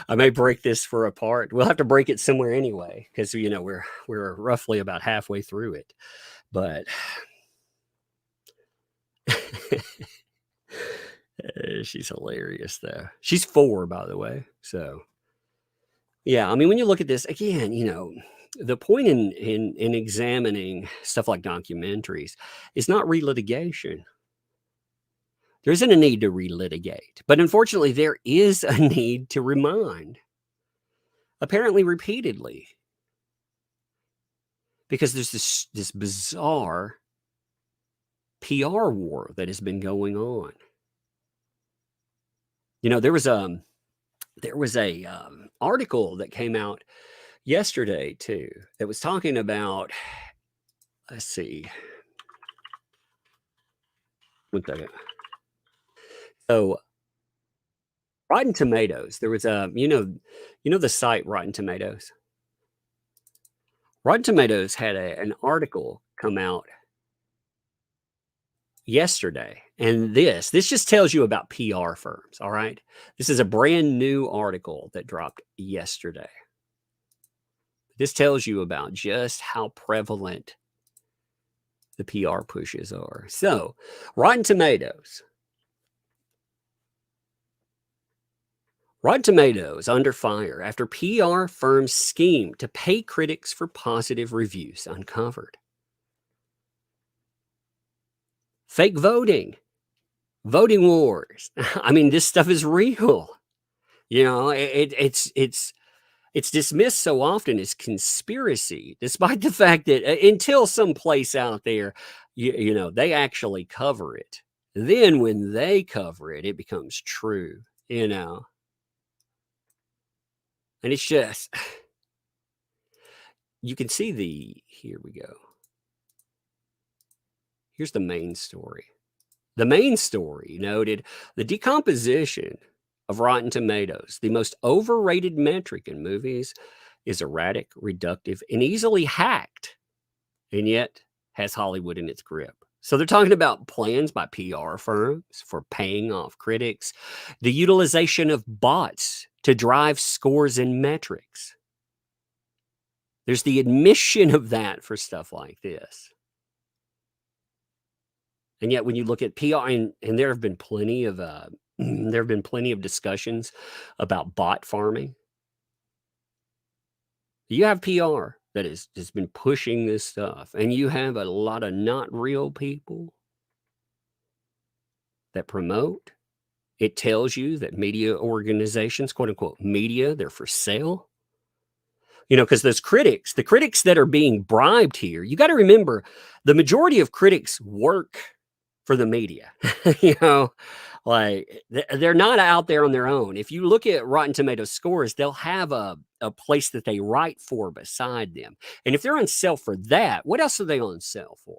I may break this for a part. We'll have to break it somewhere anyway, because, you know, we're roughly about halfway through it. But she's hilarious, though. She's 4, by the way. So, yeah, I mean, when you look at this, again, you know, the point in examining stuff like documentaries is not relitigation. There isn't a need to relitigate. But unfortunately, there is a need to remind, apparently repeatedly, because there's this bizarre PR war that has been going on. You know, there was a article that came out yesterday too that was talking about, let's see, one second. So Rotten Tomatoes, there was a, you know the site Rotten Tomatoes. Rotten Tomatoes had an article come out yesterday, and this just tells you about PR firms. All right, this is a brand new article that dropped yesterday. This tells you about just how prevalent the PR pushes are. So, Rotten Tomatoes under fire after PR firms scheme to pay critics for positive reviews uncovered. Fake voting wars. I mean, this stuff is real. You know, it's dismissed so often as conspiracy, despite the fact that until some place out there, you know, they actually cover it. Then when they cover it, it becomes true, you know. And it's just, you can see here we go. Here's the main story. The main story noted the decomposition of Rotten Tomatoes, the most overrated metric in movies, is erratic, reductive, and easily hacked, and yet has Hollywood in its grip. So they're talking about plans by PR firms for paying off critics, the utilization of bots to drive scores and metrics. There's the admission of that for stuff like this. And yet when you look at PR, and there have been plenty of discussions about bot farming. You have PR that has been pushing this stuff, and you have a lot of not real people that promote. It tells you that media organizations, quote unquote, media, they're for sale. You know, because those critics, the critics that are being bribed here, you got to remember the majority of critics work for the media. You know, like they're not out there on their own. If you look at Rotten Tomatoes scores, they'll have a place that they write for beside them. And if they're on sale for that, what else are they on sale for?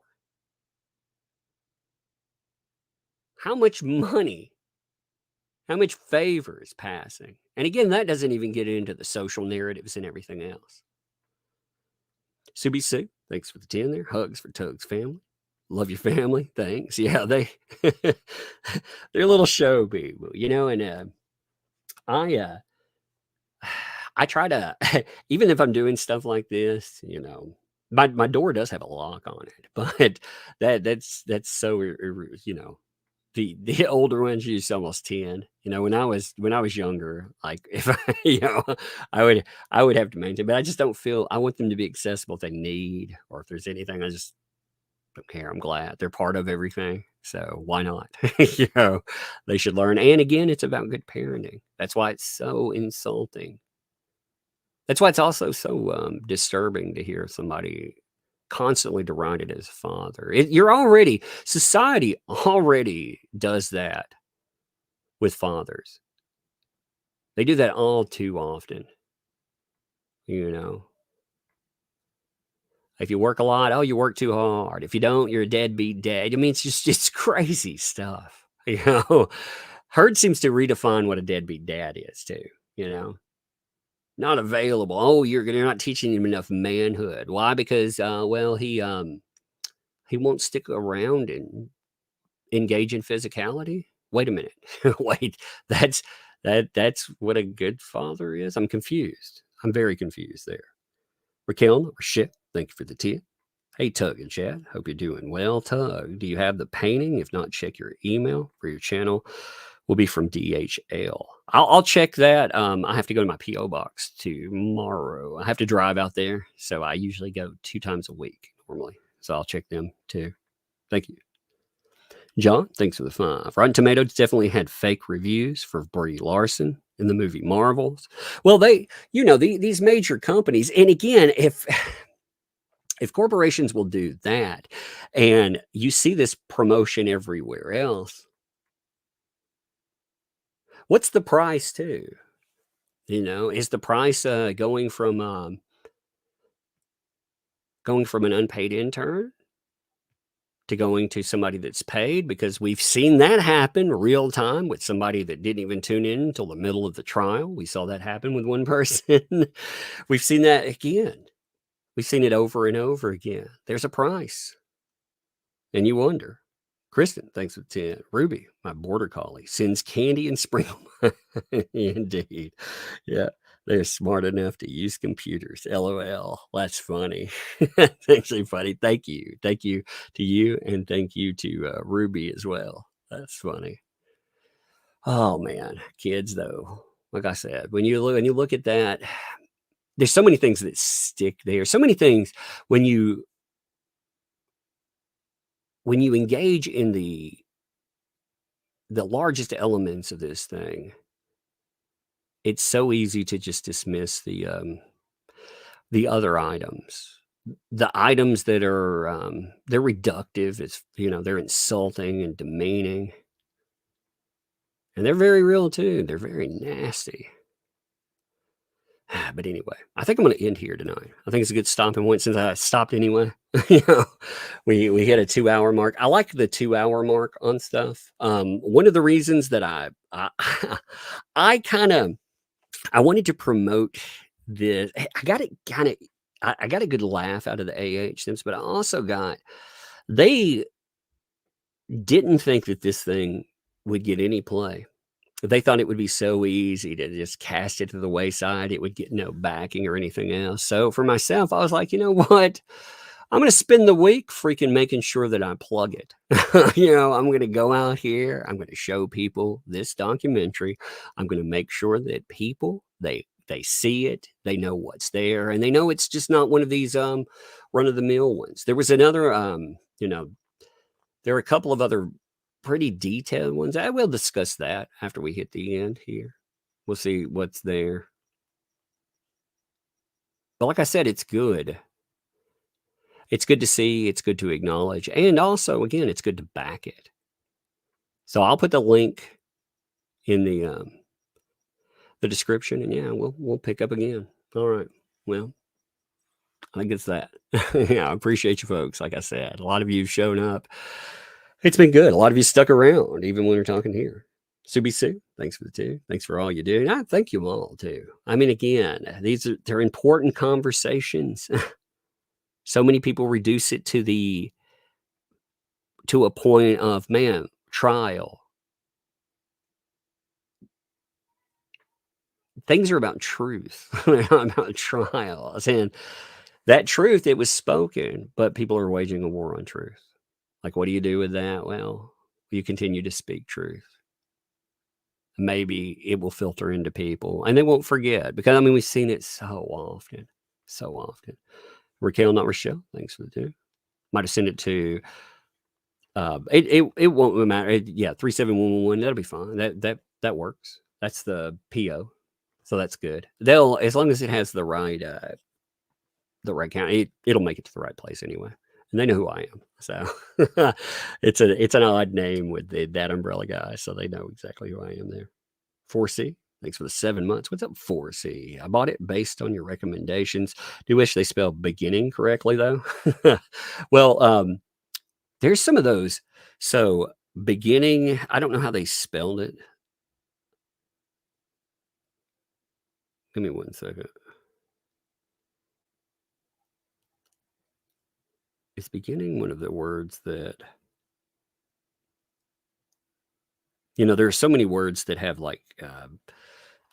How much money, how much favor is passing? And again, that doesn't even get into the social narratives and everything else. Subi Sue, thanks for the 10 there. Hugs for Tug's family. Love your family. Thanks. Yeah, they're a little show people, you know, and I try to, even if I'm doing stuff like this, you know, my door does have a lock on it, but that's so, you know, the older ones use almost 10. You know, when I was younger, like if you know, I would have to maintain, but I just don't feel, I want them to be accessible if they need, or if there's anything, I just don't care. I'm glad they're part of everything. So why not? You know, they should learn. And again, it's about good parenting. That's why it's so insulting. That's why it's also so disturbing to hear somebody constantly derided as a father. Society already does that with fathers. They do that all too often. You know, if you work a lot, oh, you work too hard. If you don't, you're a deadbeat dad. I mean, it's crazy stuff. You know, Heard seems to redefine what a deadbeat dad is too. You know, not available. Oh, you're not teaching him enough manhood. Why? Because well, he won't stick around and engage in physicality. Wait a minute. Wait, that's what a good father is. I'm confused. I'm very confused there. Raquel or Ship, thank you for the tip. Hey, Tug and Chad, hope you're doing well. Tug, do you have the painting? If not, check your email for your channel. Will be from DHL. I'll check that. I have to go to my P.O. box tomorrow. I have to drive out there, so I usually go 2 times a week normally. So I'll check them too. Thank you. John, thanks for the 5. Rotten Tomatoes definitely had fake reviews for Brie Larson in the movie Marvels. Well, they, you know, these major companies, and again, if corporations will do that, and you see this promotion everywhere else, what's the price too? You know, is the price going from an unpaid intern to going to somebody that's paid? Because we've seen that happen real time with somebody that didn't even tune in until the middle of the trial. We saw that happen with one person. We've seen that again. We've seen it over and over again. There's a price. And you wonder. Kristen, thanks for the 10. Ruby, my border collie, sends candy and sprinkle. Indeed. Yeah. They're smart enough to use computers. LOL. That's funny. That's actually funny. Thank you. Thank you to you. And thank you to Ruby as well. That's funny. Oh, man. Kids, though. Like I said, when you look at that, there's so many things that stick there. So many things when you engage in the largest elements of this thing, it's so easy to just dismiss the other items, the items that are they're reductive. It's, you know, they're insulting and demeaning, and they're very real too. They're very nasty. But anyway, I think I'm going to end here tonight. I think it's a good stopping point since I stopped anyway. We hit a 2-hour mark. I like the 2-hour mark on stuff. One of the reasons that I wanted to promote this, I got a good laugh out of the AH Sims, but I also they didn't think that this thing would get any play. They thought it would be so easy to just cast it to the wayside. It would get no backing or anything else. So for myself, I was like, you know what? I'm going to spend the week freaking making sure that I plug it. I'm going to go out here. I'm going to show people this documentary. I'm going to make sure that people, they see it. They know what's there. And they know it's just not one of these run-of-the-mill ones. There was another, there are a couple of other pretty detailed ones. I will discuss that after we hit the end here. We'll see what's there. But like I said, it's good. It's good to see. It's good to acknowledge. And also, again, it's good to back it. So I'll put the link in the description. And yeah, we'll pick up again. All right. Well, I think it's that. Yeah, I appreciate you folks. Like I said, a lot of you have shown up. It's been good. A lot of you stuck around, even when we're talking here. Subi Sue, thanks for the 2. Thanks for all you do. And I thank you all too. I mean, again, they're important conversations. So many people reduce it to a point of, man, trial. Things are about truth. They're not about trials. And that truth, it was spoken, but people are waging a war on truth. Like, what do you do with that? Well, you continue to speak truth. Maybe it will filter into people and they won't forget, because I mean, we've seen it so often. Raquel, not Rochelle, thanks for the 2. Might have sent it to, it won't matter. 37111, that'll be fine. That works. That's the PO. So that's good. As long as it has the right count, it'll make it to the right place anyway. And they know who I am. So it's an odd name with that umbrella guy. So they know exactly who I am there. 4C, thanks for the 7 months. What's up, 4C? I bought it based on your recommendations. Do wish they spell beginning correctly, though. Well, there's some of those. So beginning, I don't know how they spelled it. Give me 1 second. Is beginning one of the words that, there are so many words that have like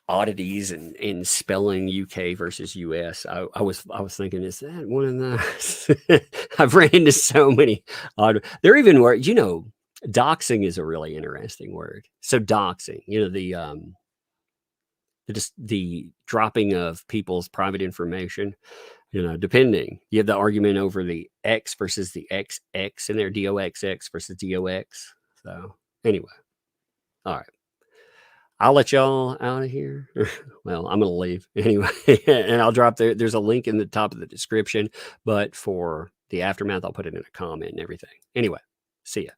oddities in spelling UK versus US. I was thinking, is that one of the, I've ran into so many odd, there are even words, doxing is a really interesting word. So doxing, the dropping of people's private information. Depending, you have the argument over the X versus the XX in there, DOXX versus DOX. So anyway, all right. I'll let y'all out of here. Well, I'm going to leave anyway, and I'll drop there's a link in the top of the description, but for the aftermath, I'll put it in a comment and everything. Anyway, see ya.